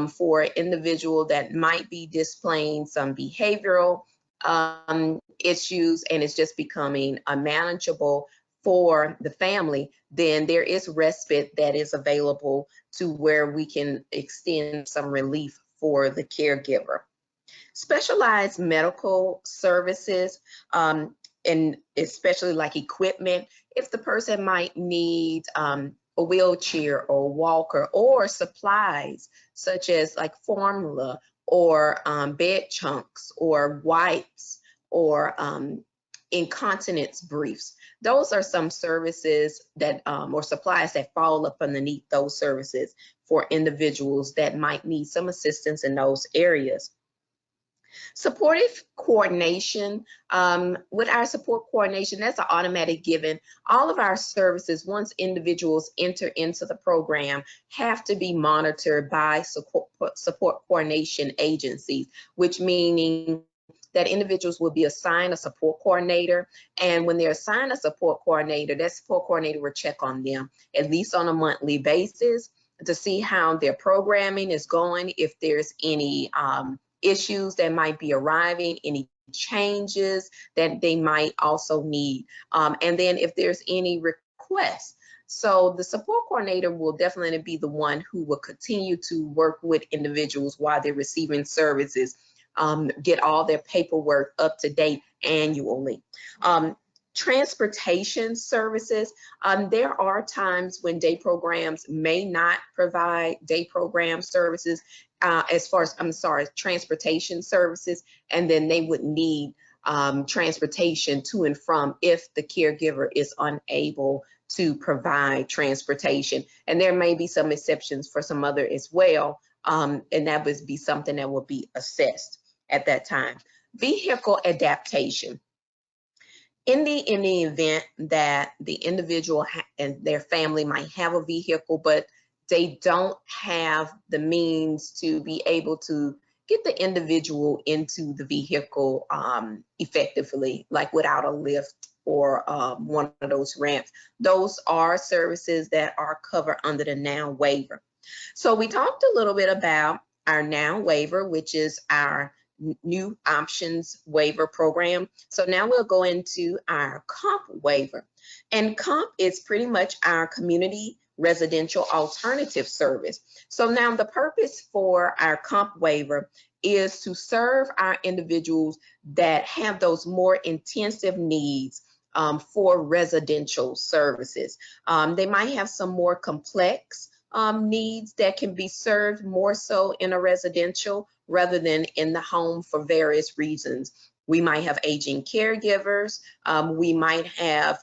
for an individual that might be displaying some behavioral issues and it's just becoming unmanageable for the family, then there is respite that is available to where we can extend some relief for the caregiver. Specialized medical services, and especially like equipment, if the person might need a wheelchair or walker, or supplies such as like formula or bed chunks or wipes or incontinence briefs. Those are some services that or supplies that fall up underneath those services for individuals that might need some assistance in those areas. Supportive coordination. With our support coordination, that's an automatic given. All of our services, once individuals enter into the program, have to be monitored by support coordination agencies, which meaning that individuals will be assigned a support coordinator. And when they're assigned a support coordinator, that support coordinator will check on them at least on a monthly basis to see how their programming is going, if there's any issues that might be arriving, any changes that they might also need, and then if there's any requests. So the support coordinator will definitely be the one who will continue to work with individuals while they're receiving services, get all their paperwork up to date annually. Transportation services. There are times when day programs may not provide day program services as far as, transportation services, and then they would need transportation to and from if the caregiver is unable to provide transportation. And there may be some exceptions for some other as well, and that would be something that will be assessed at that time. Vehicle adaptation. In the event that the individual and their family might have a vehicle, but they don't have the means to be able to get the individual into the vehicle effectively, like without a lift or one of those ramps. Those are services that are covered under the NOW waiver. So we talked a little bit about our NOW waiver, which is our new options waiver program. So now we'll go into our COMP waiver. And COMP is pretty much our community residential alternative service. So now the purpose for our COMP waiver is to serve our individuals that have those more intensive needs for residential services. They might have some more complex needs that can be served more so in a residential rather than in the home for various reasons. We might have aging caregivers. We might have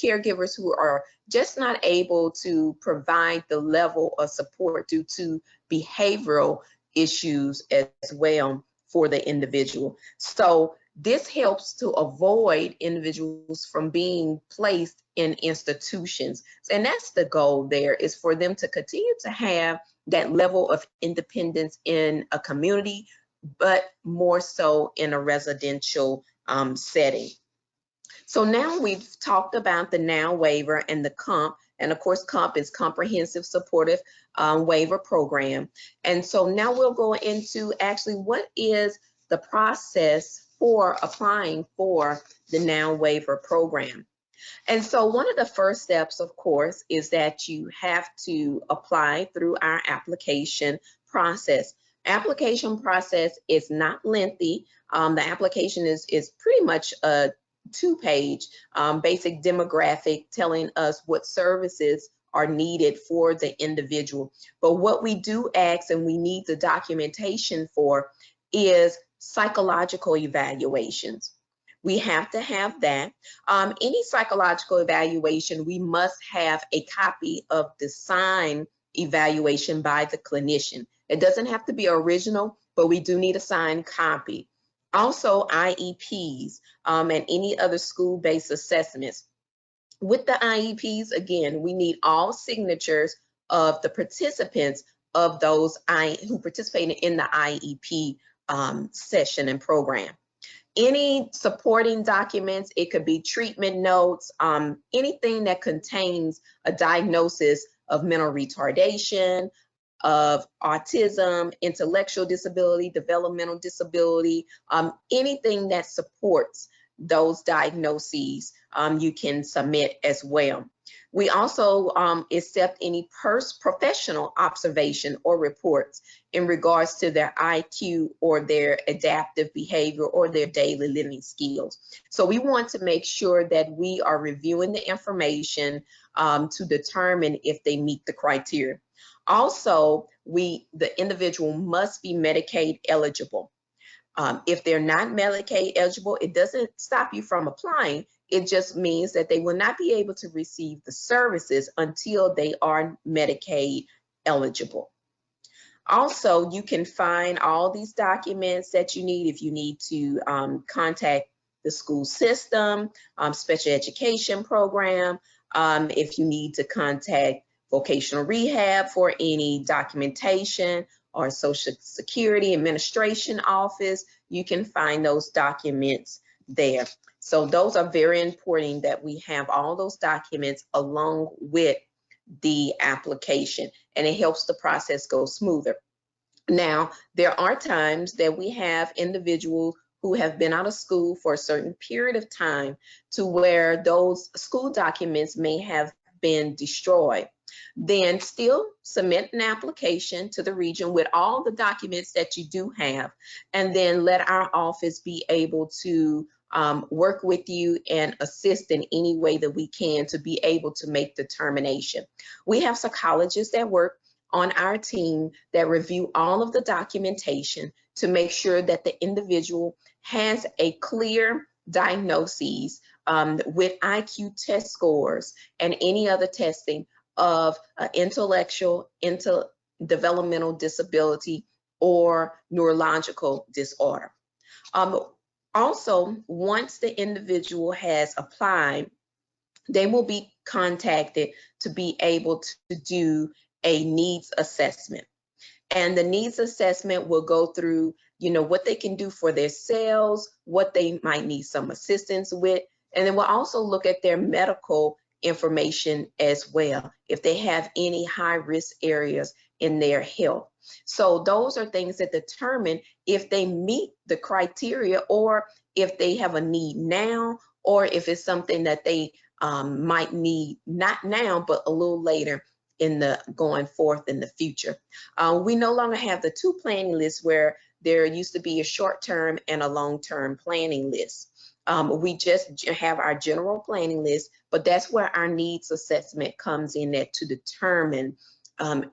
caregivers who are just not able to provide the level of support due to behavioral issues as well for the individual. So this helps to avoid individuals from being placed in institutions. And that's the goal there, is for them to continue to have that level of independence in a community, but more so in a residential setting. So now we've talked about the NOW waiver and the COMP, and of course COMP is Comprehensive Supportive Waiver Program. And so now we'll go into actually what is the process for applying for the NOW waiver program. And so one of the first steps, of course, is that you have to apply through our application process. Application process is not lengthy. The application is pretty much a 2-page basic demographic telling us what services are needed for the individual. But what we do ask and we need the documentation for is psychological evaluations. We have to have that. Any psychological evaluation, we must have a copy of the signed evaluation by the clinician. It doesn't have to be original, but we do need a signed copy. Also IEPs and any other school-based assessments. With the IEPs, again, we need all signatures of the participants of those who participated in the IEP session and program. Any supporting documents, it could be treatment notes, anything that contains a diagnosis of mental retardation, of autism, intellectual disability, developmental disability, anything that supports those diagnoses, you can submit as well. We also accept any professional observation or reports in regards to their IQ or their adaptive behavior or their daily living skills. So we want to make sure that we are reviewing the information to determine if they meet the criteria. Also, the individual must be Medicaid eligible. If they're not Medicaid eligible, it doesn't stop you from applying. It just means that they will not be able to receive the services until they are Medicaid eligible. Also, you can find all these documents that you need if you need to contact the school system, special education program, if you need to contact vocational rehab for any documentation, or Social Security Administration Office, you can find those documents there. So those are very important that we have all those documents along with the application, and it helps the process go smoother. Now, there are times that we have individuals who have been out of school for a certain period of time to where those school documents may have been destroyed. Then still submit an application to the region with all the documents that you do have, and then let our office be able to work with you and assist in any way that we can to be able to make the determination. We have psychologists that work on our team that review all of the documentation to make sure that the individual has a clear diagnosis with IQ test scores and any other testing of intellectual, developmental disability or neurological disorder. Also, once the individual has applied, they will be contacted to be able to do a needs assessment. And the needs assessment will go through, what they can do for themselves, what they might need some assistance with, and then we'll also look at their medical information as well, if they have any high risk areas in their health. So those are things that determine if they meet the criteria or if they have a need now, or if it's something that they might need not now, but a little later in the going forth in the future. We no longer have the 2 planning lists where there used to be a short-term and a long-term planning list. We just have our general planning list, but that's where our needs assessment comes in at to determine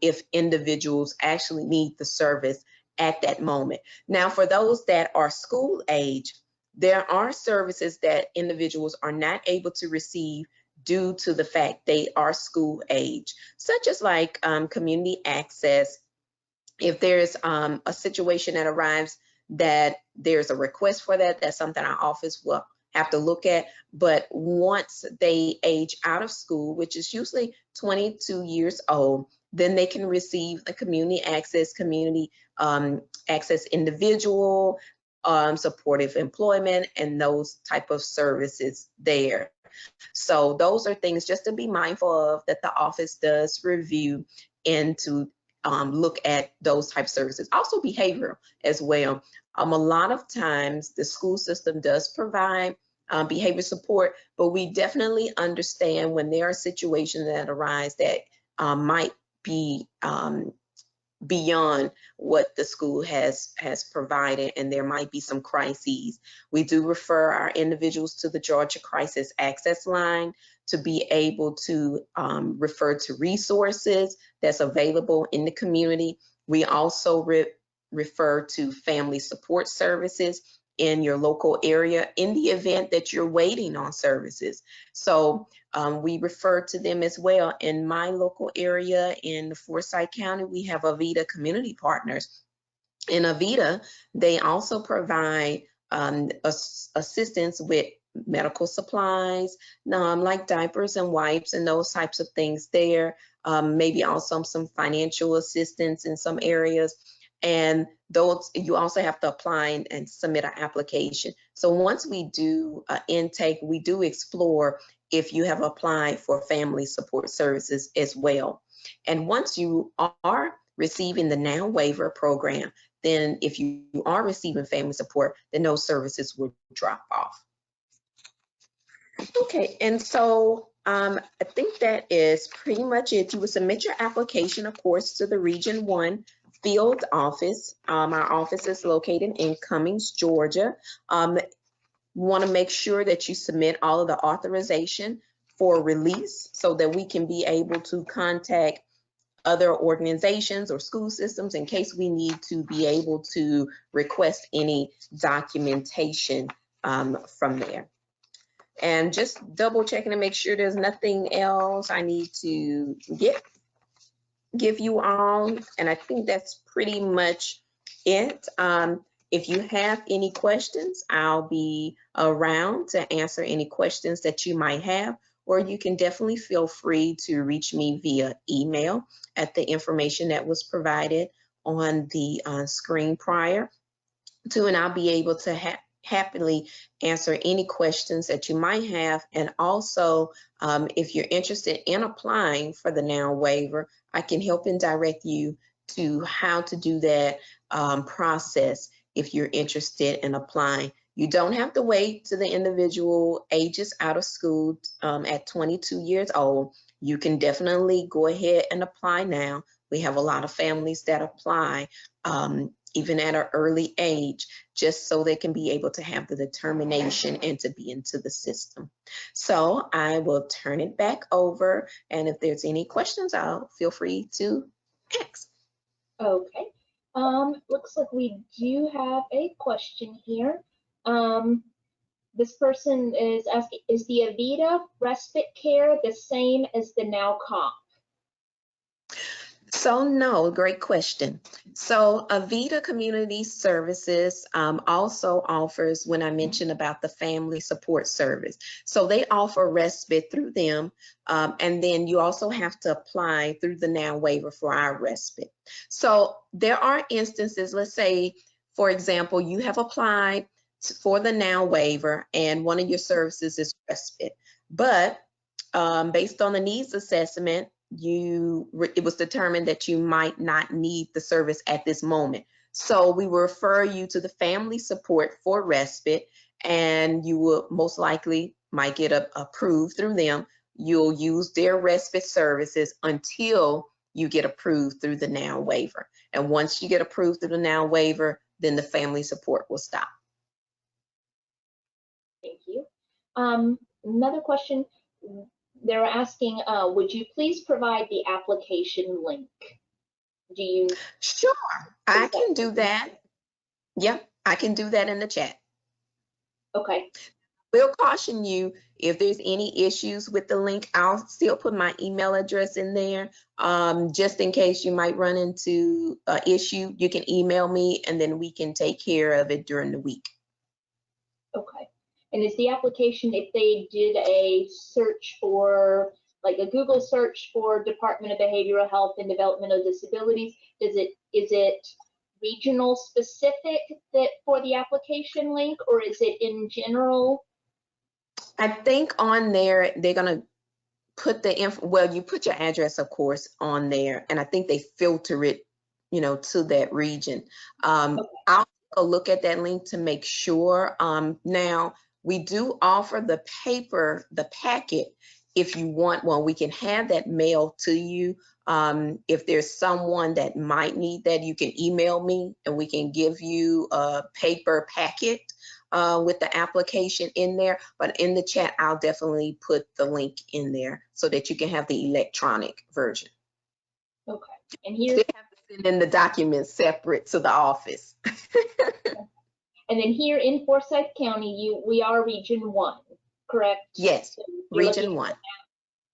if individuals actually need the service at that moment. Now, for those that are school age, there are services that individuals are not able to receive due to the fact they are school age, such as like community access. If there's a situation that arrives that there's a request for that, that's something our office will have to look at. But once they age out of school, which is usually 22 years old, then they can receive a community access individual supportive employment, and those type of services there. So those are things just to be mindful of that the office does review and to look at those type of services. Also behavioral as well. A lot of times the school system does provide behavior support, but we definitely understand when there are situations that arise that might be beyond what the school has provided, and there might be some crises. We do refer our individuals to the Georgia Crisis Access Line to be able to refer to resources that's available in the community. We also refer to family support services in your local area in the event that you're waiting on services. So we refer to them as well. In my local area in Forsyth County, we have Avita Community Partners. In Avita, they also provide assistance with medical supplies, like diapers and wipes and those types of things there. Maybe also some financial assistance in some areas. And those, you also have to apply and submit an application. So once we do intake, we do explore if you have applied for family support services as well. And once you are receiving the NOW waiver program, then if you are receiving family support, then those services will drop off. Okay, and so I think that is pretty much it. You will submit your application, of course, to the Region 1 field office. Our office is located in Cummings, Georgia. You want to make sure that you submit all of the authorization for release so that we can be able to contact other organizations or school systems in case we need to be able to request any documentation from there. And just double checking to make sure there's nothing else I need to give you all. And I think that's pretty much it. If you have any questions, I'll be around to answer any questions that you might have, or you can definitely feel free to reach me via email at the information that was provided on the screen prior to, and I'll be able to happily answer any questions that you might have. And also, if you're interested in applying for the NOW waiver, I can help and direct you to how to do that process if you're interested in applying. You don't have to wait to the individual ages out of school at 22 years old. You can definitely go ahead and apply now. We have a lot of families that apply even at an early age, just so they can be able to have the determination and to be into the system. So I will turn it back over, and if there's any questions, I'll feel free to ask. Okay. Looks like we do have a question here. This person is asking, is the Avita respite care the same as the NOW comp? So no, great question. So Avita Community Services also offers, when I mentioned about the family support service, so they offer respite through them, and then you also have to apply through the NOW waiver for our respite. So there are instances, let's say, for example, you have applied for the NOW waiver and one of your services is respite, but based on the needs assessment, it was determined that you might not need the service at this moment. So we will refer you to the family support for respite, and you will most likely might get approved through them. You'll use their respite services until you get approved through the NOW waiver. And once you get approved through the NOW waiver, then the family support will stop. Thank you. Another question. They're asking, would you please provide the application link? Do you? Sure, I can do that. Yep, I can do that in the chat. Okay. We'll caution you if there's any issues with the link. I'll still put my email address in there, just in case you might run into an issue. You can email me and then we can take care of it during the week. Okay. And is the application, if they did a search for, like a Google search for Department of Behavioral Health and Developmental Disabilities, is it regional specific that for the application link, or is it in general? I think on there, they're gonna put the well, you put your address, of course, on there, and I think they filter it, you know, to that region. Okay. I'll take a look at that link to make sure. Now, we do offer the packet. If you want one, we can have that mailed to you. If there's someone that might need that, you can email me and we can give you a paper packet with the application in there. But in the chat, I'll definitely put the link in there so that you can have the electronic version. Okay. And here, They have to send in the documents separate to the office. and then here in Forsyth County, we are Region 1, correct? Yes, So you're Region looking 1.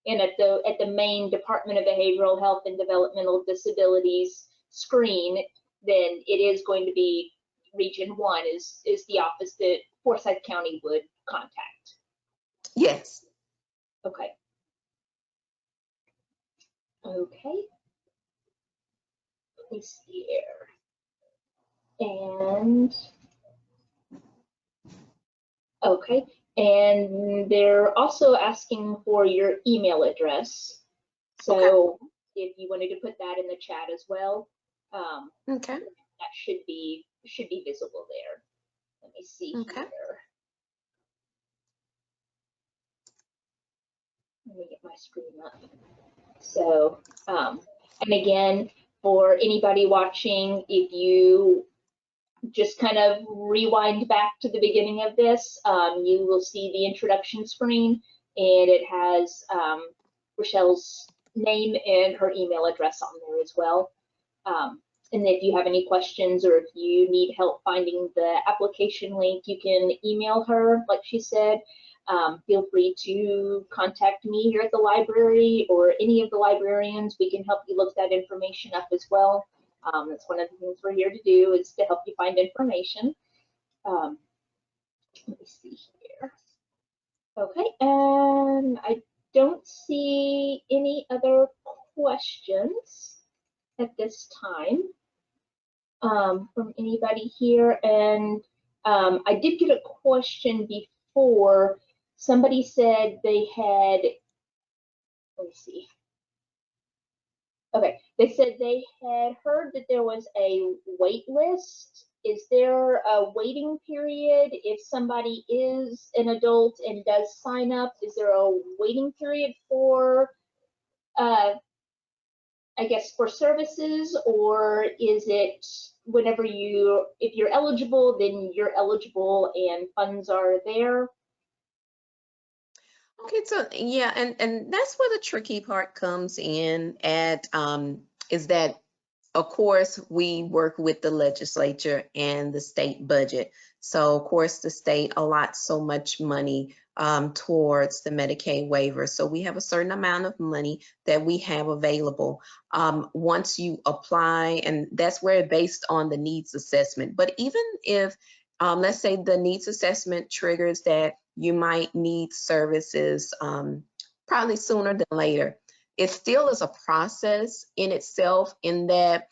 and at the main Department of Behavioral Health and Developmental Disabilities screen, then it is going to be Region 1 is the office that Forsyth County would contact. Yes. Okay. Okay. Place here. And okay. And they're also asking for your email address. So if you wanted to put that in the chat as well, Okay. that should be visible there. Let me see Okay. here. Let me get my screen up. So, and again, for anybody watching, if you just kind of rewind back to the beginning of this, you will see the introduction screen, and it has Rochelle's name and her email address on there as well. And if you have any questions or if you need help finding the application link, you can email her, like she said. Feel free to contact me here at the library or any of the librarians. We can help you look that information up as well. That's one of the things we're here to do, is to help you find information. Let me see here. Okay, and I don't see any other questions at this time from anybody here. And I did get a question before. Somebody said they had, let me see. Okay, they said they had heard that there was a wait list. Is there a waiting period if somebody is an adult and does sign up? Is there a waiting period for, I guess, for services, or is it whenever if you're eligible, then you're eligible and funds are there? Okay, so yeah, and that's where the tricky part comes in at, is that, of course, we work with the legislature and the state budget. So of course, the state allots so much money towards the Medicaid waiver. So we have a certain amount of money that we have available once you apply, and that's where it's based on the needs assessment. But even if, let's say the needs assessment triggers that you might need services probably sooner than later, it still is a process in itself, in that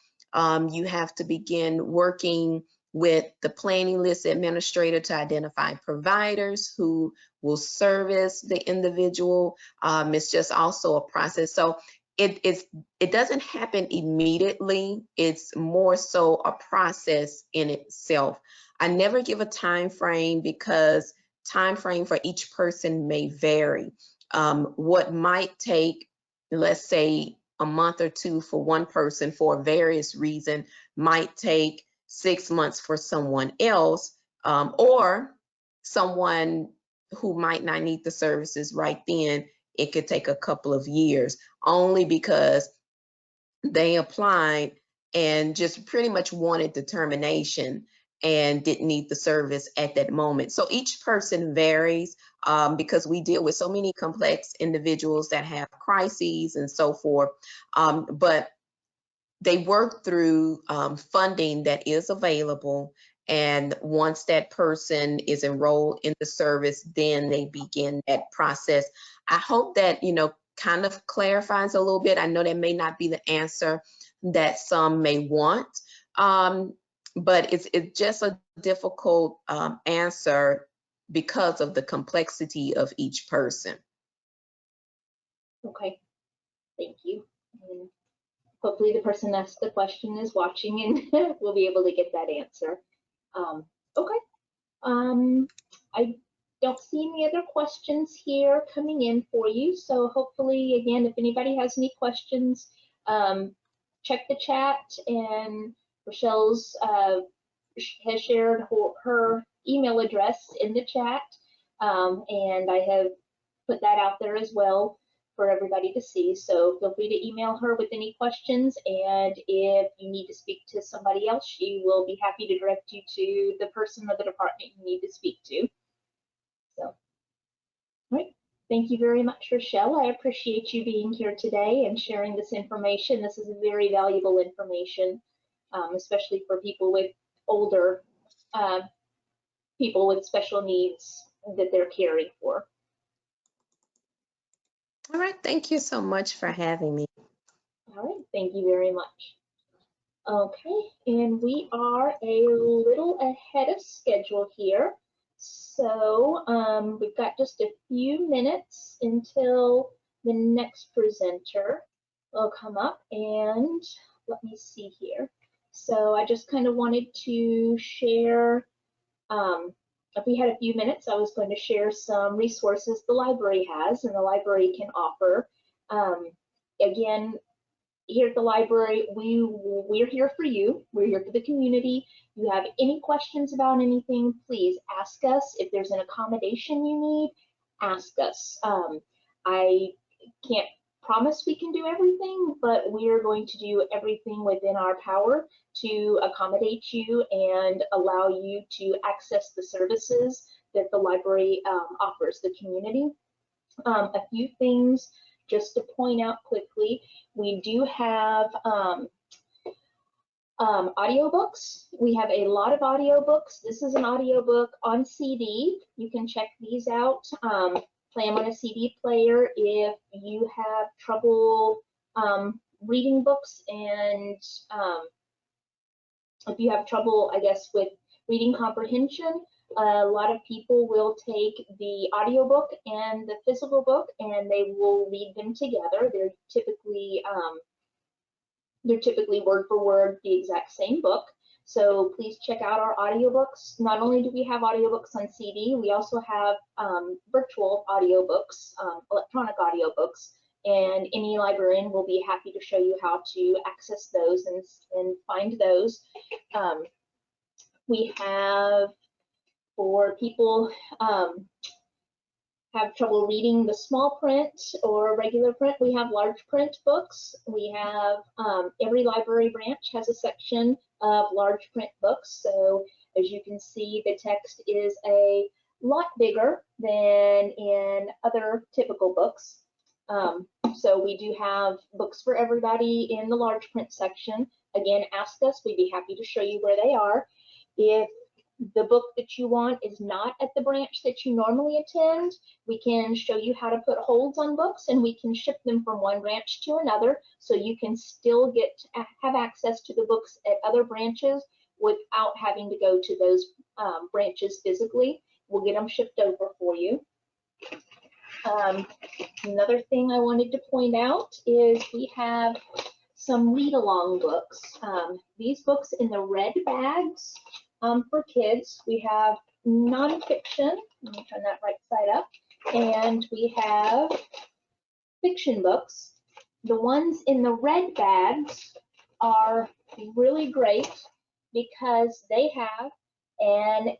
you have to begin working with the planning list administrator to identify providers who will service the individual. It's just also a process. So it doesn't happen immediately. It's more so a process in itself. I never give a time frame because time frame for each person may vary. What might take, let's say, a month or two for one person for various reason might take 6 months for someone else, or someone who might not need the services right then, it could take a couple of years, only because they applied and just pretty much wanted determination and didn't need the service at that moment. So each person varies because we deal with so many complex individuals that have crises and so forth. But they work through funding that is available. And once that person is enrolled in the service, then they begin that process. I hope that, kind of clarifies a little bit. I know that may not be the answer that some may want. but it's just a difficult answer because of the complexity of each person. Okay, thank you. And hopefully the person asked the question is watching and we'll be able to get that answer. Okay. I don't see any other questions here coming in for you. So hopefully, again, if anybody has any questions, check the chat, and Rochelle's has shared her email address in the chat. And I have put that out there as well for everybody to see. So feel free to email her with any questions. And if you need to speak to somebody else, she will be happy to direct you to the person or the department you need to speak to. So, all right. Thank you very much, Rochelle. I appreciate you being here today and sharing this information. This is very valuable information, especially for people with older people with special needs that they're caring for. All right, thank you so much for having me. All right, thank you very much. Okay, and we are a little ahead of schedule here. So we've got just a few minutes until the next presenter will come up, and let me see here. So I just kind of wanted to share, if we had a few minutes, I was going to share some resources the library has and the library can offer. Again, here at the library, we're here for you. We're here for the community. If you have any questions about anything, please ask us. If there's an accommodation you need, ask us. I can't promise we can do everything, but we are going to do everything within our power to accommodate you and allow you to access the services that the library offers the community. A few things just to point out quickly. We do have audiobooks. We have a lot of audiobooks. This is an audiobook on CD. You can check these out. Play them on a CD player if you have trouble reading books, and if you have trouble, I guess, with reading comprehension. A lot of people will take the audiobook and the physical book and they will read them together. They're typically word for word the exact same book. So please check out our audiobooks. Not only do we have audiobooks on CD, we also have virtual audiobooks, electronic audiobooks, and any librarian will be happy to show you how to access those and find those. We have, for people have trouble reading the small print or regular print, we have large print books. We have, every library branch has a section of large print books. So as you can see, the text is a lot bigger than in other typical books. So we do have books for everybody in the large print section. Again, ask us, we'd be happy to show you where they are. If the book that you want is not at the branch that you normally attend, we can show you how to put holds on books, and we can ship them from one branch to another, so you can still have access to the books at other branches without having to go to those branches physically. We'll get them shipped over for you. Another thing I wanted to point out is we have some read-along books. These books in the red bags for kids. We have nonfiction, let me turn that right side up, and we have fiction books. The ones in the red bags are really great because they have an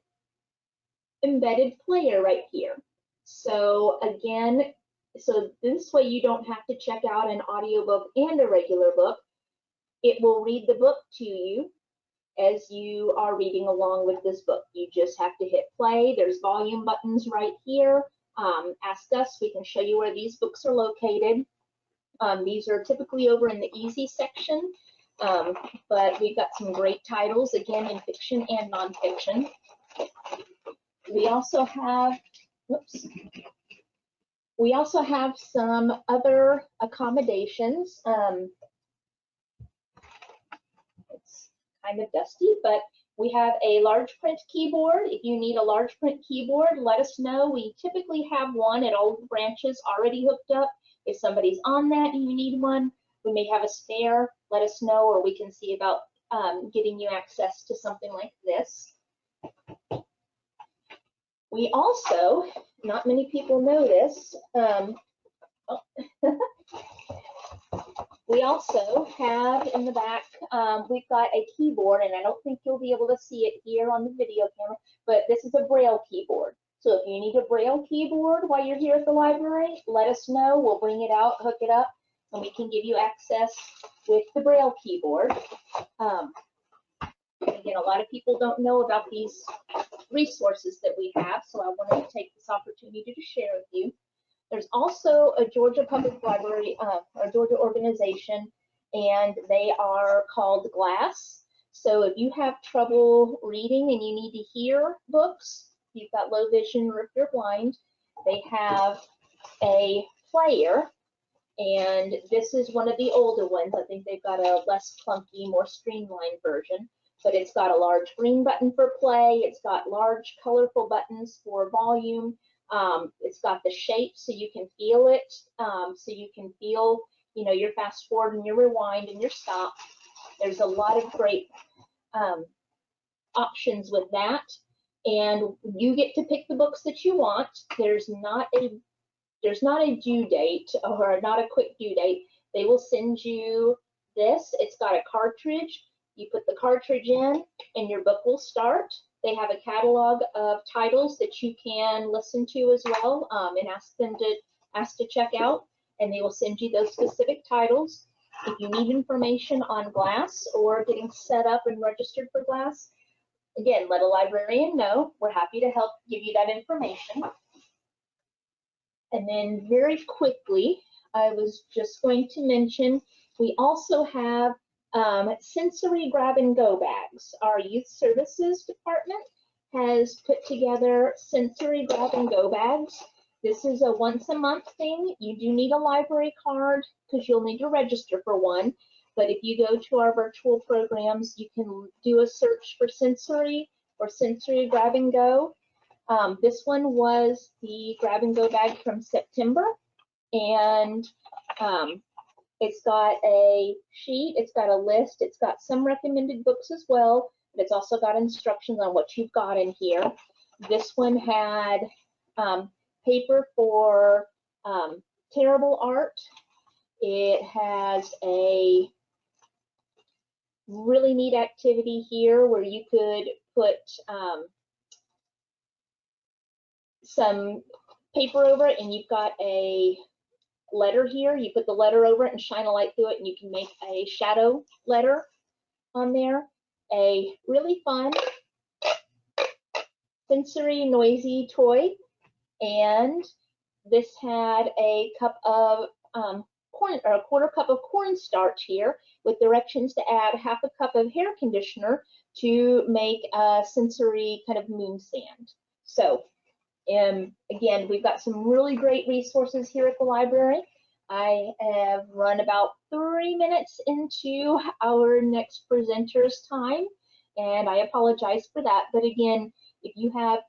embedded player right here. So again, so this way you don't have to check out an audiobook and a regular book. It will read the book to you as you are reading along with this book. You just have to hit play. There's volume buttons right here. Ask us, we can show you where these books are located. These are typically over in the easy section, but we've got some great titles, again, in fiction and nonfiction. We also have, whoops. We also have some other accommodations. It's kind of dusty, but We have a large print keyboard. If you need a large print keyboard, let us know. We typically have one at all the branches already hooked up. If somebody's on that and you need one, we may have a spare. Let us know, or we can see about getting you access to something like this. We also, not many people know this, we also have in the back, we've got a keyboard, and I don't think you'll be able to see it here on the video camera, but this is a Braille keyboard. So if you need a Braille keyboard while you're here at the library, let us know. We'll bring it out, hook it up, and we can give you access with the Braille keyboard. Again, a lot of people don't know about these resources that we have, so I wanted to take this opportunity to share with you. There's also a Georgia Public Library, or Georgia organization, and they are called GLASS. So if you have trouble reading and you need to hear books, if you've got low vision or if you're blind, they have a player, and this is one of the older ones. I think they've got a less clunky, more streamlined version, but it's got a large green button for play. It's got large colorful buttons for volume. It's got the shape so you can feel it, so you can feel, you know, your fast forward and your rewind and your stop. There's a lot of great options with that, and you get to pick the books that you want. There's not a due date, or not a quick due date. They will send you this. It's got a cartridge. You put the cartridge in and your book will start. They have a catalog of titles that you can listen to as well, and ask to check out, and they will send you those specific titles. If you need information on GLASS or getting set up and registered for GLASS, again, let a librarian know. We're happy to help give you that information. And then very quickly, I was just going to mention, we also have sensory grab and go bags. Our youth services department has put together sensory grab and go bags. This is a once a month thing. You do need a library card because you'll need to register for one. But if you go to our virtual programs, you can do a search for sensory or sensory grab and go. This one was the grab and go bag from September, and it's got a sheet, it's got a list, it's got some recommended books as well, but it's also got instructions on what you've got in here. This one had paper for terrible art. It has a really neat activity here where you could put some paper over it, and you've got a letter here. You put the letter over it and shine a light through it, and you can make a shadow letter on there. A really fun sensory noisy toy, and this had a cup of corn, or a quarter cup of cornstarch here, with directions to add half a cup of hair conditioner to make a sensory kind of moon sand. So again, we've got some really great resources here at the library. I have run about 3 minutes into our next presenter's time, and I apologize for that. But again, if you have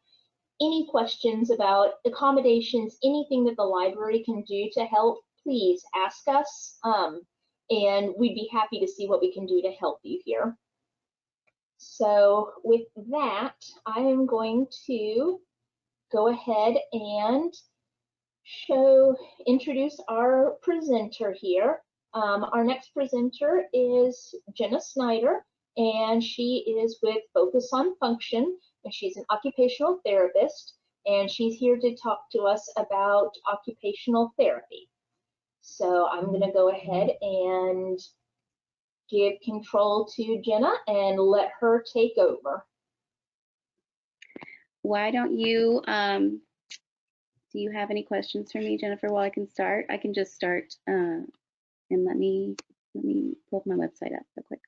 any questions about accommodations, anything that the library can do to help, please ask us, and we'd be happy to see what we can do to help you here. So with that, I am going to go ahead and introduce our presenter here. Our next presenter is Jenna Snyder, and she is with Focus on Function, and she's an occupational therapist, and she's here to talk to us about occupational therapy. So I'm going to go ahead and give control to Jenna and let her take over. Why don't you, do you have any questions for me, Jennifer, while I can start? I can just start, and let me pull up my website up real quick.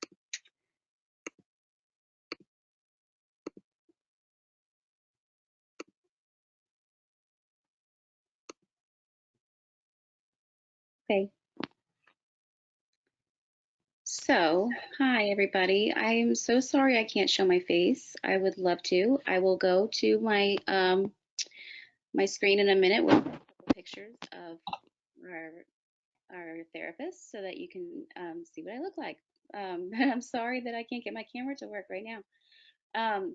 Okay. So, hi everybody. I am so sorry I can't show my face. I would love to. I will go to my my screen in a minute with a couple pictures of our therapist so that you can see what I look like. I'm sorry that I can't get my camera to work right now.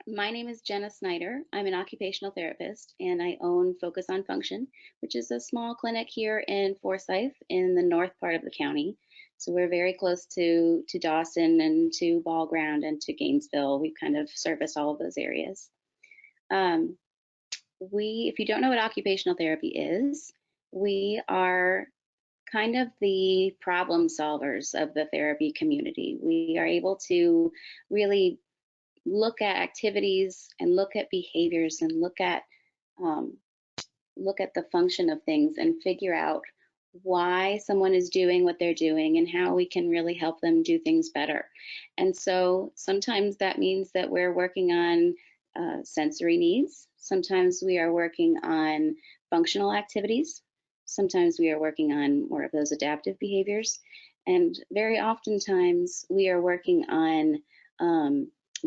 My name is Jenna Snyder. I'm an occupational therapist and I own Focus on Function, which is a small clinic here in Forsyth in the north part of the county. So we're very close to Dawson and to Ball Ground and to Gainesville. We kind of service all of those areas. If you don't know what occupational therapy is, we are kind of the problem solvers of the therapy community. We are able to really look at activities and look at behaviors and look at the function of things and figure out why someone is doing what they're doing and how we can really help them do things better. And so sometimes that means that we're working on sensory needs. Sometimes we are working on functional activities. Sometimes we are working on more of those adaptive behaviors. And very oftentimes we are working on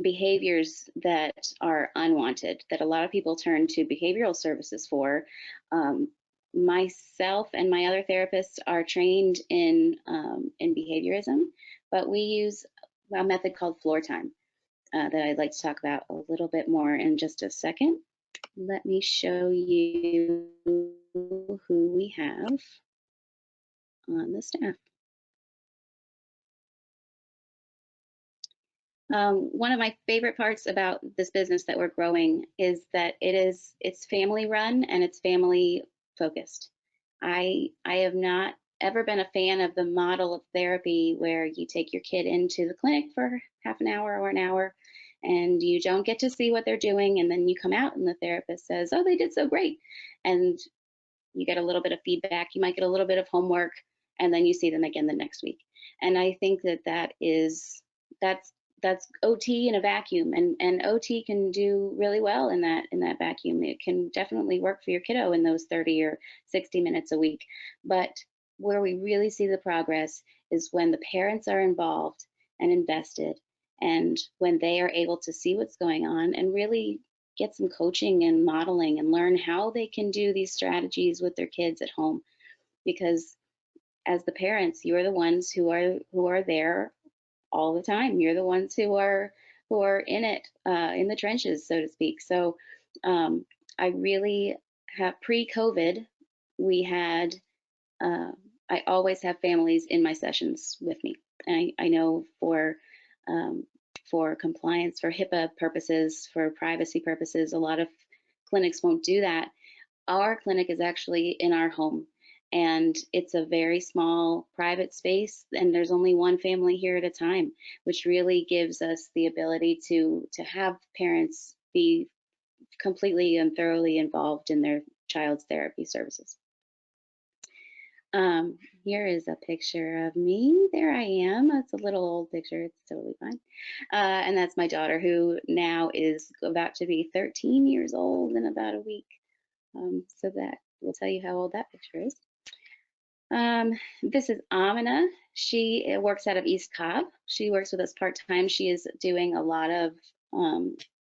behaviors that are unwanted, that a lot of people turn to behavioral services for. Myself and my other therapists are trained in behaviorism, but we use a method called floor time that I'd like to talk about a little bit more in just a second. Let me show you who we have on the staff. One of my favorite parts about this business that we're growing is that it's family run and it's family focused. I have not ever been a fan of the model of therapy where you take your kid into the clinic for half an hour or an hour and you don't get to see what they're doing, and then you come out and the therapist says, oh, they did so great, and you get a little bit of feedback, you might get a little bit of homework, and then you see them again the next week. And I think that's OT in a vacuum, and OT can do really well in that vacuum. It can definitely work for your kiddo in those 30 or 60 minutes a week. But where we really see the progress is when the parents are involved and invested, and when they are able to see what's going on and really get some coaching and modeling and learn how they can do these strategies with their kids at home. Because as the parents, you're the ones who are there all the time. You're the ones who are in it, in the trenches, so to speak. So I really have, pre-COVID, we had, I always have families in my sessions with me. And I know for compliance, for HIPAA purposes, for privacy purposes, a lot of clinics won't do that. Our clinic is actually in our home. And it's a very small private space, and there's only one family here at a time, which really gives us the ability to have parents be completely and thoroughly involved in their child's therapy services. Here is a picture of me. There I am. It's a little old picture. It's totally fine. And that's my daughter, who now is about to be 13 years old in about a week. So that will tell you how old that picture is. This is Amina. She works out of East Cobb. She works with us part-time. She is doing a lot of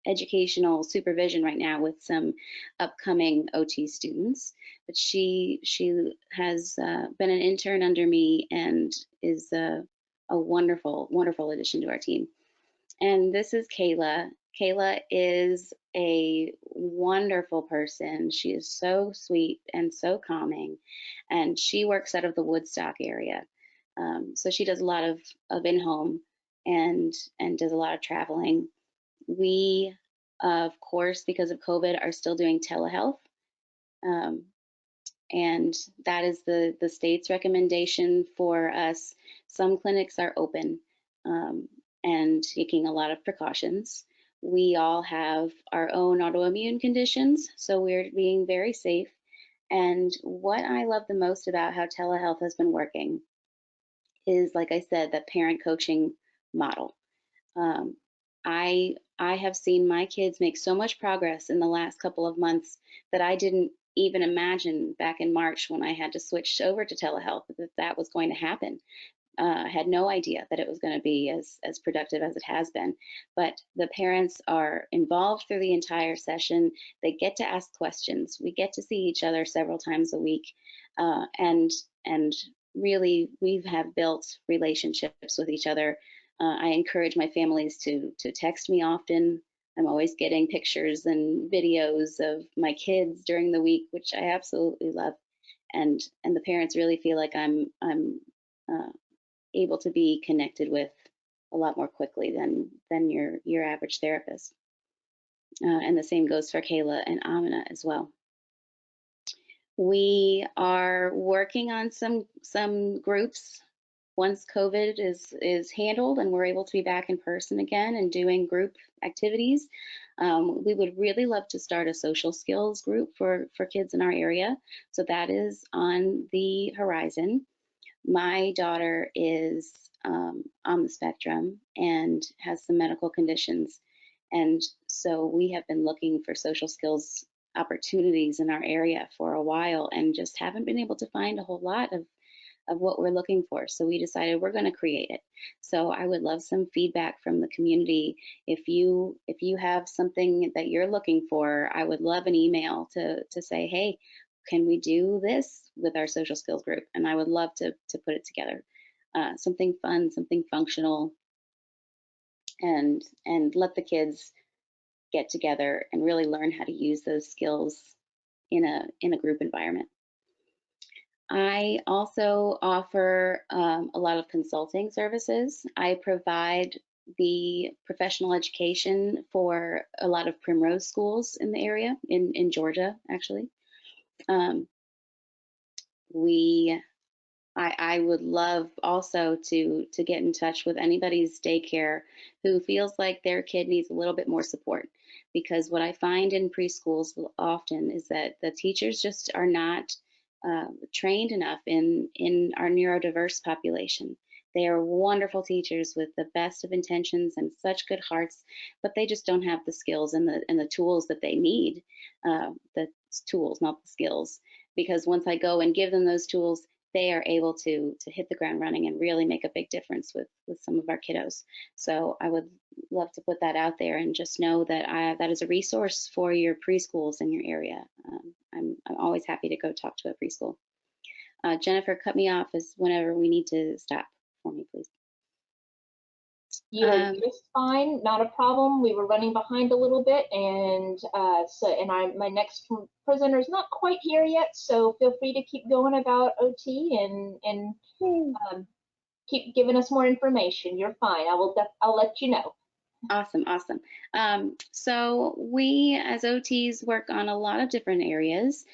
educational supervision right now with some upcoming OT students. But she has been an intern under me and is a wonderful, wonderful addition to our team. And this is Kayla. Kayla is a wonderful person. She is so sweet and so calming, and she works out of the Woodstock area. So she does a lot of in-home and does a lot of traveling. We, of course, because of COVID, are still doing telehealth. And that is the state's recommendation for us. Some clinics are open and taking a lot of precautions. We all have our own autoimmune conditions, so we're being very safe. And what I love the most about how telehealth has been working is, like I said, that parent coaching model. I have seen my kids make so much progress in the last couple of months that I didn't even imagine back in March when I had to switch over to telehealth that was going to happen. had no idea that it was going to be as productive as it has been. But the parents are involved through the entire session. They get to ask questions. We get to see each other several times a week, and really we have built relationships with each other. I encourage my families to text me often. I'm always getting pictures and videos of my kids during the week, which I absolutely love. And the parents really feel like I'm able to be connected with a lot more quickly than your average therapist. And the same goes for Kayla and Amina as well. We are working on some groups once COVID is handled and we're able to be back in person again and doing group activities. We would really love to start a social skills group for kids in our area. So that is on the horizon. My daughter is on the spectrum and has some medical conditions. And so we have been looking for social skills opportunities in our area for a while and just haven't been able to find a whole lot of what we're looking for. So we decided we're going to create it. So I would love some feedback from the community. If you have something that you're looking for, I would love an email to say, hey, can we do this with our social skills group? And I would love to put it together. Something fun, something functional, and let the kids get together and really learn how to use those skills in a group environment. I also offer a lot of consulting services. I provide the professional education for a lot of Primrose schools in the area, in Georgia, actually. I would love also to get in touch with anybody's daycare who feels like their kid needs a little bit more support. Because what I find in preschools often is that the teachers just are not trained enough in our neurodiverse population. They are wonderful teachers with the best of intentions and such good hearts, but they just don't have the skills and the tools that they need. The tools, not the skills. Because once I go and give them those tools, they are able to hit the ground running and really make a big difference with some of our kiddos. So I would love to put that out there and just know that that is a resource for your preschools in your area. I'm always happy to go talk to a preschool. Jennifer, cut me off whenever we need to stop for me, please. You're just fine, not a problem. We were running behind a little bit, and my next presenter is not quite here yet, so feel free to keep going about OT and keep giving us more information. You're fine. I'll let you know. Awesome. So we as OTs work on a lot of different areas.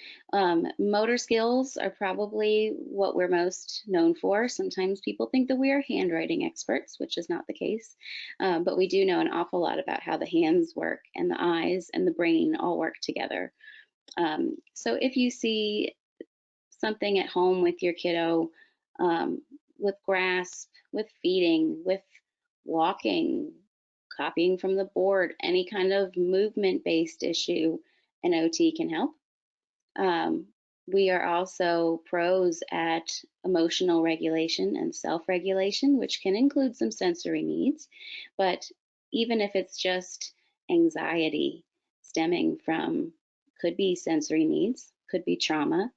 Motor skills are probably what we're most known for. Sometimes people think that we are handwriting experts, which is not the case. But we do know an awful lot about how the hands work and the eyes and the brain all work together. So if you see something at home with your kiddo, with grasp, with feeding, with walking, copying from the board, any kind of movement-based issue, an OT can help. We are also pros at emotional regulation and self-regulation, which can include some sensory needs. But even if it's just anxiety stemming from, could be sensory needs, could be trauma,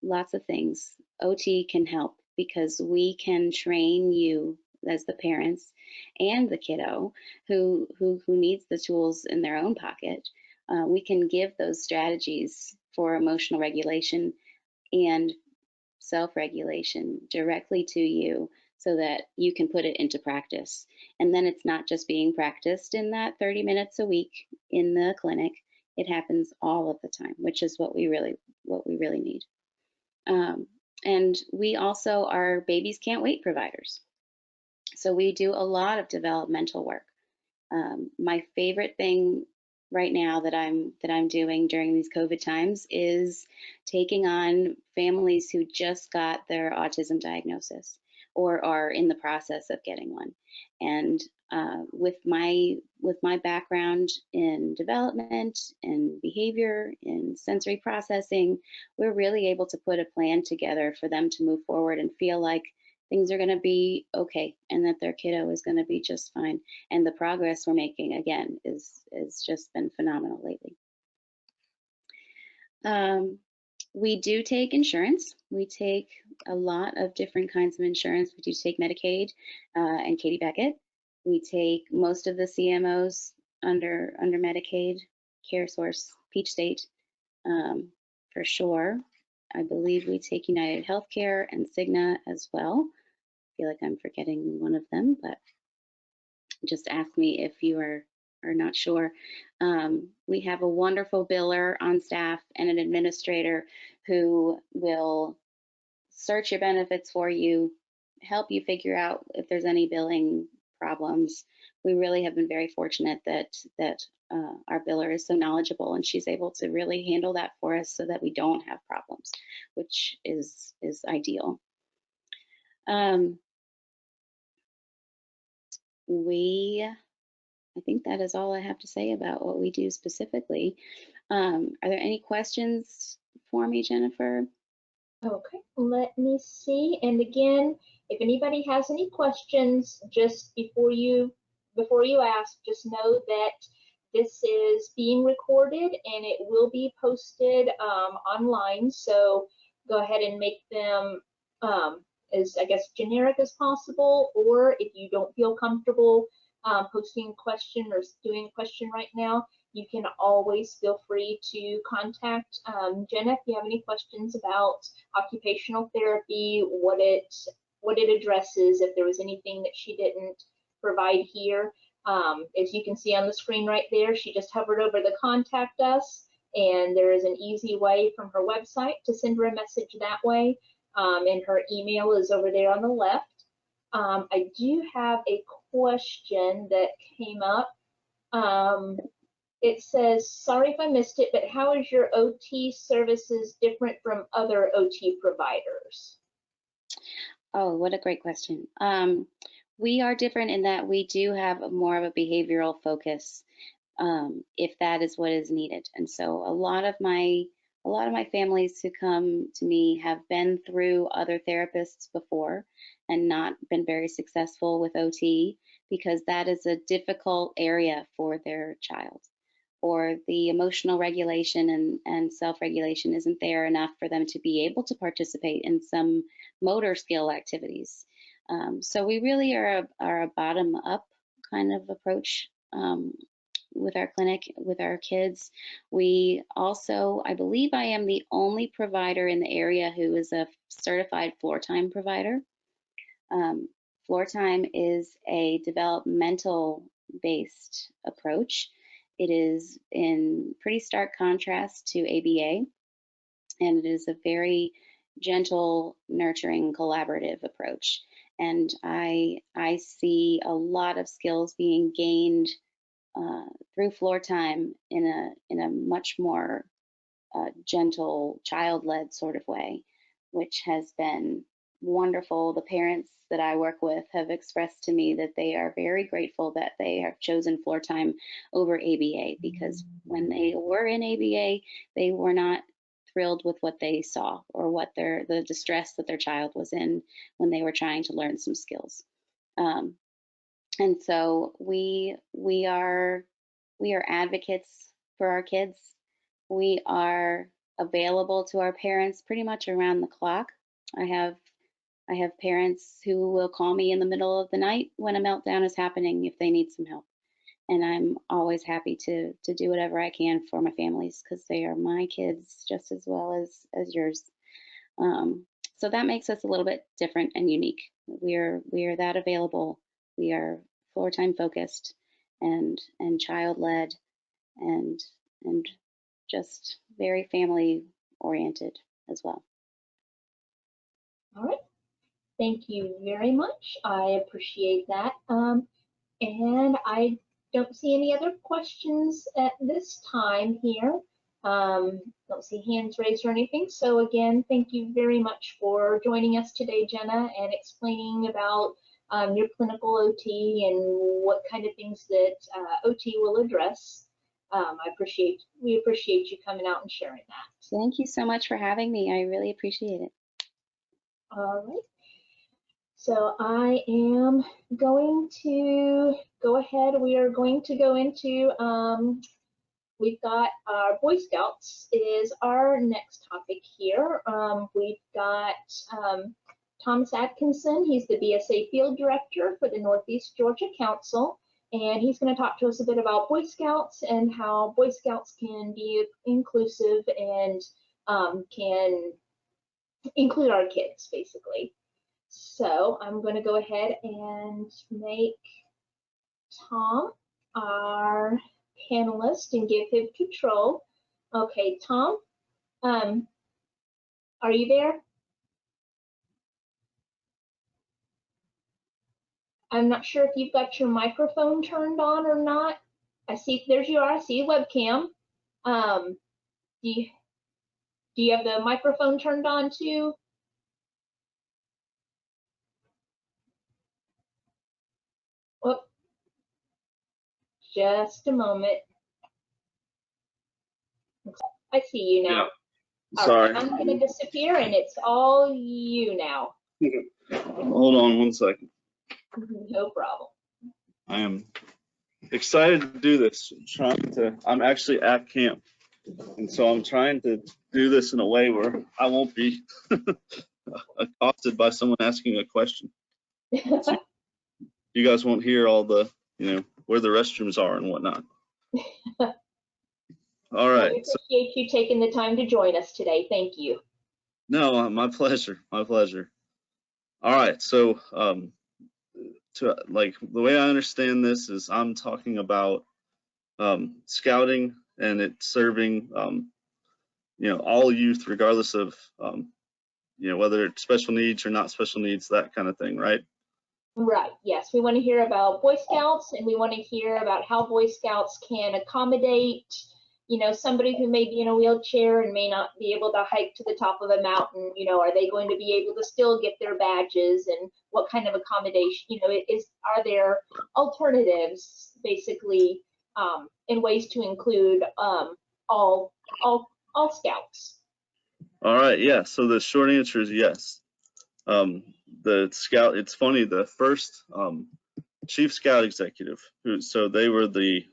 lots of things, OT can help because we can train you as the parents and the kiddo who needs the tools in their own pocket. We can give those strategies for emotional regulation and self-regulation directly to you so that you can put it into practice. And then it's not just being practiced in that 30 minutes a week in the clinic. It happens all of the time, which is what we really need. And we also are Babies Can't Wait providers. So we do a lot of developmental work. My favorite thing right now that I'm doing during these COVID times is taking on families who just got their autism diagnosis or are in the process of getting one. And with my background in development and behavior and sensory processing, we're really able to put a plan together for them to move forward and feel like things are going to be okay and that their kiddo is going to be just fine. And the progress we're making, again, is just been phenomenal lately. We do take insurance. We take a lot of different kinds of insurance. We do take Medicaid and Katie Beckett. We take most of the CMOs under Medicaid, CareSource, Peach State, for sure. I believe we take United Healthcare and Cigna as well. I feel like I'm forgetting one of them, but just ask me if you are not sure. We have a wonderful biller on staff and an administrator who will search your benefits for you, help you figure out if there's any billing problems. We really have been very fortunate that our biller is so knowledgeable, and she's able to really handle that for us so that we don't have problems, which is ideal. I think that is all I have to say about what we do specifically. Are there any questions for me, Jennifer? Okay, let me see. And again, if anybody has any questions, just before you ask, just know that this is being recorded and it will be posted online. So go ahead and make them as, I guess, generic as possible, or if you don't feel comfortable posting a question or doing a question right now, you can always feel free to contact Jenna if you have any questions about occupational therapy, what it addresses, if there was anything that she didn't provide here. As you can see on the screen right there, she just hovered over the contact us, and there is an easy way from her website to send her a message that way. And her email is over there on the left. I do have a question that came up. It says, sorry if I missed it, but how is your OT services different from other OT providers? Oh, what a great question. We are different in that we do have more of a behavioral focus, if that is what is needed. And so a lot of my families who come to me have been through other therapists before and not been very successful with OT, because that is a difficult area for their child, or the emotional regulation and self-regulation isn't there enough for them to be able to participate in some motor skill activities. So we really are a bottom-up kind of approach with our clinic, with our kids. We also, I believe I am the only provider in the area who is a certified floor time provider. Floor time is a developmental-based approach. It is in pretty stark contrast to ABA, and it is a very gentle, nurturing, collaborative approach. And I see a lot of skills being gained through floor time in a much more gentle, child-led sort of way, which has been wonderful. The parents that I work with have expressed to me that they are very grateful that they have chosen floor time over ABA, because when they were in ABA, they were not thrilled with what they saw, or what the distress that their child was in when they were trying to learn some skills. And so we are advocates for our kids. We are available to our parents pretty much around the clock. I have parents who will call me in the middle of the night when a meltdown is happening if they need some help. And I'm always happy to do whatever I can for my families, because they are my kids just as well as yours. So that makes us a little bit different and unique. We are that available. We are floor time focused and child led and just very family oriented as well. All right. Thank you very much. I appreciate that. And I don't see any other questions at this time here. Don't see hands raised or anything. So again, thank you very much for joining us today, Jenna, and explaining about your clinical OT and what kind of things that OT will address. We appreciate you coming out and sharing that. Thank you so much for having me. I really appreciate it. All right. So I am going to go ahead. We are going to go into, we've got our Boy Scouts is our next topic here. We've got Thomas Atkinson. He's the BSA Field Director for the Northeast Georgia Council. And he's going to talk to us a bit about Boy Scouts and how Boy Scouts can be inclusive and can include our kids, basically. So I'm going to go ahead and make Tom our panelist and give him control. Okay, Tom, are you there? I'm not sure if you've got your microphone turned on or not. I see, there's you are, I see a webcam. Do you have the microphone turned on too? Oh, just a moment. I see you now. Yeah. Sorry. Right, I'm going to disappear and it's all you now. Hold on one second. No problem. I am excited to do this. I'm actually at camp. And so I'm trying to do this in a way where I won't be accosted by someone asking a question. So you guys won't hear all the, where the restrooms are and whatnot. All right. We appreciate you taking the time to join us today. Thank you. No, my pleasure. My pleasure. All right. So, the way I understand this is I'm talking about scouting and it serving, all youth, regardless of, whether it's special needs or not special needs, that kind of thing, right? Right. Yes. We want to hear about Boy Scouts and we want to hear about how Boy Scouts can accommodate, somebody who may be in a wheelchair and may not be able to hike to the top of a mountain. Are they going to be able to still get their badges, and what kind of accommodation, are there alternatives basically, and ways to include all Scouts? All right. Yeah. So the short answer is yes. The Scout, it's funny, the first Chief Scout Executive, they were the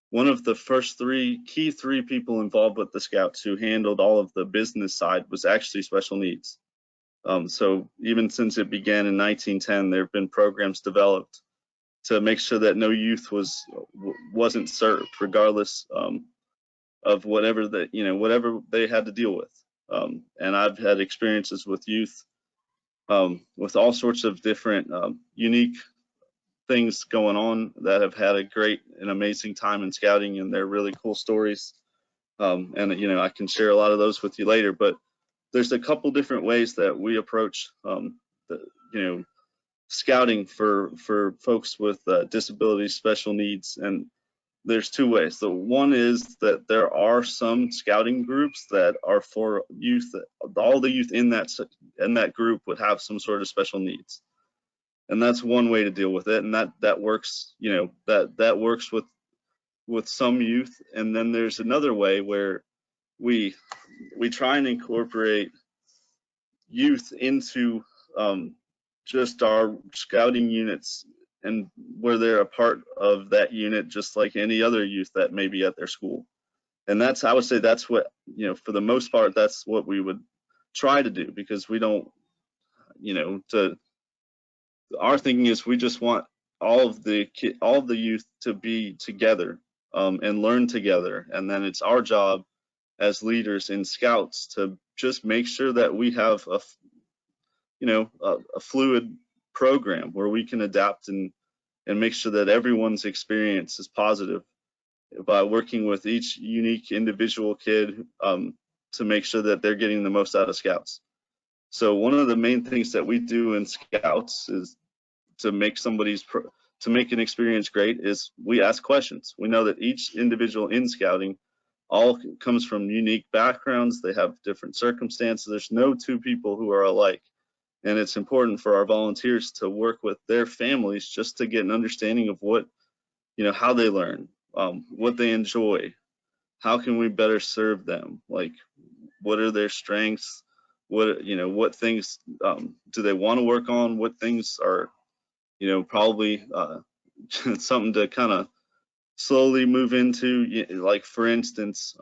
one of the first three people involved with the Scouts who handled all of the business side was actually special needs. So even since it began in 1910, there have been programs developed to make sure that no youth wasn't served, regardless of whatever they had to deal with. And I've had experiences with youth with all sorts of different unique things going on that have had a great and amazing time in scouting, and they're really cool stories. And I can share a lot of those with you later, but there's a couple different ways that we approach scouting for folks with disabilities, special needs, and there's two ways. The one is that there are some scouting groups that are for youth. All the youth in that group would have some sort of special needs. And that's one way to deal with it, and that works. That works with some youth. And then there's another way where we try and incorporate youth into just our scouting units, and where they're a part of that unit, just like any other youth that may be at their school. And I would say that's what, for the most part, that's what we would try to do, because we don't, our thinking is we just want all of the youth to be together and learn together. And then it's our job as leaders in Scouts to just make sure that we have a fluid program where we can adapt and make sure that everyone's experience is positive by working with each unique individual kid to make sure that they're getting the most out of Scouts. So one of the main things that we do in Scouts is to make an experience great is we ask questions. We know that each individual in Scouting all comes from unique backgrounds. They have different circumstances. There's no two people who are alike. And it's important for our volunteers to work with their families just to get an understanding of what, how they learn, what they enjoy, how can we better serve them, like what are their strengths, what things do they want to work on, what things are, probably something to kind of slowly move into. Like, for instance,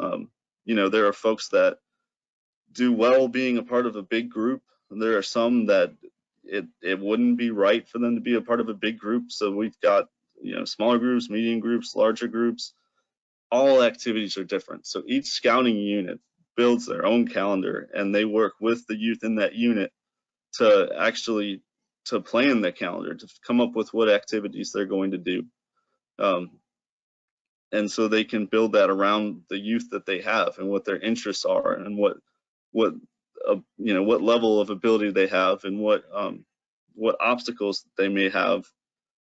there are folks that do well being a part of a big group. There are some that it wouldn't be right for them to be a part of a big group. So we've got, smaller groups, medium groups, larger groups. All activities are different. So each scouting unit builds their own calendar, and they work with the youth in that unit to actually plan the calendar, to come up with what activities they're going to do. And so they can build that around the youth that they have and what their interests are, and what level of ability they have, and what obstacles they may have,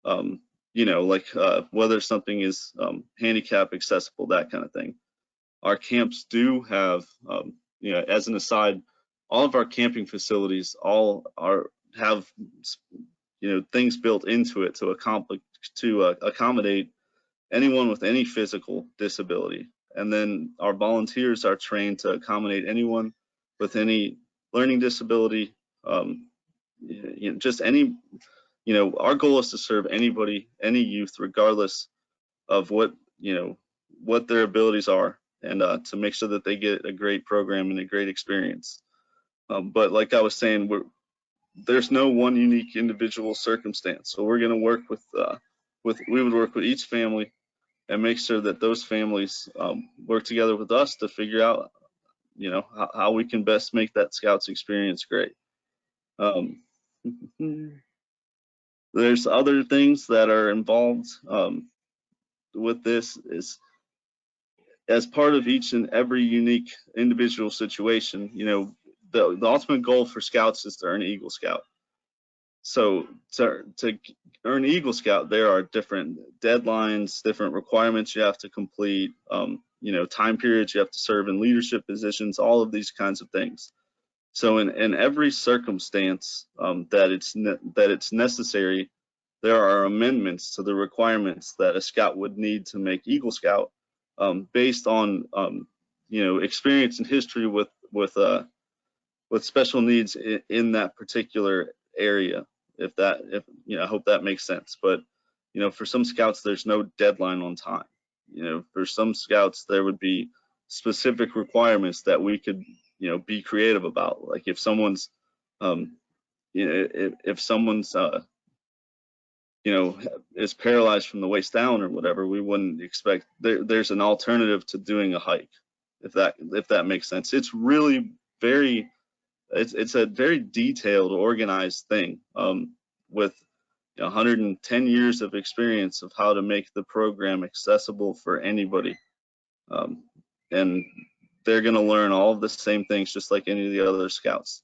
like whether something is handicap accessible, that kind of thing. Our camps do have, as an aside, all of our camping facilities have things built into it to accommodate anyone with any physical disability. And then our volunteers are trained to accommodate anyone with any learning disability, just any, our goal is to serve anybody, any youth, regardless of what their abilities are, and to make sure that they get a great program and a great experience. But like I was saying, there's no one unique individual circumstance. So we're going to work we would work with each family and make sure that those families work together with us to figure out, how we can best make that Scouts experience great. There's other things that are involved with this. Is as part of each and every unique individual situation, the ultimate goal for Scouts is to earn Eagle Scout. So to earn Eagle Scout, there are different deadlines, different requirements you have to complete, time periods you have to serve in leadership positions, all of these kinds of things. So in every circumstance that it's necessary, there are amendments to the requirements that a Scout would need to make Eagle Scout, based on experience and history with special needs in that particular area. I hope that makes sense. But for some Scouts, there's no deadline on time. For some Scouts, there would be specific requirements that we could be creative about. Like if someone's if someone's is paralyzed from the waist down or whatever, we wouldn't expect there's an alternative to doing a hike, if that makes sense. It's really it's a very detailed, organized thing, with 110 years of experience of how to make the program accessible for anybody. And they're going to learn all of the same things just like any of the other Scouts.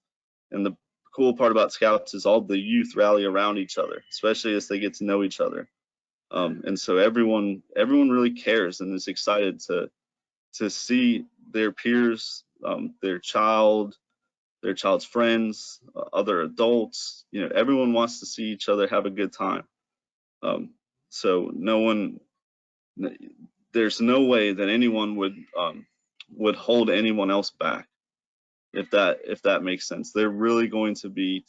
And the cool part about Scouts is all the youth rally around each other, especially as they get to know each other. And so everyone really cares and is excited to see their peers, their child's friends, other adults. Everyone wants to see each other have a good time. So there's no way that anyone would hold anyone else back, if that makes sense. They're really going to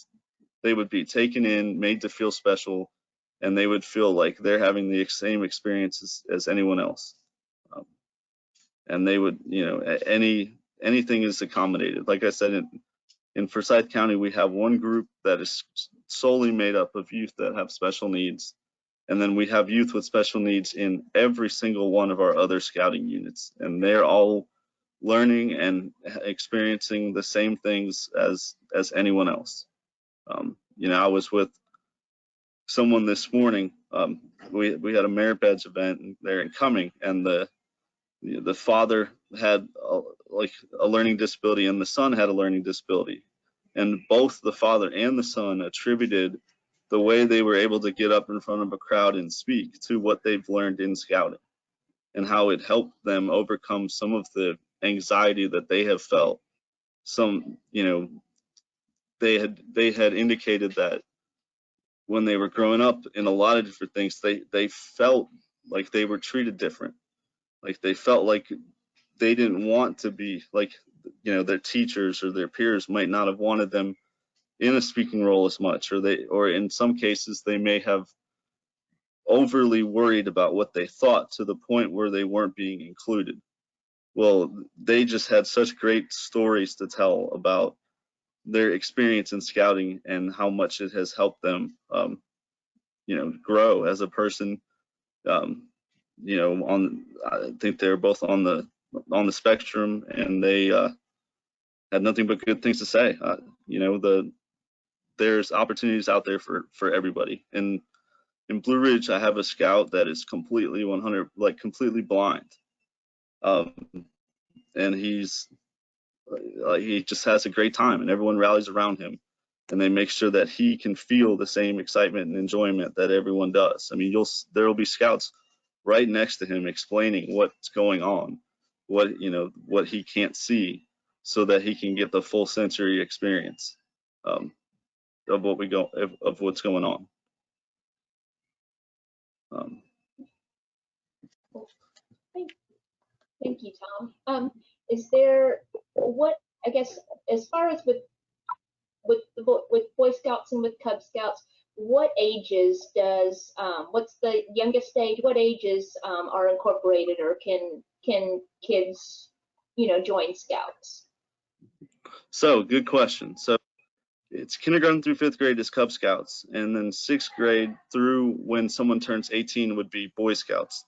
they would be taken in, made to feel special, and they would feel like they're having the same experience as anyone else. And they would, anything is accommodated. Like I said, in Forsyth County, we have one group that is solely made up of youth that have special needs. And then we have youth with special needs in every single one of our other scouting units. And they're all learning and experiencing the same things as anyone else. I was with someone this morning. We had a merit badge event there in Cumming, and the father had a learning disability and the son had a learning disability. And both the father and the son attributed the way they were able to get up in front of a crowd and speak to what they've learned in scouting, and how it helped them overcome some of the anxiety that they have felt. They had indicated that when they were growing up in a lot of different things, they felt like they were treated different. Like they felt like they didn't want to be, like their teachers or their peers might not have wanted them in a speaking role as much, or in some cases they may have overly worried about what they thought to the point where they weren't being included. Well, they just had such great stories to tell about their experience in scouting and how much it has helped them, grow as a person. I think they're both on the spectrum, and they had nothing but good things to say. There's opportunities out there for everybody. And in Blue Ridge, I have a scout that is completely completely blind. And he just has a great time, and everyone rallies around him, and they make sure that he can feel the same excitement and enjoyment that everyone does. I mean, there'll be scouts right next to him explaining what's going on, what he can't see, so that he can get the full sensory experience of what's going on. Thank you, Tom. Is there I guess, as far as with Boy Scouts and with Cub Scouts, what ages what's the youngest age? What ages are incorporated, or can kids, join Scouts? So, good question. So it's kindergarten through 5th grade is Cub Scouts, and then 6th grade through when someone turns 18 would be Boy Scouts.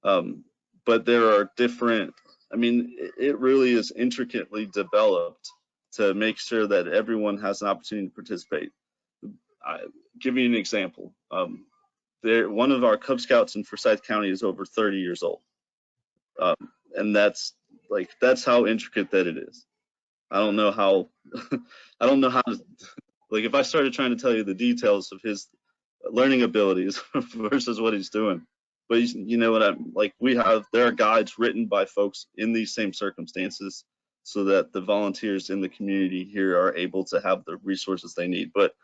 But there are different, it really is intricately developed to make sure that everyone has an opportunity to participate. I'll give you an example. One of our Cub Scouts in Forsyth County is over 30 years old. And that's how intricate that it is. I don't know how to, if I started trying to tell you the details of his learning abilities versus what he's doing. But you know what there are guides written by folks in these same circumstances, so that the volunteers in the community here are able to have the resources they need. But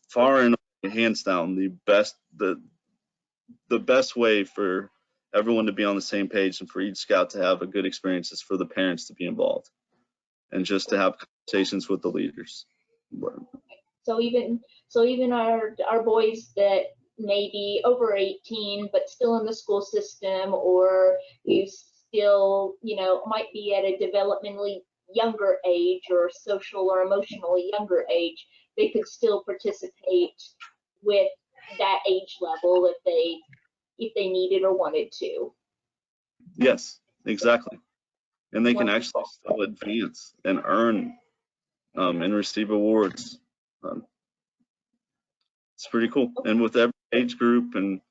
far and hands down, the best way for everyone to be on the same page and for each scout to have a good experience is for the parents to be involved and just to have conversations with the leaders. So even our boys that may be over 18 but still in the school system, or you still might be at a developmentally younger age or social or emotionally younger age, they could still participate with that age level if they needed or wanted to. Yes, exactly. And they can actually still advance and earn and receive awards. It's pretty cool. And with every age group and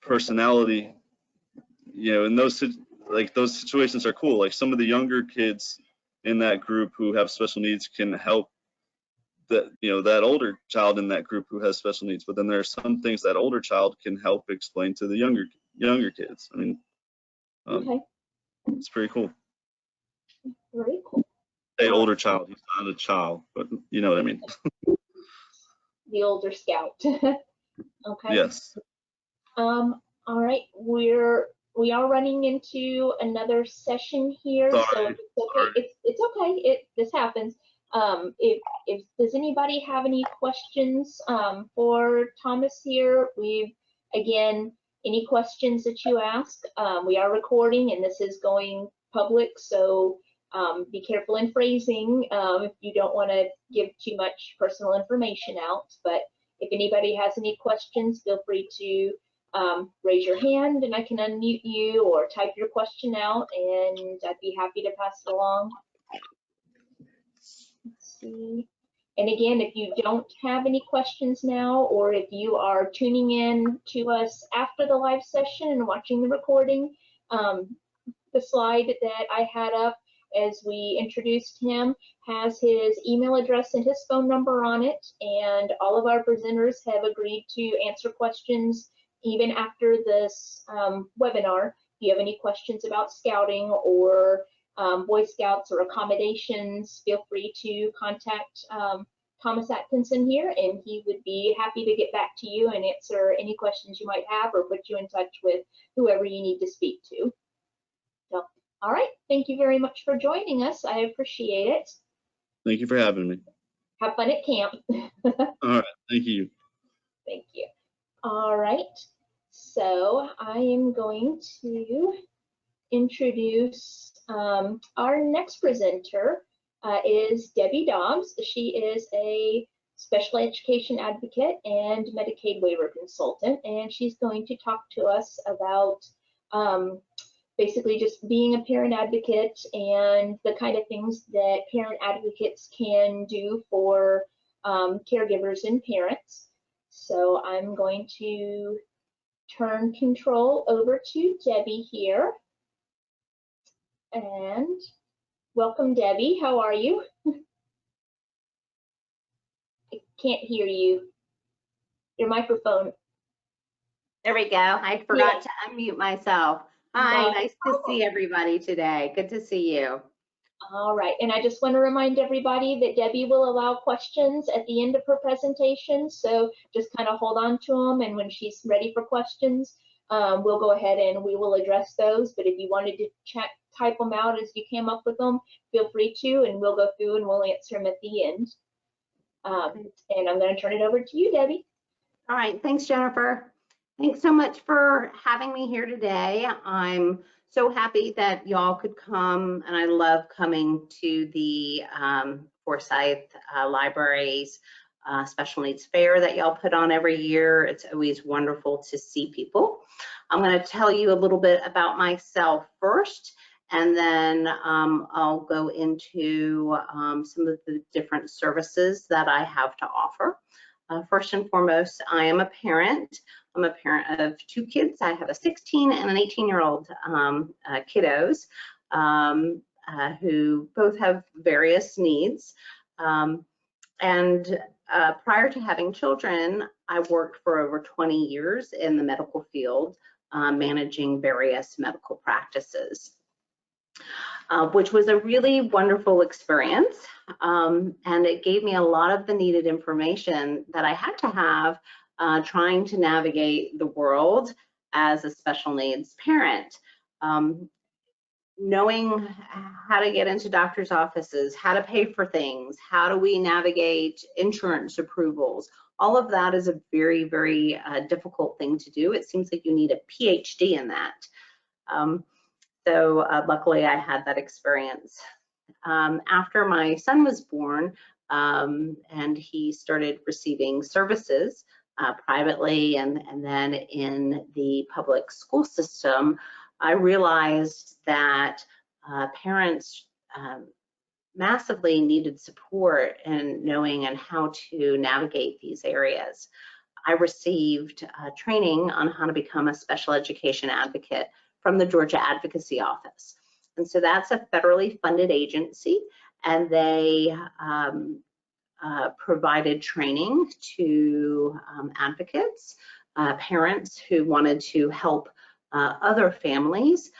personality, and those situations are cool. Like some of the younger kids in that group who have special needs can help that older child in that group who has special needs. But then there are some things that older child can help explain to the younger kids. Okay. It's pretty cool. Very cool. Say older child, he's not a child, but you know what I mean. The older scout. Okay. Yes. All right, we are running into another session here, Sorry. so it's okay. This happens. If does anybody have any questions for Thomas here? Any questions that you ask? We are recording and this is going public, so be careful in phrasing if you don't want to give too much personal information out. But if anybody has any questions, feel free to raise your hand and I can unmute you, or type your question out and I'd be happy to pass it along. Let's see. And again, if you don't have any questions now, or if you are tuning in to us after the live session and watching the recording, the slide that I had up as we introduced him has his email address and his phone number on it, and all of our presenters have agreed to answer questions even after this webinar. If you have any questions about scouting or Boy Scouts or accommodations, feel free to contact Thomas Atkinson here, and he would be happy to get back to you and answer any questions you might have, or put you in touch with whoever you need to speak to. So All right, thank you very much for joining us. I appreciate it. Thank you for having me. Have fun at camp. All right, thank you. Thank you. All right, so I am going to introduce our next presenter is Debbie Dobbs. She is a special education advocate and Medicaid waiver consultant, and she's going to talk to us about basically just being a parent advocate and the kind of things that parent advocates can do for caregivers and parents. So I'm going to turn control over to Debbie here. And welcome, Debbie. How are you? I can't hear you. Your microphone. There we go. I forgot to unmute myself. Hi, nice to see everybody today. Good to see you. All right, and I just want to remind everybody that Debbie will allow questions at the end of her presentation, so just kind of hold on to them, and when she's ready for questions, we'll go ahead and we will address those. But if you wanted to type them out as you came up with them, feel free to, and we'll go through and we'll answer them at the end. And I'm going to turn it over to you, Debbie. All right, thanks, Jennifer. Thanks so much for having me here today. I'm so happy that y'all could come, and I love coming to the Forsyth Libraries Special Needs Fair that y'all put on every year. It's always wonderful to see people. I'm going to tell you a little bit about myself first, and then I'll go into some of the different services that I have to offer. First and foremost, I am a parent. I'm a parent of two kids. I have a 16 and an 18-year-old kiddos who both have various needs. And prior to having children, I worked for over 20 years in the medical field, managing various medical practices, which was a really wonderful experience. And it gave me a lot of the needed information that I had to have trying to navigate the world as a special needs parent. Knowing how to get into doctor's offices, how to pay for things, how do we navigate insurance approvals, all of that is a very, very difficult thing to do. It seems like you need a PhD in that. So luckily I had that experience. After my son was born and he started receiving services privately and then in the public school system, I realized that parents massively needed support in knowing and how to navigate these areas. I received training on how to become a special education advocate from the Georgia Advocacy Office. And so that's a federally funded agency, and they provided training to advocates, parents who wanted to help other families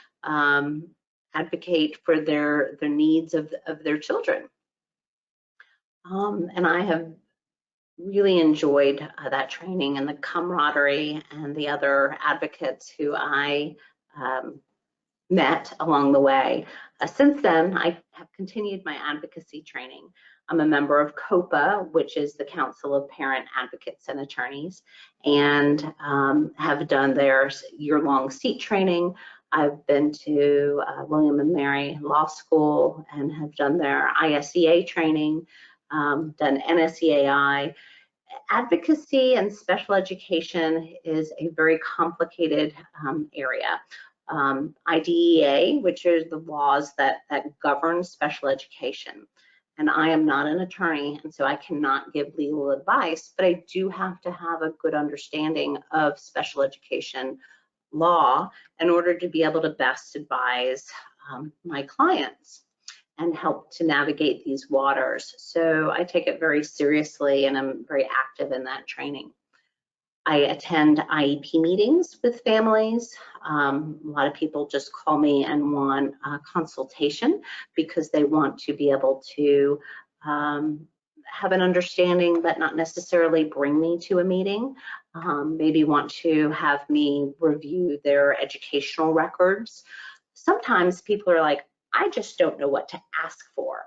advocate for their needs of their children. And I have really enjoyed that training and the camaraderie and the other advocates who I met along the way. Since then, I have continued my advocacy training. I'm a member of COPA, which is the Council of Parent Advocates and Attorneys, and have done their year-long seat training. I've been to William & Mary Law School and have done their ISEA training, done NSEAI. Advocacy and special education is a very complicated area. IDEA, which are the laws that govern special education. And I am not an attorney, and so I cannot give legal advice, but I do have to have a good understanding of special education law in order to be able to best advise my clients and help to navigate these waters. So I take it very seriously, and I'm very active in that training. I attend IEP meetings with families. A lot of people just call me and want a consultation because they want to be able to have an understanding but not necessarily bring me to a meeting. Maybe want to have me review their educational records. sometimes people are like, I just don't know what to ask for.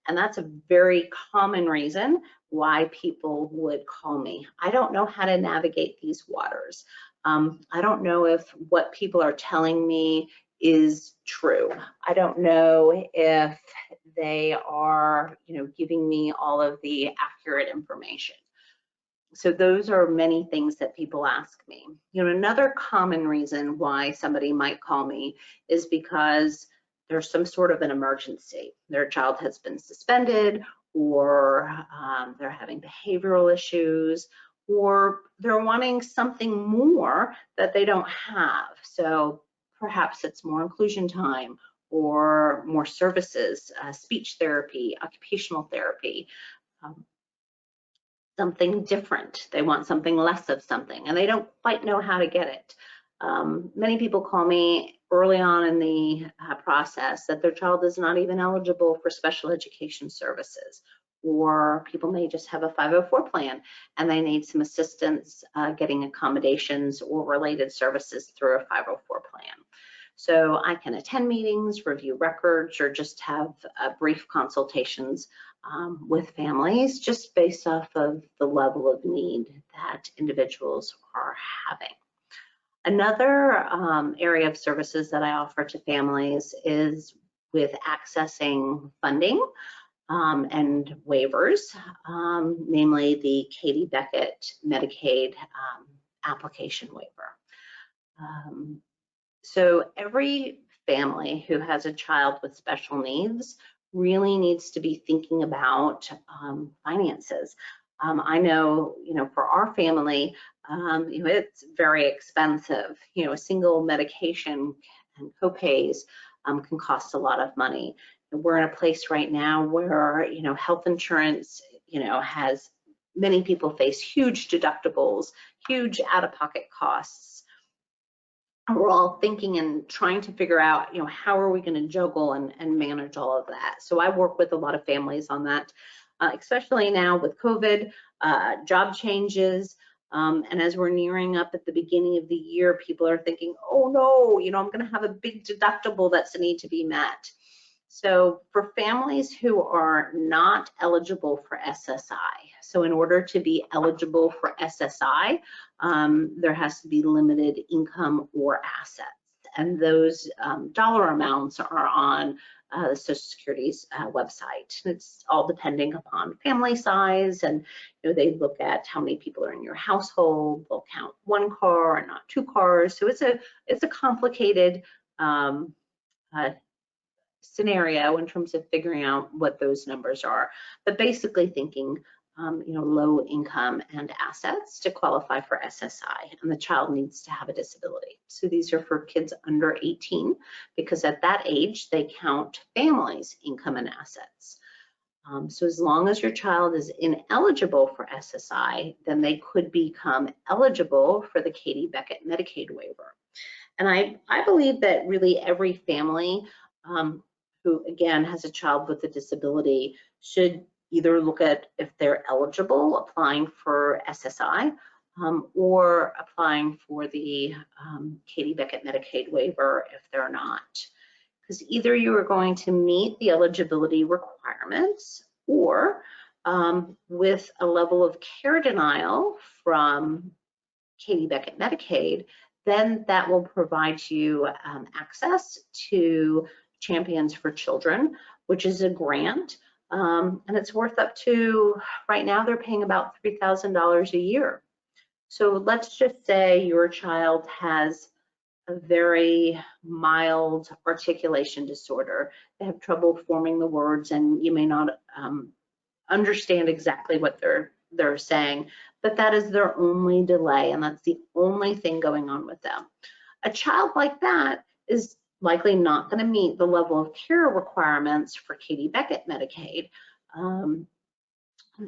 And that's a very common reason why people would call me. I don't know how to navigate these waters. I don't know if what people are telling me is true. I don't know if they are, giving me all of the accurate information. So those are many things that people ask me. Another common reason why somebody might call me is because there's some sort of an emergency. Their child has been suspended, or they're having behavioral issues, or they're wanting something more that they don't have. So perhaps it's more inclusion time, or more services, speech therapy, occupational therapy, something different. They want something less of something, and they don't quite know how to get it. Many people call me early on in the process that their child is not even eligible for special education services, or people may just have a 504 plan and they need some assistance getting accommodations or related services through a 504 plan. So I can attend meetings, review records, or just have brief consultations with families, just based off of the level of need that individuals are having. Another area of services that I offer to families is with accessing funding and waivers, namely the Katie Beckett Medicaid application waiver. So every family who has a child with special needs really needs to be thinking about finances. I know, for our family, it's very expensive. A single medication and copays can cost a lot of money. We're in a place right now where, health insurance, has many people face huge deductibles, huge out-of-pocket costs. And we're all thinking and trying to figure out, how are we going to juggle and manage all of that? So I work with a lot of families on that, especially now with COVID, job changes. And as we're nearing up at the beginning of the year, people are thinking, oh no, I'm going to have a big deductible that's a need to be met. So for families who are not eligible for SSI, so in order to be eligible for SSI, there has to be limited income or assets. And those dollar amounts are on the Social Security's website. It's all depending upon family size, and they look at how many people are in your household. They'll count one car and not two cars. So it's a complicated scenario in terms of figuring out what those numbers are, but basically thinking low income and assets to qualify for SSI, and the child needs to have a disability. So these are for kids under 18, because at that age they count families' income and assets. So as long as your child is ineligible for SSI, then they could become eligible for the Katie Beckett Medicaid waiver. And I believe that really every family who, again, has a child with a disability should either look at if they're eligible, applying for SSI, or applying for the Katie Beckett Medicaid waiver if they're not. Because either you are going to meet the eligibility requirements, or with a level of care denial from Katie Beckett Medicaid, then that will provide you access to Champions for Children, which is a grant, and it's worth up to, right now they're paying about $3,000 a year. So let's just say your child has a very mild articulation disorder. They have trouble forming the words, and you may not understand exactly what they're saying, but that is their only delay, and that's the only thing going on with them. A child like that is likely not going to meet the level of care requirements for Katie Beckett Medicaid.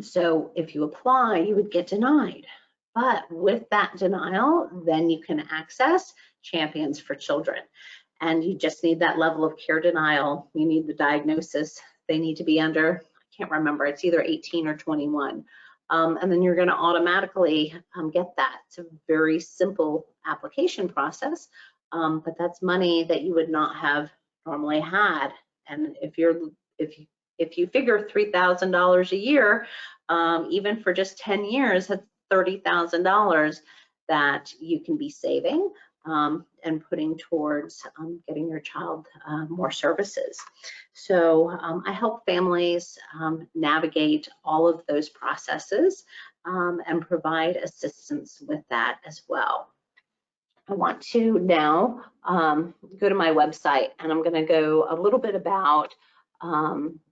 So if you apply, you would get denied. But with that denial, then you can access Champions for Children. And you just need that level of care denial. You need the diagnosis. They need to be under, I can't remember, it's either 18 or 21. And then you're going to automatically get that. It's a very simple application process. But that's money that you would not have normally had. And if you figure $3,000 a year, even for just 10 years, that's $30,000 that you can be saving and putting towards getting your child more services. So I help families navigate all of those processes and provide assistance with that as well. I want to now go to my website, and I'm going to go a little bit about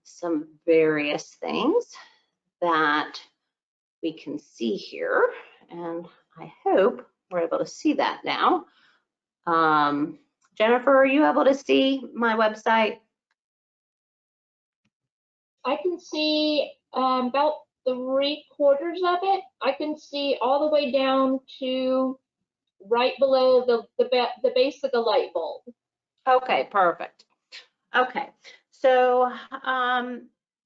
some various things that we can see here, and I hope we're able to see that now. Jennifer, are you able to see my website? I can see about 3/4 of it. I can see all the way down to right below the base of the light bulb. Okay, perfect. Okay, so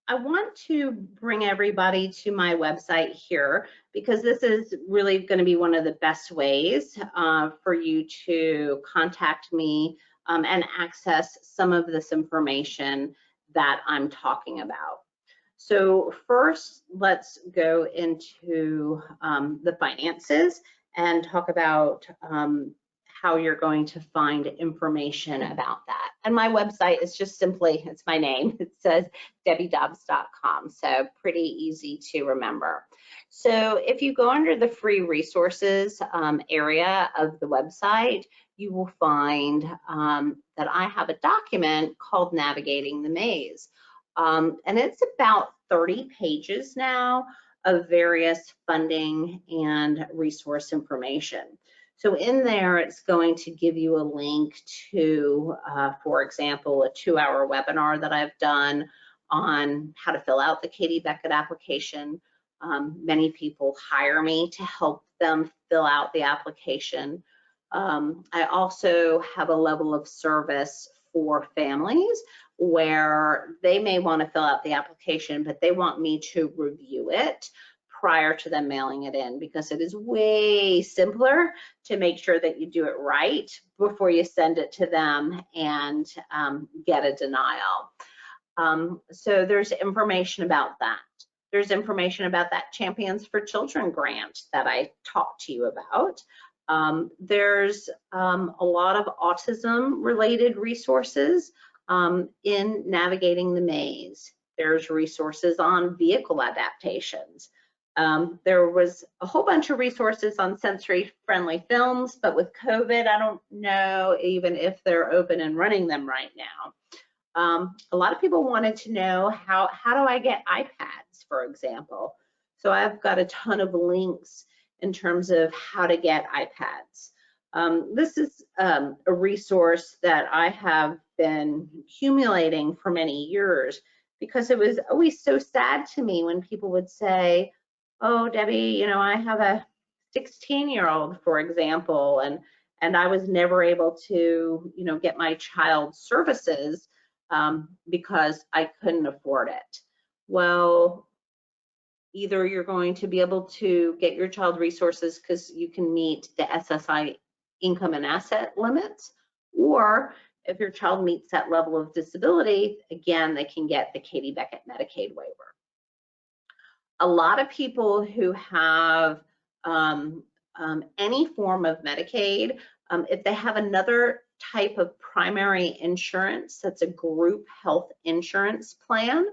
I want to bring everybody to my website here because this is really going to be one of the best ways for you to contact me and access some of this information that I'm talking about. So first, let's go into the finances and talk about how you're going to find information about that. And my website is just simply, it's my name. It says debbiedobbs.com, so pretty easy to remember. So if you go under the free resources area of the website, you will find that I have a document called Navigating the Maze. And it's about 30 pages now of various funding and resource information. So in there, it's going to give you a link to, for example, a 2-hour webinar that I've done on how to fill out the Katie Beckett application. Many people hire me to help them fill out the application. I also have a level of service for families where they may want to fill out the application, but they want me to review it prior to them mailing it in, because it is way simpler to make sure that you do it right before you send it to them and get a denial. So there's information about that. There's information about that Champions for Children grant that I talked to you about. There's a lot of autism related resources in Navigating the Maze. There's resources on vehicle adaptations. There was a whole bunch of resources on sensory-friendly films, but with COVID, I don't know even if they're open and running them right now. A lot of people wanted to know how do I get iPads, for example. So I've got a ton of links in terms of how to get iPads. This is a resource that I have been accumulating for many years because it was always so sad to me when people would say, oh, Debbie, you know, I have a 16-year-old, for example, and I was never able to, you know, get my child services because I couldn't afford it. Well, either you're going to be able to get your child resources because you can meet the SSI income and asset limits, or if your child meets that level of disability, again, they can get the Katie Beckett Medicaid waiver. A lot of people who have any form of Medicaid, if they have another type of primary insurance, that's a group health insurance plan,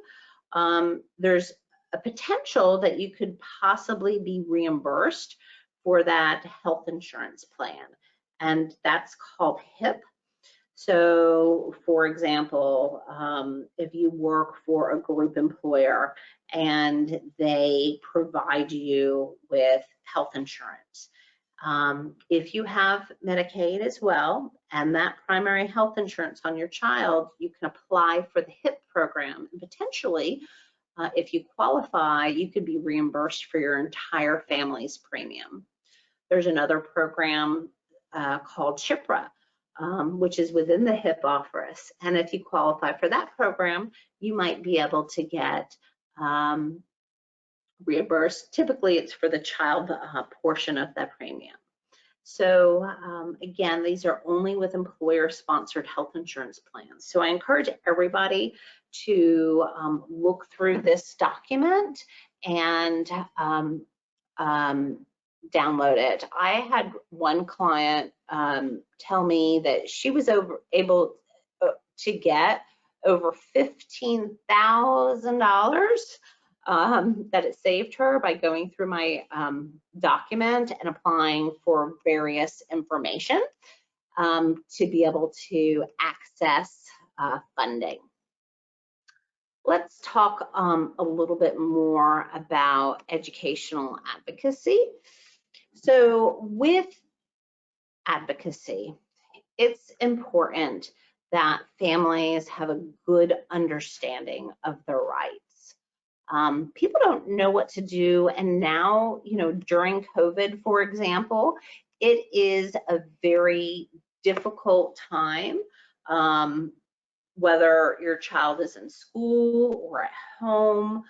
there's a potential that you could possibly be reimbursed for that health insurance plan, and that's called HIP. So, for example, if you work for a group employer and they provide you with health insurance, if you have Medicaid as well and that primary health insurance on your child, you can apply for the HIP program, and potentially, if you qualify, you could be reimbursed for your entire family's premium. There's another program called SHPRA, which is within the HIP office. And if you qualify for that program, you might be able to get reimbursed. Typically, it's for the child portion of that premium. So again, these are only with employer-sponsored health insurance plans. So I encourage everybody to look through this document and download it. I had one client tell me that she was able to get over $15,000 that it saved her by going through my document and applying for various information to be able to access funding. Let's talk a little bit more about educational advocacy. So with advocacy, it's important that families have a good understanding of their rights. People don't know what to do, and now, during COVID, for example, it is a very difficult time, whether your child is in school or at home,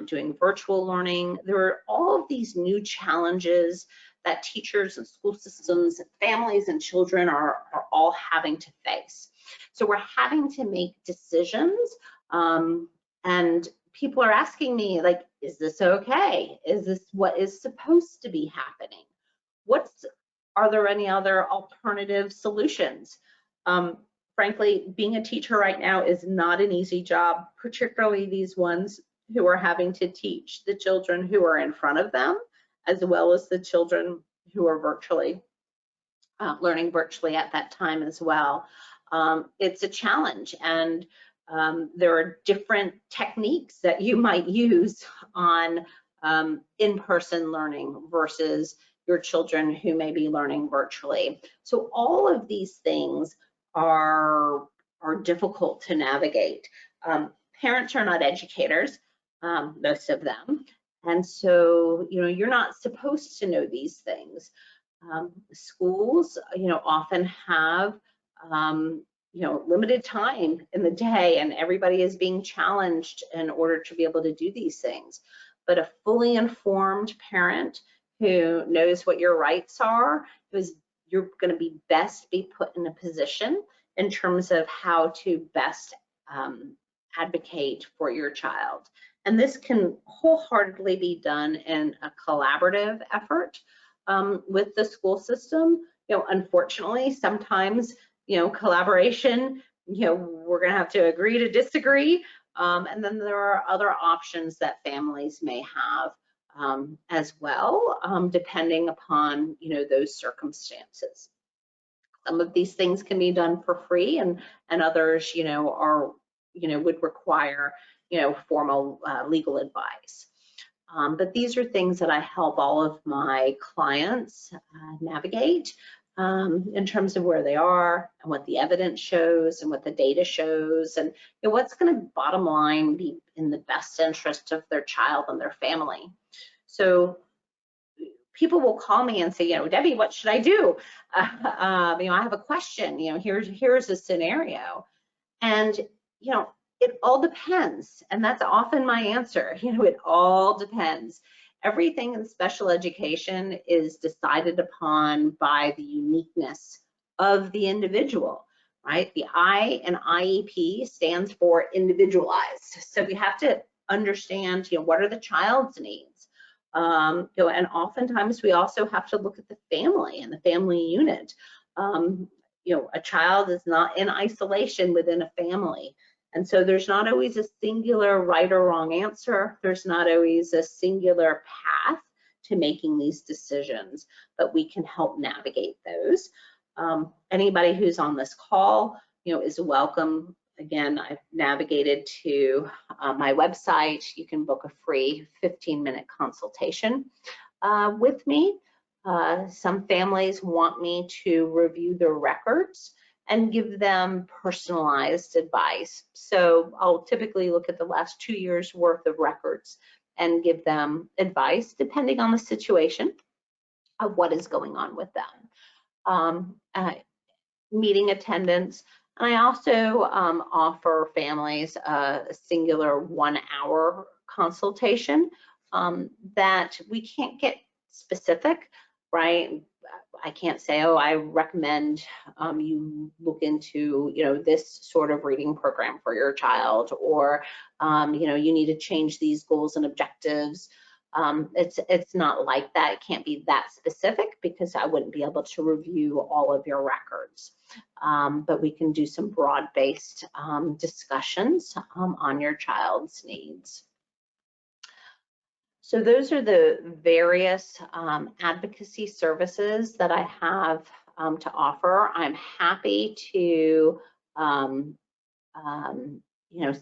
doing virtual learning. There are all of these new challenges that teachers and school systems, families and children are all having to face. So we're having to make decisions, and people are asking me, like, is this okay? Is this what is supposed to be happening? Are there any other alternative solutions? Frankly, being a teacher right now is not an easy job, particularly these ones who are having to teach the children who are in front of them, as well as the children who are virtually learning virtually at that time as well. It's a challenge, and there are different techniques that you might use on in-person learning versus your children who may be learning virtually. So all of these things are difficult to navigate. Parents are not educators, most of them, and so you're not supposed to know these things. Schools, often have limited time in the day, and everybody is being challenged in order to be able to do these things. But a fully informed parent who knows what your rights are, you're going to be best be put in a position in terms of how to best advocate for your child. And this can wholeheartedly be done in a collaborative effort with the school system. Unfortunately, sometimes, collaboration, we're going to have to agree to disagree. And then there are other options that families may have as well, depending upon, those circumstances. Some of these things can be done for free, and others, would require, formal legal advice. But these are things that I help all of my clients navigate in terms of where they are and what the evidence shows and what the data shows, and what's going to bottom line be in the best interest of their child and their family. So people will call me and say, Debbie, what should I do? I have a question. Here's a scenario, and it all depends, and that's often my answer. It all depends. Everything in special education is decided upon by the uniqueness of the individual, right? The I in IEP stands for individualized. So we have to understand, what are the child's needs? And oftentimes we also have to look at the family and the family unit. A child is not in isolation within a family. And so there's not always a singular right or wrong answer. There's not always a singular path to making these decisions, but we can help navigate those. Anybody who's on this call, is welcome. Again, I've navigated to my website. You can book a free 15-minute consultation with me. Some families want me to review their records and give them personalized advice. So I'll typically look at the last 2 years worth of records and give them advice depending on the situation of what is going on with them. Meeting attendance. And I also offer families a singular 1-hour consultation that we can't get specific right? I can't say, oh, I recommend you look into, this sort of reading program for your child, or, you need to change these goals and objectives. It's not like that. It can't be that specific because I wouldn't be able to review all of your records. But we can do some broad-based discussions on your child's needs. So those are the various advocacy services that I have to offer. I'm happy to,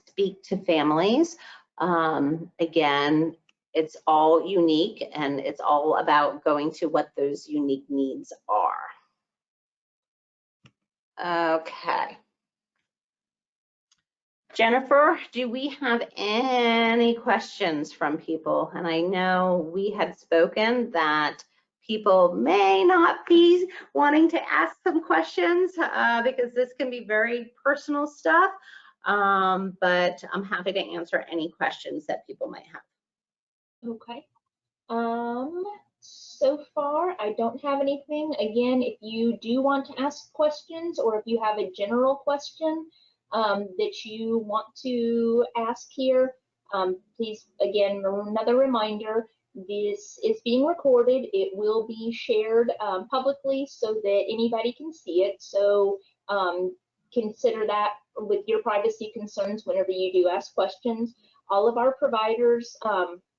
speak to families. Again, it's all unique, and it's all about going to what those unique needs are. Okay. Jennifer, do we have any questions from people? And I know we had spoken that people may not be wanting to ask some questions because this can be very personal stuff, but I'm happy to answer any questions that people might have. Okay. So far, I don't have anything. Again, if you do want to ask questions, or if you have a general question that you want to ask here, please, again, another reminder, this is being recorded. It will be shared publicly so that anybody can see it. So consider that with your privacy concerns whenever you do ask questions. All of our providers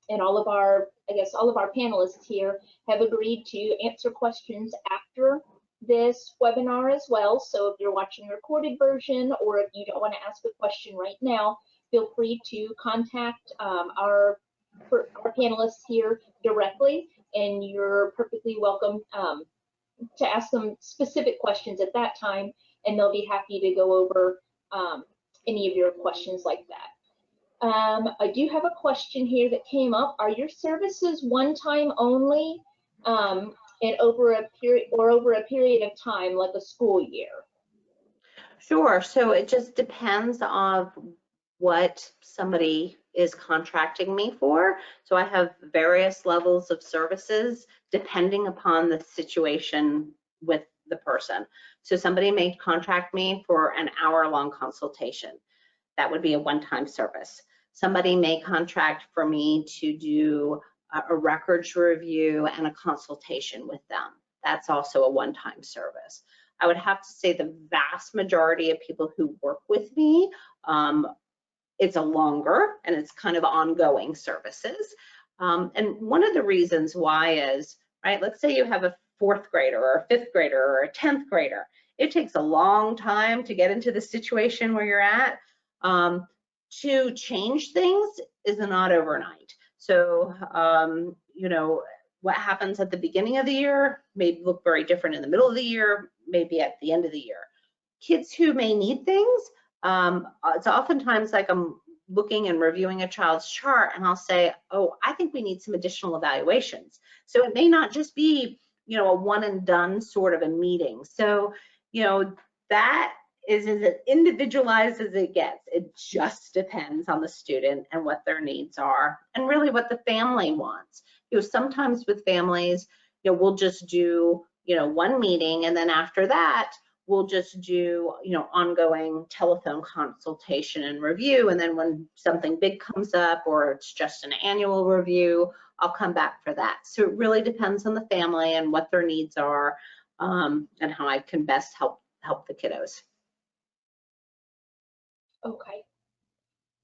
and all of our, all of our panelists here have agreed to answer questions after this webinar as well. So if you're watching the recorded version, or if you don't want to ask a question right now, feel free to contact our panelists here directly, and you're perfectly welcome to ask them specific questions at that time, and they'll be happy to go over any of your questions like that. I do have a question here that came up. Are your services one-time only, and over a period of time, like a school year? Sure. So it just depends on what somebody is contracting me for. So I have various levels of services depending upon the situation with the person. So somebody may contract me for an hour-long consultation. That would be a one-time service. Somebody may contract for me to do a records review and a consultation with them. That's also a one-time service. I would have to say the vast majority of people who work with me, it's a longer and it's kind of ongoing services. And one of the reasons why is, right, let's say you have a 4th grader or a 5th grader or a 10th grader. It takes a long time to get into the situation where you're at. To change things is not overnight. So, what happens at the beginning of the year may look very different in the middle of the year, maybe at the end of the year. Kids who may need things, it's oftentimes like I'm looking and reviewing a child's chart and I'll say, oh, I think we need some additional evaluations. So it may not just be, a one and done sort of a meeting. So, that is as individualized as it gets. It just depends on the student and what their needs are, and really what the family wants. Sometimes with families, we'll just do, one meeting, and then after that, we'll just do, ongoing telephone consultation and review. And then when something big comes up, or it's just an annual review, I'll come back for that. So it really depends on the family and what their needs are, and how I can best help the kiddos. Okay,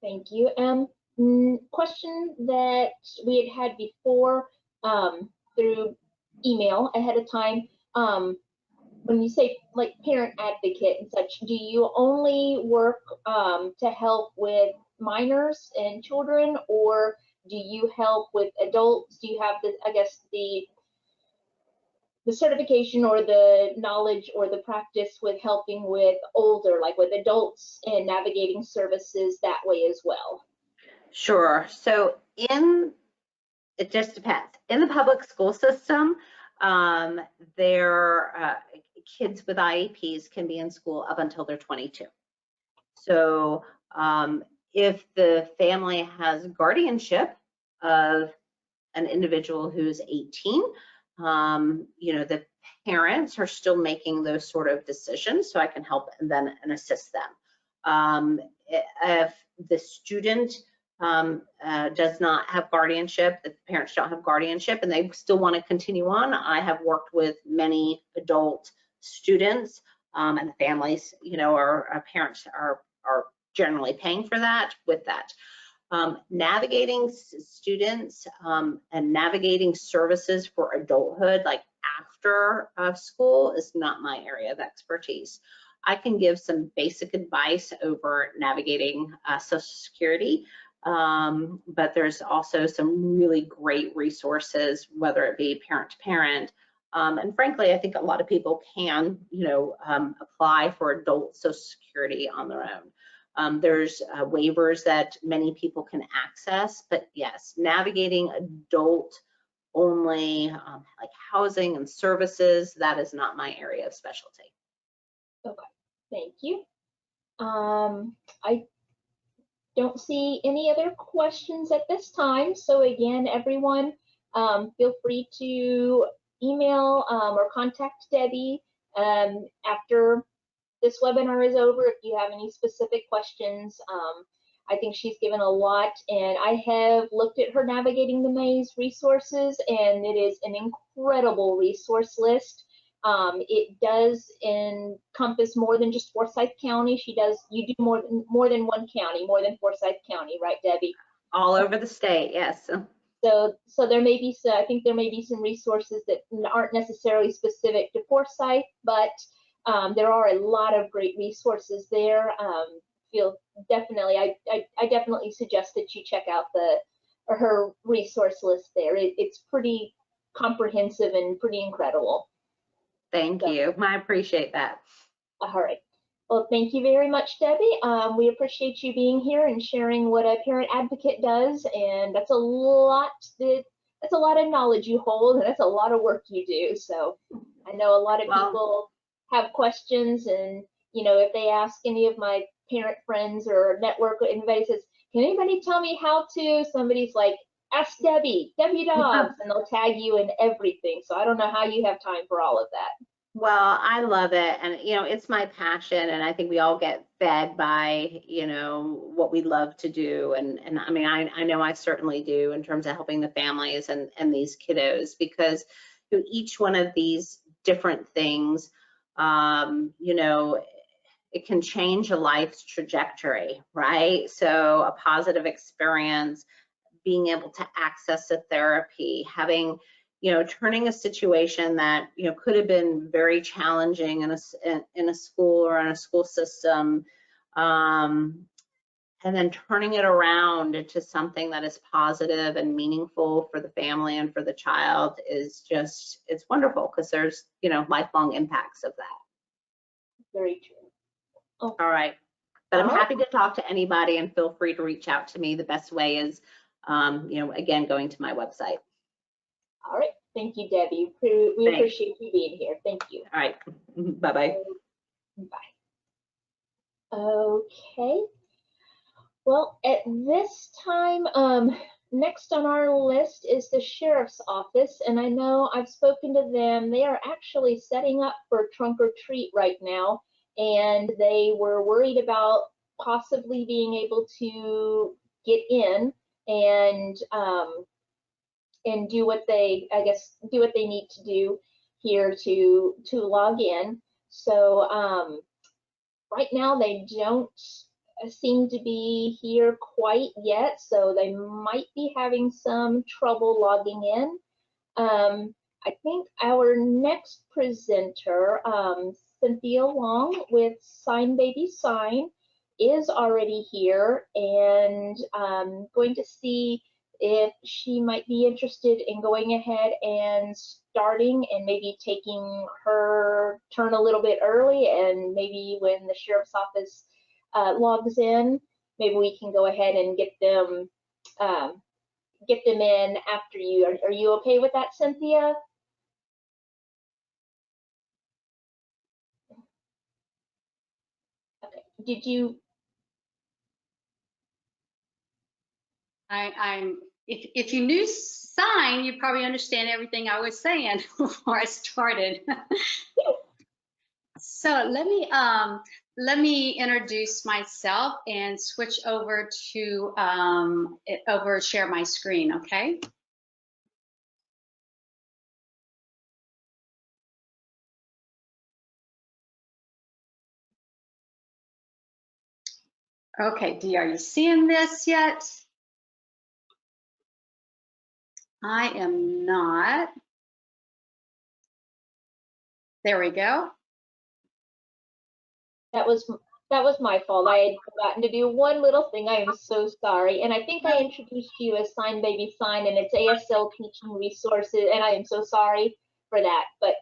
thank you. Question that we had before through email ahead of time. When you say like parent advocate and such, do you only work to help with minors and children, or do you help with adults? Do you have the, the certification or the knowledge or the practice with helping with older, like with adults, and navigating services that way as well? Sure. So it just depends. In the public school system, kids with IEPs can be in school up until they're 22. So if the family has guardianship of an individual who's 18, the parents are still making those sort of decisions, so I can help and assist them. If the student does not have guardianship, if the parents don't have guardianship and they still want to continue on, I have worked with many adult students and the families, our parents are generally paying for that with that. Navigating students and navigating services for adulthood, like after school, is not my area of expertise. I can give some basic advice over navigating Social Security, but there's also some really great resources, whether it be parent to parent. And frankly, I think a lot of people can, apply for adult Social Security on their own. There's waivers that many people can access, but yes, navigating adult only like housing and services, that is not my area of specialty. Okay, thank you. I don't see any other questions at this time. So again, everyone, feel free to email or contact Debbie after this webinar is over if you have any specific questions. I think she's given a lot, and I have looked at her Navigating the Maze resources, and it is an incredible resource list. It does encompass more than just Forsyth County. You do more than one county, more than Forsyth County, right, Debbie? All over the state, yes. So there may be I think there may be some resources that aren't necessarily specific to Forsyth, but there are a lot of great resources there. I definitely suggest that you check out her resource list there. It's pretty comprehensive and pretty incredible. Thank you. I appreciate that. All right. Well, thank you very much, Debbie. We appreciate you being here and sharing what a parent advocate does, and that's a lot of knowledge you hold, and that's a lot of work you do. So I know a lot of people have questions, and if they ask any of my parent friends or network, anybody says, "Can anybody tell me how to?" Somebody's like, "Ask Debbie Dobbs," and they'll tag you in everything. So I don't know how you have time for all of that. Well, I love it, and it's my passion, and I think we all get fed by what we love to do, and I mean I know I certainly do in terms of helping the families and these kiddos, because each one of these different things, it can change a life's trajectory, right? So a positive experience, being able to access a therapy, having turning a situation that could have been very challenging in a school or in a school system, and then turning it around into something that is positive and meaningful for the family and for the child is just, it's wonderful, because there's lifelong impacts of that. Very true. All right, but I'm happy to talk to anybody, and feel free to reach out to me. The best way is again, going to my website. All right. Thank you, Debbie. We appreciate you being here. Thank you. All right. Bye-bye. Bye. Okay. Well, at this time, next on our list is the Sheriff's Office, and I know I've spoken to them. They are actually setting up for trunk or treat right now, and they were worried about possibly being able to get in and do what they, do what they need to do here to log in. So right now they don't seem to be here quite yet, so they might be having some trouble logging in. I think our next presenter, Cynthia Long with Sign Baby Sign, is already here, and I'm going to see if she might be interested in going ahead and starting and maybe taking her turn a little bit early, and maybe when the Sheriff's Office logs in, maybe we can go ahead and get them in after you. Are you okay with that, Cynthia? Okay. Did you? if you knew sign, you probably understand everything I was saying before I started. So let me introduce myself and switch over to share my screen, okay? Okay, Dee, are you seeing this yet? I am not. There we go. That was my fault. I had forgotten to do one little thing. I am so sorry. And I think I introduced you as Sign Baby Sign, and it's ASL Teaching Resources, and I am so sorry for that. But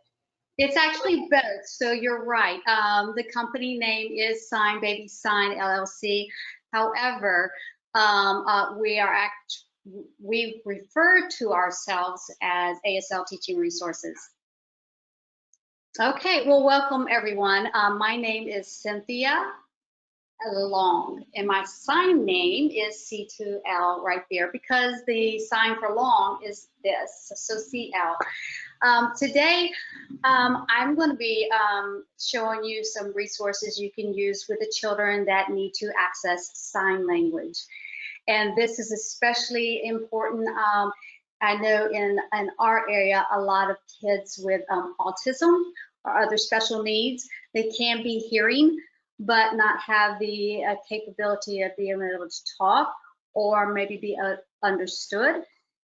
it's actually both, so you're right. The company name is Sign Baby Sign LLC. However, we refer to ourselves as ASL Teaching Resources. Okay, well, welcome everyone. My name is Cynthia Long, and my sign name is C2L right there because the sign for long is this, so CL. Today, I'm going to be showing you some resources you can use with the children that need to access sign language. And this is especially important. I know in our area, a lot of kids with autism or other special needs, they can be hearing, but not have the capability of being able to talk or maybe be understood.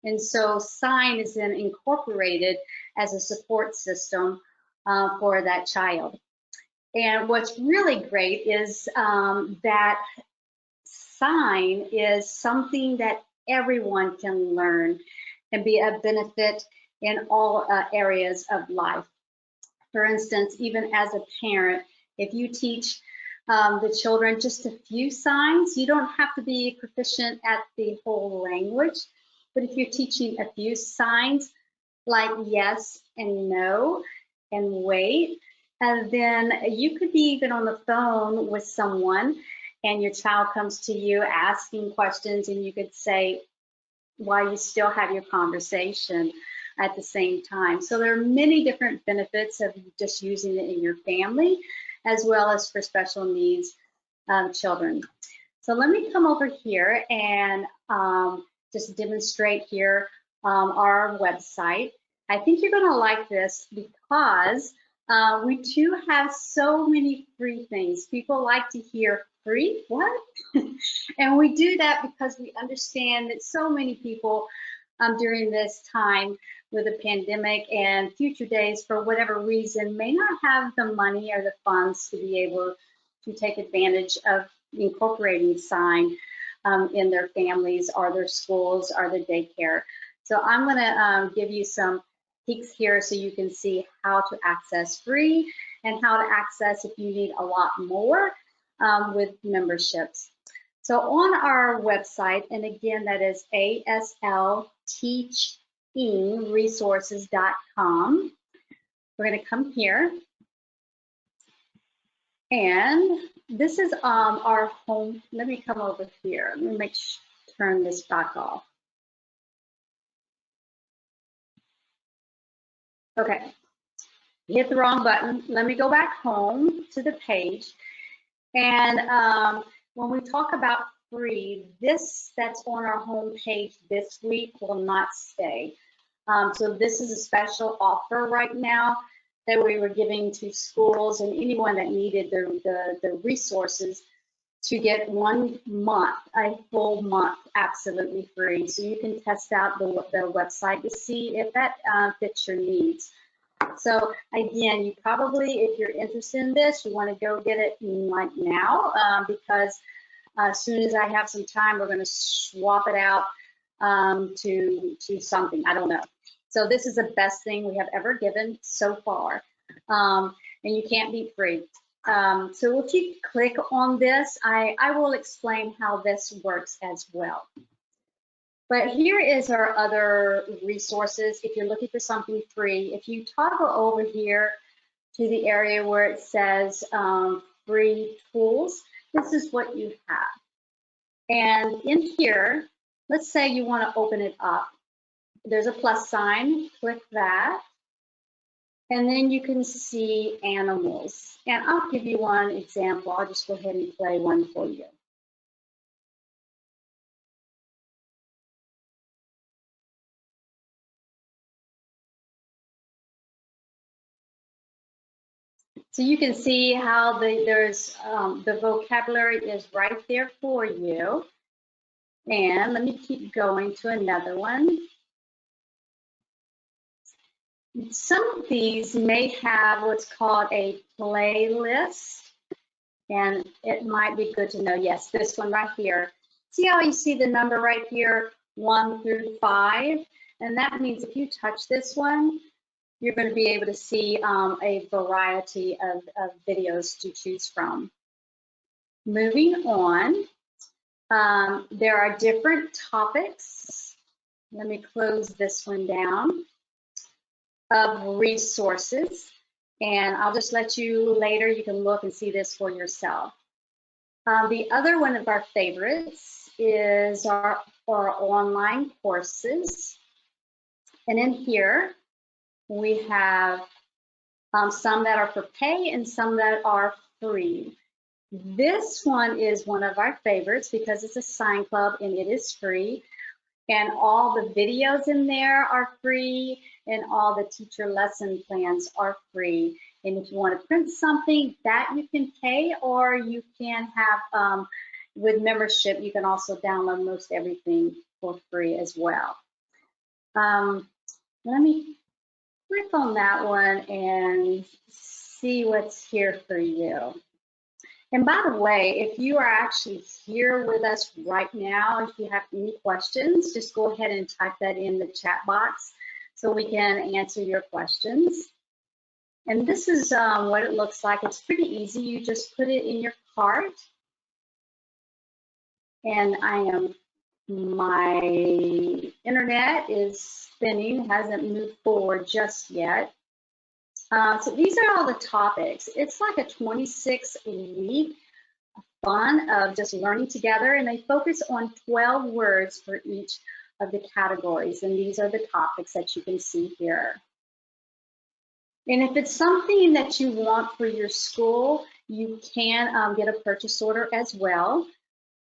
And so sign is then incorporated as a support system for that child. And what's really great is that sign is something that everyone can learn and be a benefit in all areas of life. For instance, even as a parent, if you teach the children just a few signs, you don't have to be proficient at the whole language. But if you're teaching a few signs like yes and no and wait, and then you could be even on the phone with someone and your child comes to you asking questions, and you could say, while you still have your conversation at the same time. So there are many different benefits of just using it in your family, as well as for special needs children. So let me come over here and just demonstrate here our website. I think you're gonna like this because we do have so many free things. People like to hear free, what? And we do that because we understand that so many people during this time with the pandemic and future days, for whatever reason, may not have the money or the funds to be able to take advantage of incorporating sign in their families or their schools or their daycare. So I'm gonna give you some peeks here so you can see how to access free and how to access if you need a lot more with memberships. So on our website, and again, that is aslteachingresources.com. We're going to come here. And this is our home. Let me come over here. Let me turn this back off. Okay, hit the wrong button. Let me go back home to the page. And when we talk about free, this that's on our home page this week will not stay. So this is a special offer right now that we were giving to schools and anyone that needed the resources to get 1 month, a full month, absolutely free. So you can test out the website to see if that fits your needs. So again, you probably, if you're interested in this, you want to go get it like now because as soon as I have some time, we're going to swap it out to something. I don't know. So this is the best thing we have ever given so far, and you can't beat free. So if you click on this, I will explain how this works as well. But here is our other resources. If you're looking for something free, if you toggle over here to the area where it says free tools, this is what you have. And in here, let's say you want to open it up. There's a plus sign, click that. And then you can see animals. And I'll give you one example. I'll just go ahead and play one for you. So you can see how the vocabulary is right there for you. And let me keep going to another one. Some of these may have what's called a playlist, and it might be good to know, yes, this one right here. See how you see the number right here, 1 through 5? And that means if you touch this one, you're going to be able to see a variety of videos to choose from. Moving on, there are different topics. Let me close this one down. Of resources, and I'll just let you later, you can look and see this for yourself. The other one of our favorites is our online courses. And in here, we have some that are for pay and some that are free. This one is one of our favorites because it's a sign club and it is free. And all the videos in there are free, and all the teacher lesson plans are free. And if you want to print something, that you can pay, or you can have, with membership, you can also download most everything for free as well. Let me click on that one and see what's here for you. And by the way, if you are actually here with us right now, if you have any questions, just go ahead and type that in the chat box so we can answer your questions. And this is what it looks like. It's pretty easy. You just put it in your cart. And my internet is spinning, hasn't moved forward just yet. So these are all the topics. It's like a 26-week fun of just learning together, and they focus on 12 words for each of the categories. And these are the topics that you can see here. And if it's something that you want for your school, you can get a purchase order as well.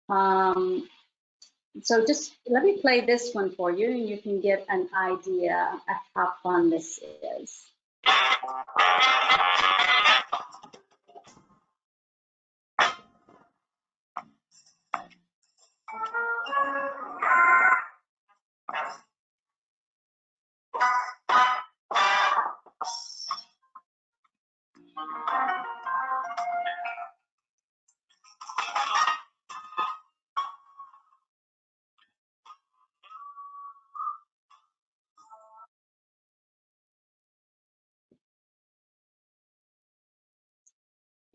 So just let me play this one for you, and you can get an idea of how fun this is.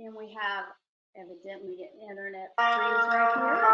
And we have evidently an internet freeze right here.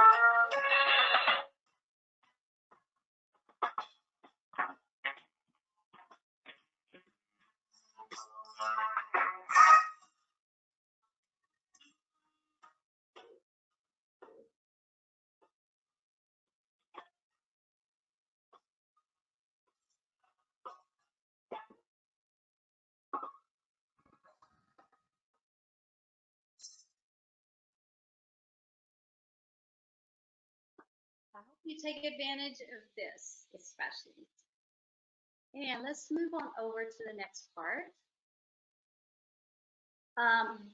I hope you take advantage of this, especially. And let's move on over to the next part.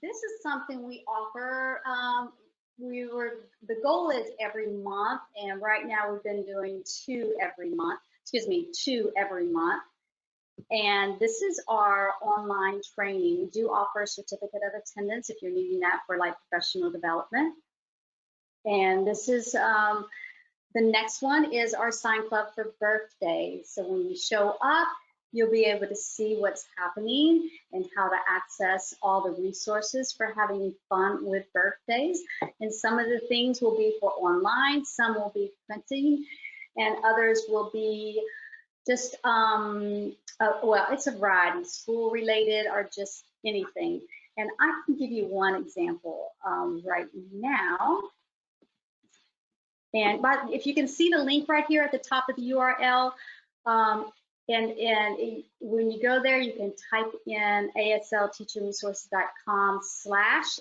This is something we offer. The goal is every month, and right now we've been doing two every month. And this is our online training. We do offer a certificate of attendance if you're needing that for like professional development. And this is the next one is our sign club for birthdays. So when you show up, you'll be able to see what's happening and how to access all the resources for having fun with birthdays. And some of the things will be for online, some will be printing, and others will be just, well, it's a variety, school related or just anything. And I can give you one example right now. But if you can see the link right here at the top of the URL, and when you go there, you can type in aslteachingresources.com/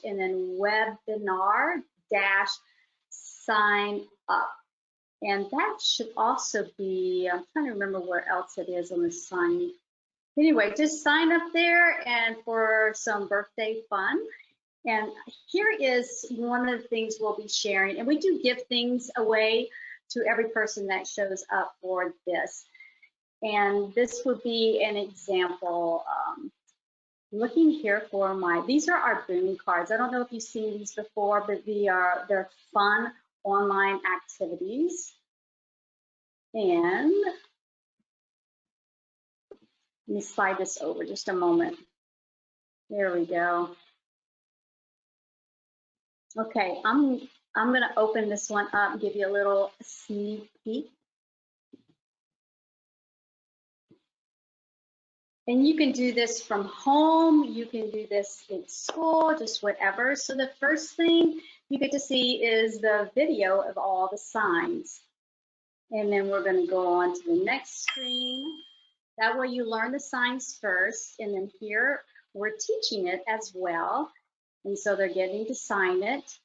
and then webinar-sign up. And that should also be, I'm trying to remember where else it is on the sign. Anyway, just sign up there and for some birthday fun. And here is one of the things we'll be sharing. And we do give things away to every person that shows up for this. And this would be an example. Looking here for these are our boon cards. I don't know if you've seen these before, but they're fun online activities. And let me slide this over just a moment. There we go. Okay, I'm going to open this one up and give you a little sneak peek. And you can do this from home, you can do this in school, just whatever. So the first thing you get to see is the video of all the signs. And then we're going to go on to the next screen. That way you learn the signs first, and then here we're teaching it as well. And so they're getting to sign it.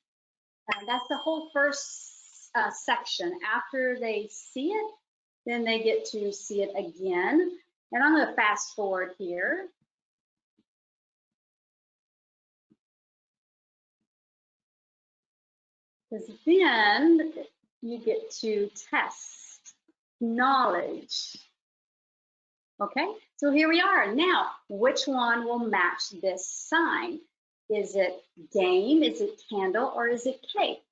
And that's the whole first section. After they see it, then they get to see it again. And I'm going to fast forward here. Because then you get to test knowledge. Okay, so here we are. Now, which one will match this sign? Is it game, is it candle, or is it cake?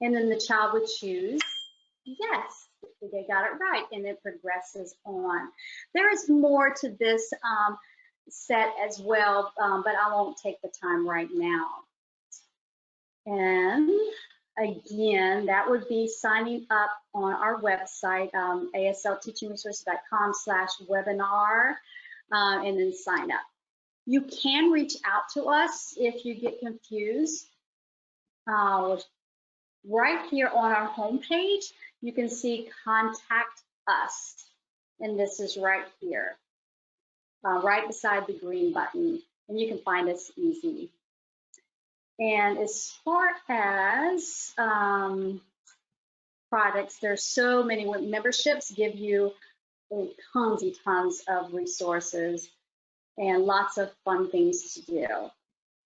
And then the child would choose yes, they got it right, and it progresses on. There is more to this set as well, but I won't take the time right now. And again, that would be signing up on our website, aslteachingresources.com/webinar, and then sign up. You can reach out to us if you get confused. Right here on our homepage, you can see contact us. And this is right here, right beside the green button. And you can find us easy. And as far as products, there's so many. Memberships give you tons and tons of resources and lots of fun things to do.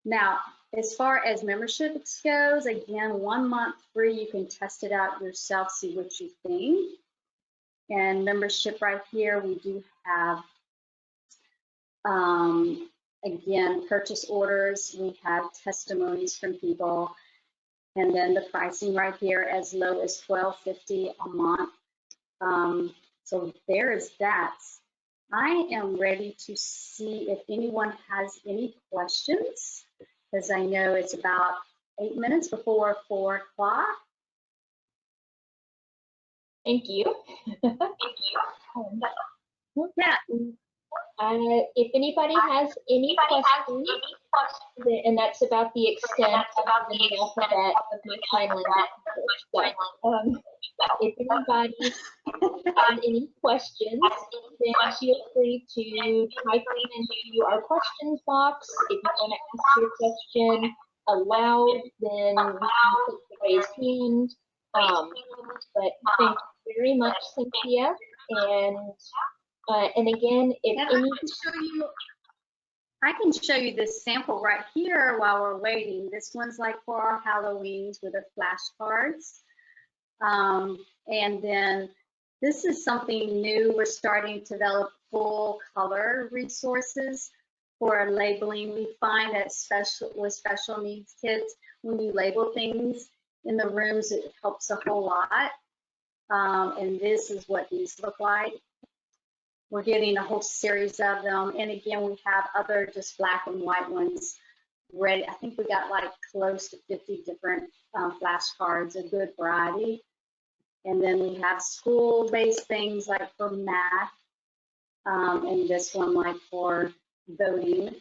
Now, as far as memberships goes, again, 1 month free, you can test it out yourself, see what you think. And membership right here, we do have, again, purchase orders, we have testimonies from people, and then the pricing right here as low as $12.50 a month. So there is that. I am ready to see if anyone has any questions, because I know it's about 8 minutes before 4 o'clock. Thank you. Yeah. If anybody has any questions, and that's about the extent of the alphabet of my sign language. So, if anybody has any questions, then feel free to type them into our questions box. If you want to ask your question aloud, then you can click the raise hand. But thank you very much, Cynthia. And again, if any, I can show you this sample right here while we're waiting. This one's like for our Halloweens with our flashcards. And then this is something new. We're starting to develop full color resources for labeling. We find that with special needs kids, when you label things in the rooms, it helps a whole lot. And this is what these look like. We're getting a whole series of them. And again, we have other just black and white ones ready. I think we got like close to 50 different flashcards, a good variety. And then we have school-based things like for math, and this one like for voting,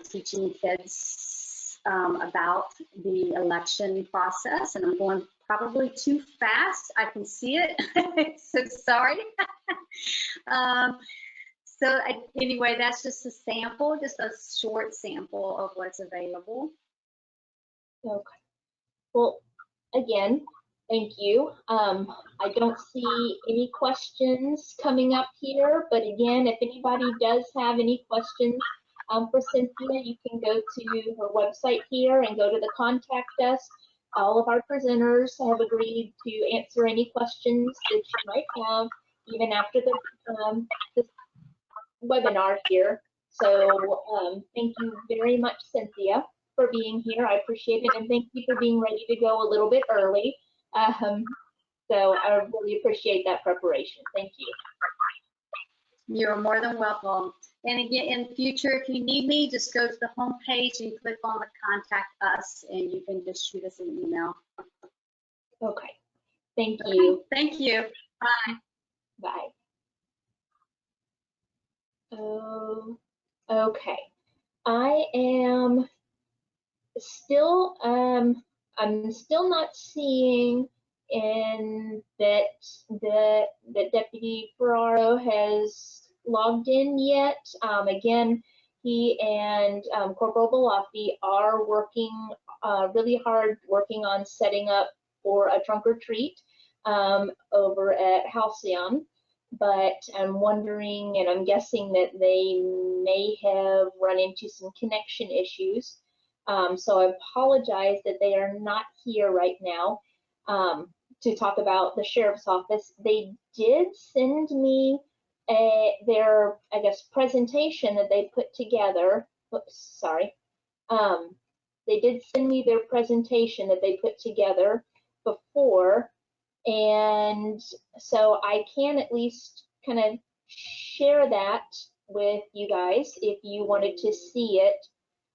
teaching kids about the election process. And I'm going probably too fast. I can see it. So sorry. Anyway, that's just a sample, just a short sample of what's available. Okay. Well, again, thank you. I don't see any questions coming up here, but again, if anybody does have any questions for Cynthia, you can go to her website here and go to the contact us. All of our presenters have agreed to answer any questions that you might have, even after the webinar here. So thank you very much, Cynthia, for being here. I appreciate it, and thank you for being ready to go a little bit early. So I really appreciate that preparation. Thank you. You're more than welcome. And again, in the future, if you need me, just go to the home page and click on the contact us, and you can just shoot us an email. Okay. Thank you. Thank you. Bye. Bye. Okay. I am still, I'm still not seeing in that the Deputy Ferraro has logged in yet. Again, he and Corporal Balafi are working really hard, working on setting up for a trunk or treat over at Halcyon. But I'm wondering, and I'm guessing that they may have run into some connection issues. So I apologize that they are not here right now to talk about the Sheriff's Office. They did send me their, I guess, presentation that they put together. Oops, sorry. They did send me their presentation that they put together before. And so I can at least kind of share that with you guys if you wanted to see it.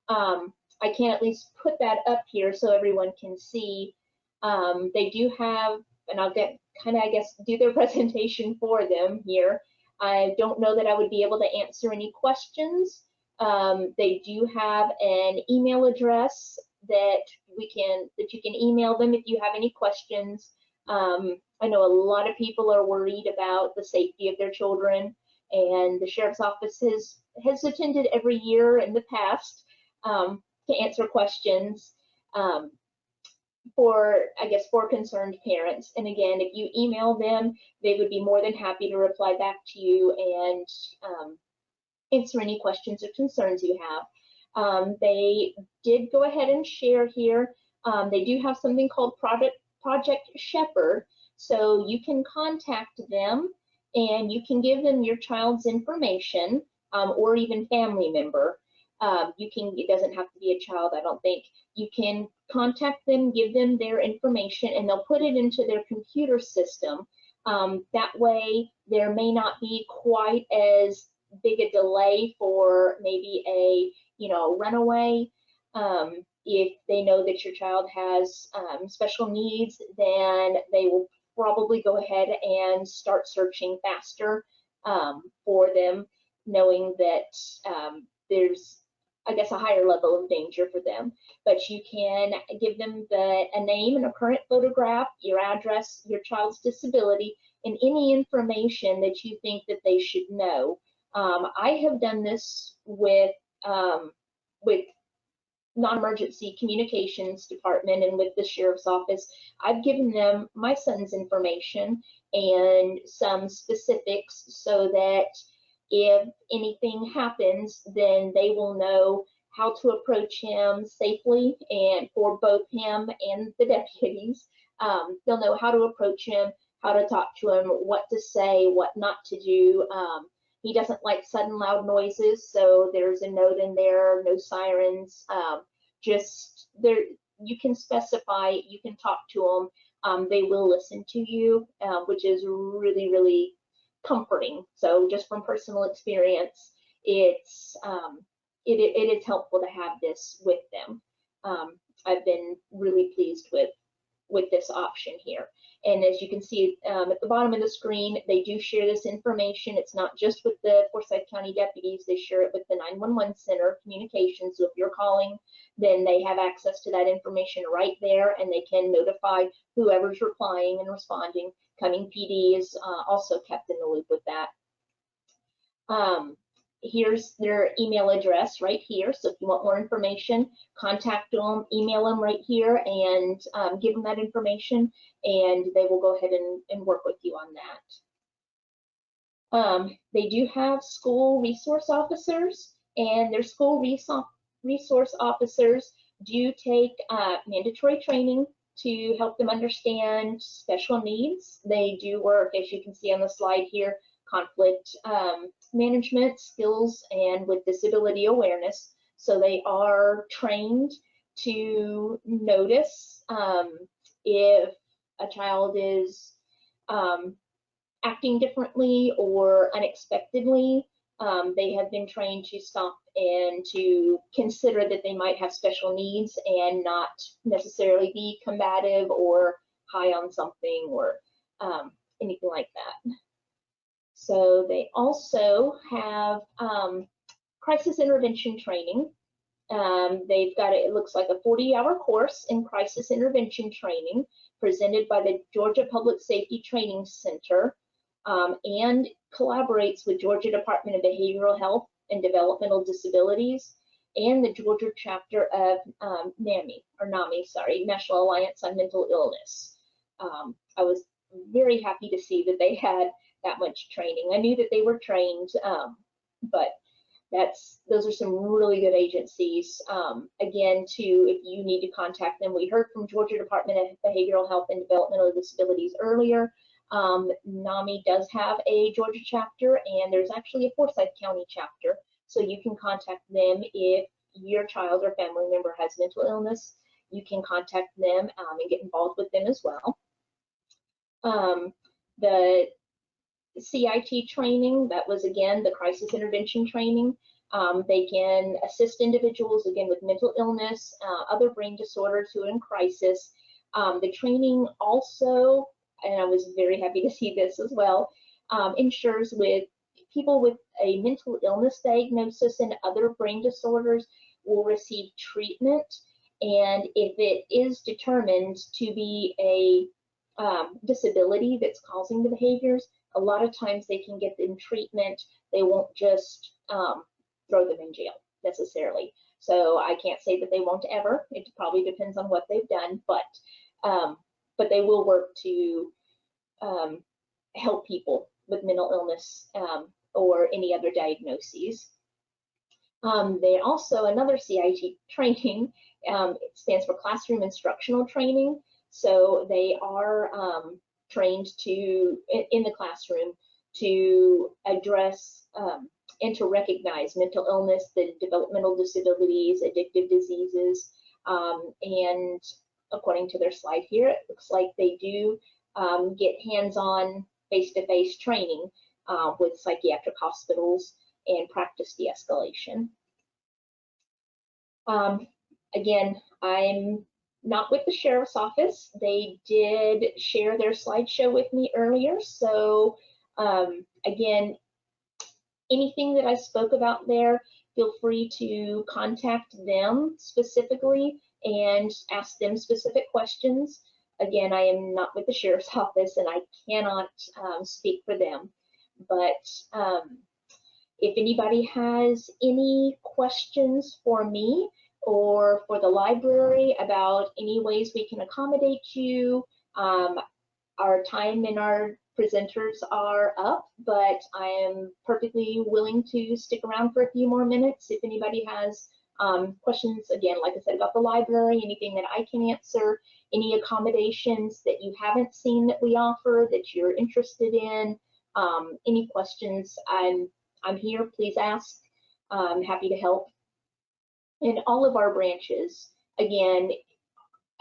I can at least put that up here so everyone can see. They do have, and I'll get kind of, I guess, do their presentation for them here. I don't know that I would be able to answer any questions. They do have an email address that you can email them if you have any questions. I know a lot of people are worried about the safety of their children, and the Sheriff's Office has attended every year in the past to answer questions for concerned parents. And again, if you email them, they would be more than happy to reply back to you and answer any questions or concerns you have. They did go ahead and share here. They do have something called Project Shepherd, so you can contact them and you can give them your child's information or even family member. It doesn't have to be a child, I don't think. You can contact them, give them their information, and they'll put it into their computer system. That way, there may not be quite as big a delay for maybe a runaway. If they know that your child has special needs, then they will probably go ahead and start searching faster for them, knowing that there's, I guess, a higher level of danger for them. But you can give them a name and a current photograph, your address, your child's disability, and any information that you think that they should know. I have done this with non-emergency communications department and with the Sheriff's Office. I've given them my son's information and some specifics so that if anything happens, then they will know how to approach him safely, and for both him and the deputies. They'll know how to approach him, how to talk to him, what to say, what not to do. He doesn't like sudden loud noises, so there's a note in there, no sirens. Just there, you can specify, you can talk to them. They will listen to you, which is really, really comforting. So just from personal experience, it is helpful to have this with them. I've been really pleased with with this option here. And as you can see at the bottom of the screen, they do share this information. It's not just with the Forsyth County deputies, they share it with the 911 center communications. So if you're calling, then they have access to that information right there, and they can notify whoever's replying and responding. Cumming PD is also kept in the loop with that. Here's their email address right here. So if you want more information, contact them, email them right here, and give them that information, and they will go ahead and work with you on that. They do have school resource officers, and their school resource officers do take mandatory training to help them understand special needs. They do work, as you can see on the slide here, conflict management skills and with disability awareness. So they are trained to notice if a child is acting differently or unexpectedly. They have been trained to stop and to consider that they might have special needs and not necessarily be combative or high on something or anything like that. So they also have crisis intervention training. They've got, it looks like a 40-hour course in crisis intervention training presented by the Georgia Public Safety Training Center, and collaborates with Georgia Department of Behavioral Health and Developmental Disabilities and the Georgia chapter of NAMI, National Alliance on Mental Illness. I was very happy to see that they had that much training. I knew that they were trained, but those are some really good agencies. Again, too, if you need to contact them, we heard from Georgia Department of Behavioral Health and Developmental Disabilities earlier. NAMI does have a Georgia chapter, and there's actually a Forsyth County chapter, so you can contact them if your child or family member has mental illness. You can contact them and get involved with them as well. The CIT training, that was again the crisis intervention training. They can assist individuals again with mental illness, other brain disorders who are in crisis. The training also, and I was very happy to see this as well, ensures with people with a mental illness diagnosis and other brain disorders will receive treatment. And if it is determined to be a disability that's causing the behaviors, a lot of times they can get them treatment. They won't just throw them in jail necessarily. So I can't say that they won't ever. It probably depends on what they've done, but they will work to help people with mental illness or any other diagnoses. They also, another CIT training, it stands for Classroom Instructional Training. So they are trained to, in the classroom, to address and to recognize mental illness, the developmental disabilities, addictive diseases, and according to their slide here, it looks like they do get hands-on, face-to-face training with psychiatric hospitals and practice de-escalation. Again, I'm not with the Sheriff's Office. They did share their slideshow with me earlier. So again, anything that I spoke about there, feel free to contact them specifically and ask them specific questions. Again, I am not with the Sheriff's Office and I cannot speak for them. But if anybody has any questions for me or for the library about any ways we can accommodate you, our time and our presenters are up, but I am perfectly willing to stick around for a few more minutes if anybody has questions, again, like I said, about the library, anything that I can answer, any accommodations that you haven't seen that we offer that you're interested in, any questions, I'm here, please ask. I'm happy to help. In all of our branches, again,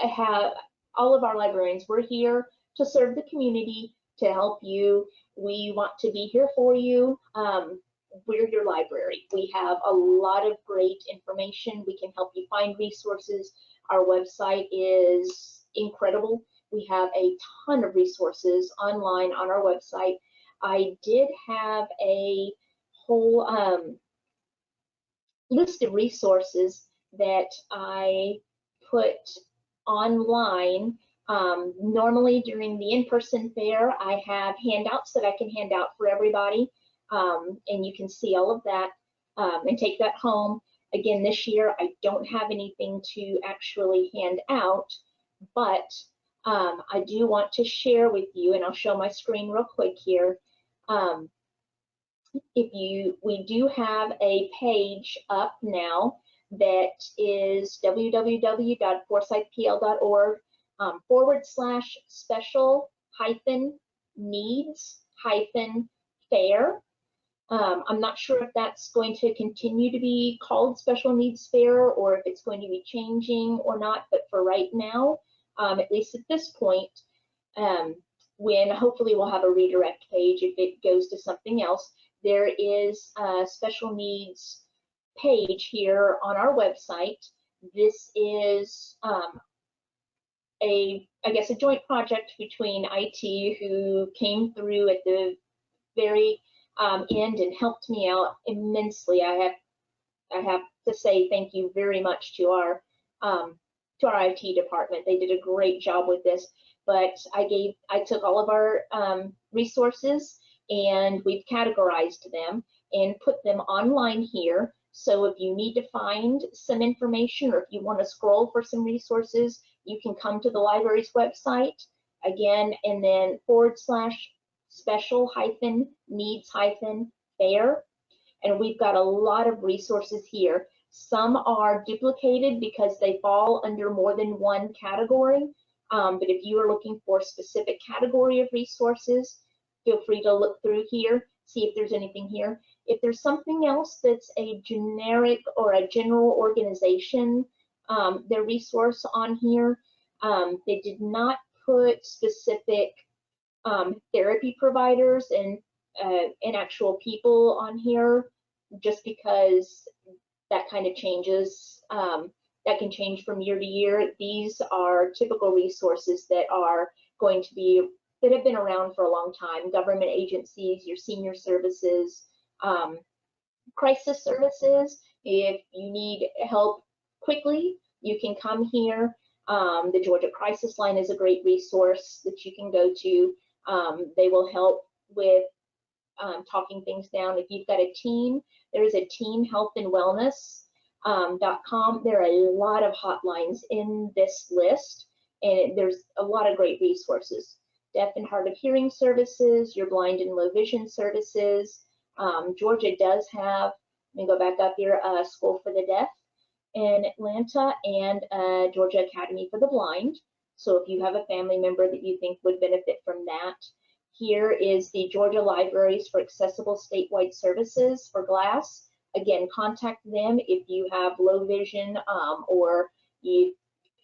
I have all of our librarians, we're here to serve the community, to help you. We want to be here for you. We're your library. We have a lot of great information. We can help you find resources. Our website is incredible. We have a ton of resources online on our website. I did have a whole list of resources that I put online. Normally during the in-person fair, I have handouts that I can hand out for everybody, and you can see all of that and take that home. Again, this year I don't have anything to actually hand out, but I do want to share with you, and I'll show my screen real quick here. We do have a page up now that is www.forsythpl.org /special-needs-fair. I'm not sure if that's going to continue to be called Special Needs Fair or if it's going to be changing or not, but for right now, at least at this point, when hopefully we'll have a redirect page if it goes to something else, there is a special needs page here on our website. This is I guess a joint project between IT, who came through at the very end and helped me out immensely. I have to say thank you very much to our IT department. They did a great job with this. But I took all of our resources and we've categorized them and put them online here. So if you need to find some information or if you want to scroll for some resources, you can come to the library's website again, and then /special-needs-fair. And we've got a lot of resources here. Some are duplicated because they fall under more than one category. But if you are looking for a specific category of resources, feel free to look through here, see if there's anything here. If there's something else that's a generic or a general organization, their resource on here, they did not put specific therapy providers and actual people on here, just because that kind of changes. That can change from year to year. These are typical resources that are going to be, that have been around for a long time. Government agencies, your senior services, crisis services. If you need help quickly, you can come here. The Georgia Crisis Line is a great resource that you can go to. They will help with talking things down. If you've got a teen, there is a teen health and wellness .com. There are a lot of hotlines in this list, and there's a lot of great resources. Deaf and hard of hearing services, your blind and low vision services. Georgia does have, let me go back up here, School for the Deaf in Atlanta and Georgia Academy for the Blind. So if you have a family member that you think would benefit from that. Here is the Georgia Libraries for Accessible Statewide Services for Glass. Again, contact them if you have low vision or you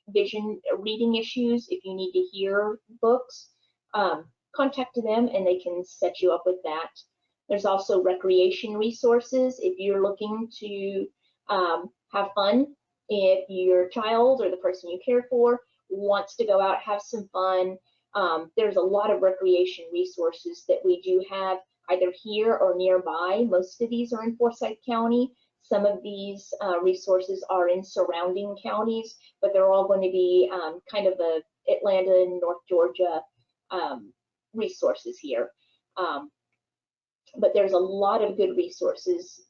vision reading issues. If you need to hear books, contact them and they can set you up with that. There's also recreation resources if you're looking to have fun. If your child or the person you care for wants to go out, have some fun, there's a lot of recreation resources that we do have either here or nearby. Most of these are in Forsyth County. Some of these resources are in surrounding counties, but they're all going to be kind of a Atlanta and North Georgia resources here. But there's a lot of good resources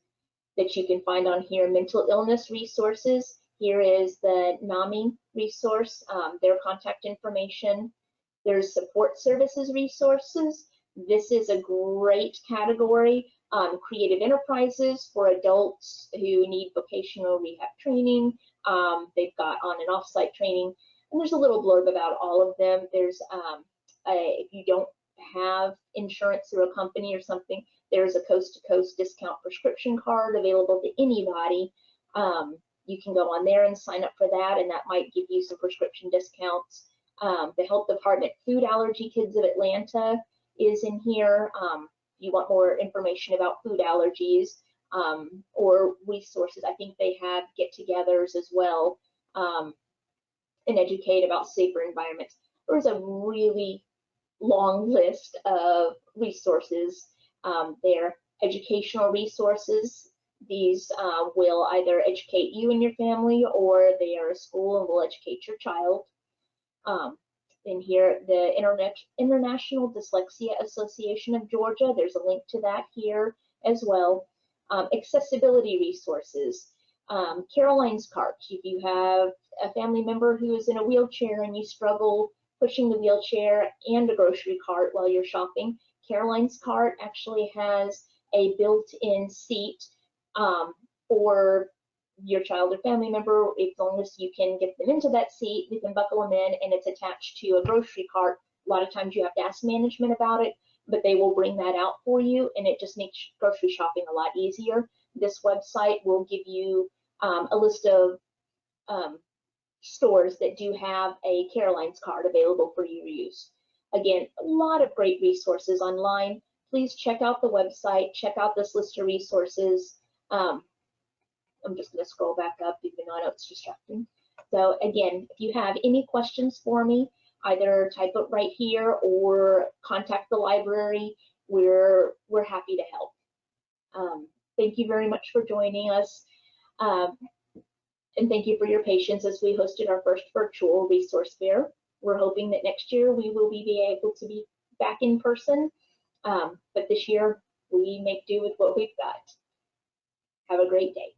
that you can find on here. Mental illness resources. Here is the NAMI resource, their contact information. There's support services resources. This is a great category. Creative enterprises for adults who need vocational rehab training. They've got on and off-site training. And there's a little blurb about all of them. There's, if you don't have insurance through a company or something, there's a coast-to-coast discount prescription card available to anybody. You can go on there and sign up for that, and that might give you some prescription discounts. The Health Department Food Allergy Kids of Atlanta is in here. If you want more information about food allergies or resources, I think they have get-togethers as well and educate about safer environments. There's a really long list of resources there. Educational resources. These will either educate you and your family, or they are a school and will educate your child. In here, the International Dyslexia Association of Georgia, there's a link to that here as well. Accessibility resources. Caroline's Cart. If you have a family member who is in a wheelchair and you struggle pushing the wheelchair and a grocery cart while you're shopping, Caroline's Cart actually has a built-in seat for your child or family member. As long as you can get them into that seat, you can buckle them in, and it's attached to a grocery cart. A lot of times you have to ask management about it, but they will bring that out for you, and it just makes grocery shopping a lot easier. This website will give you a list of stores that do have a Caroline's Cart available for your use. Again, a lot of great resources online. Please check out the website, check out this list of resources. I'm just going to scroll back up, even though I know it's distracting. So again, if you have any questions for me, either type it right here or contact the library. We're happy to help. Thank you very much for joining us. And thank you for your patience as we hosted our first virtual resource fair. We're hoping that next year we will be able to be back in person, but this year we make do with what we've got. Have a great day.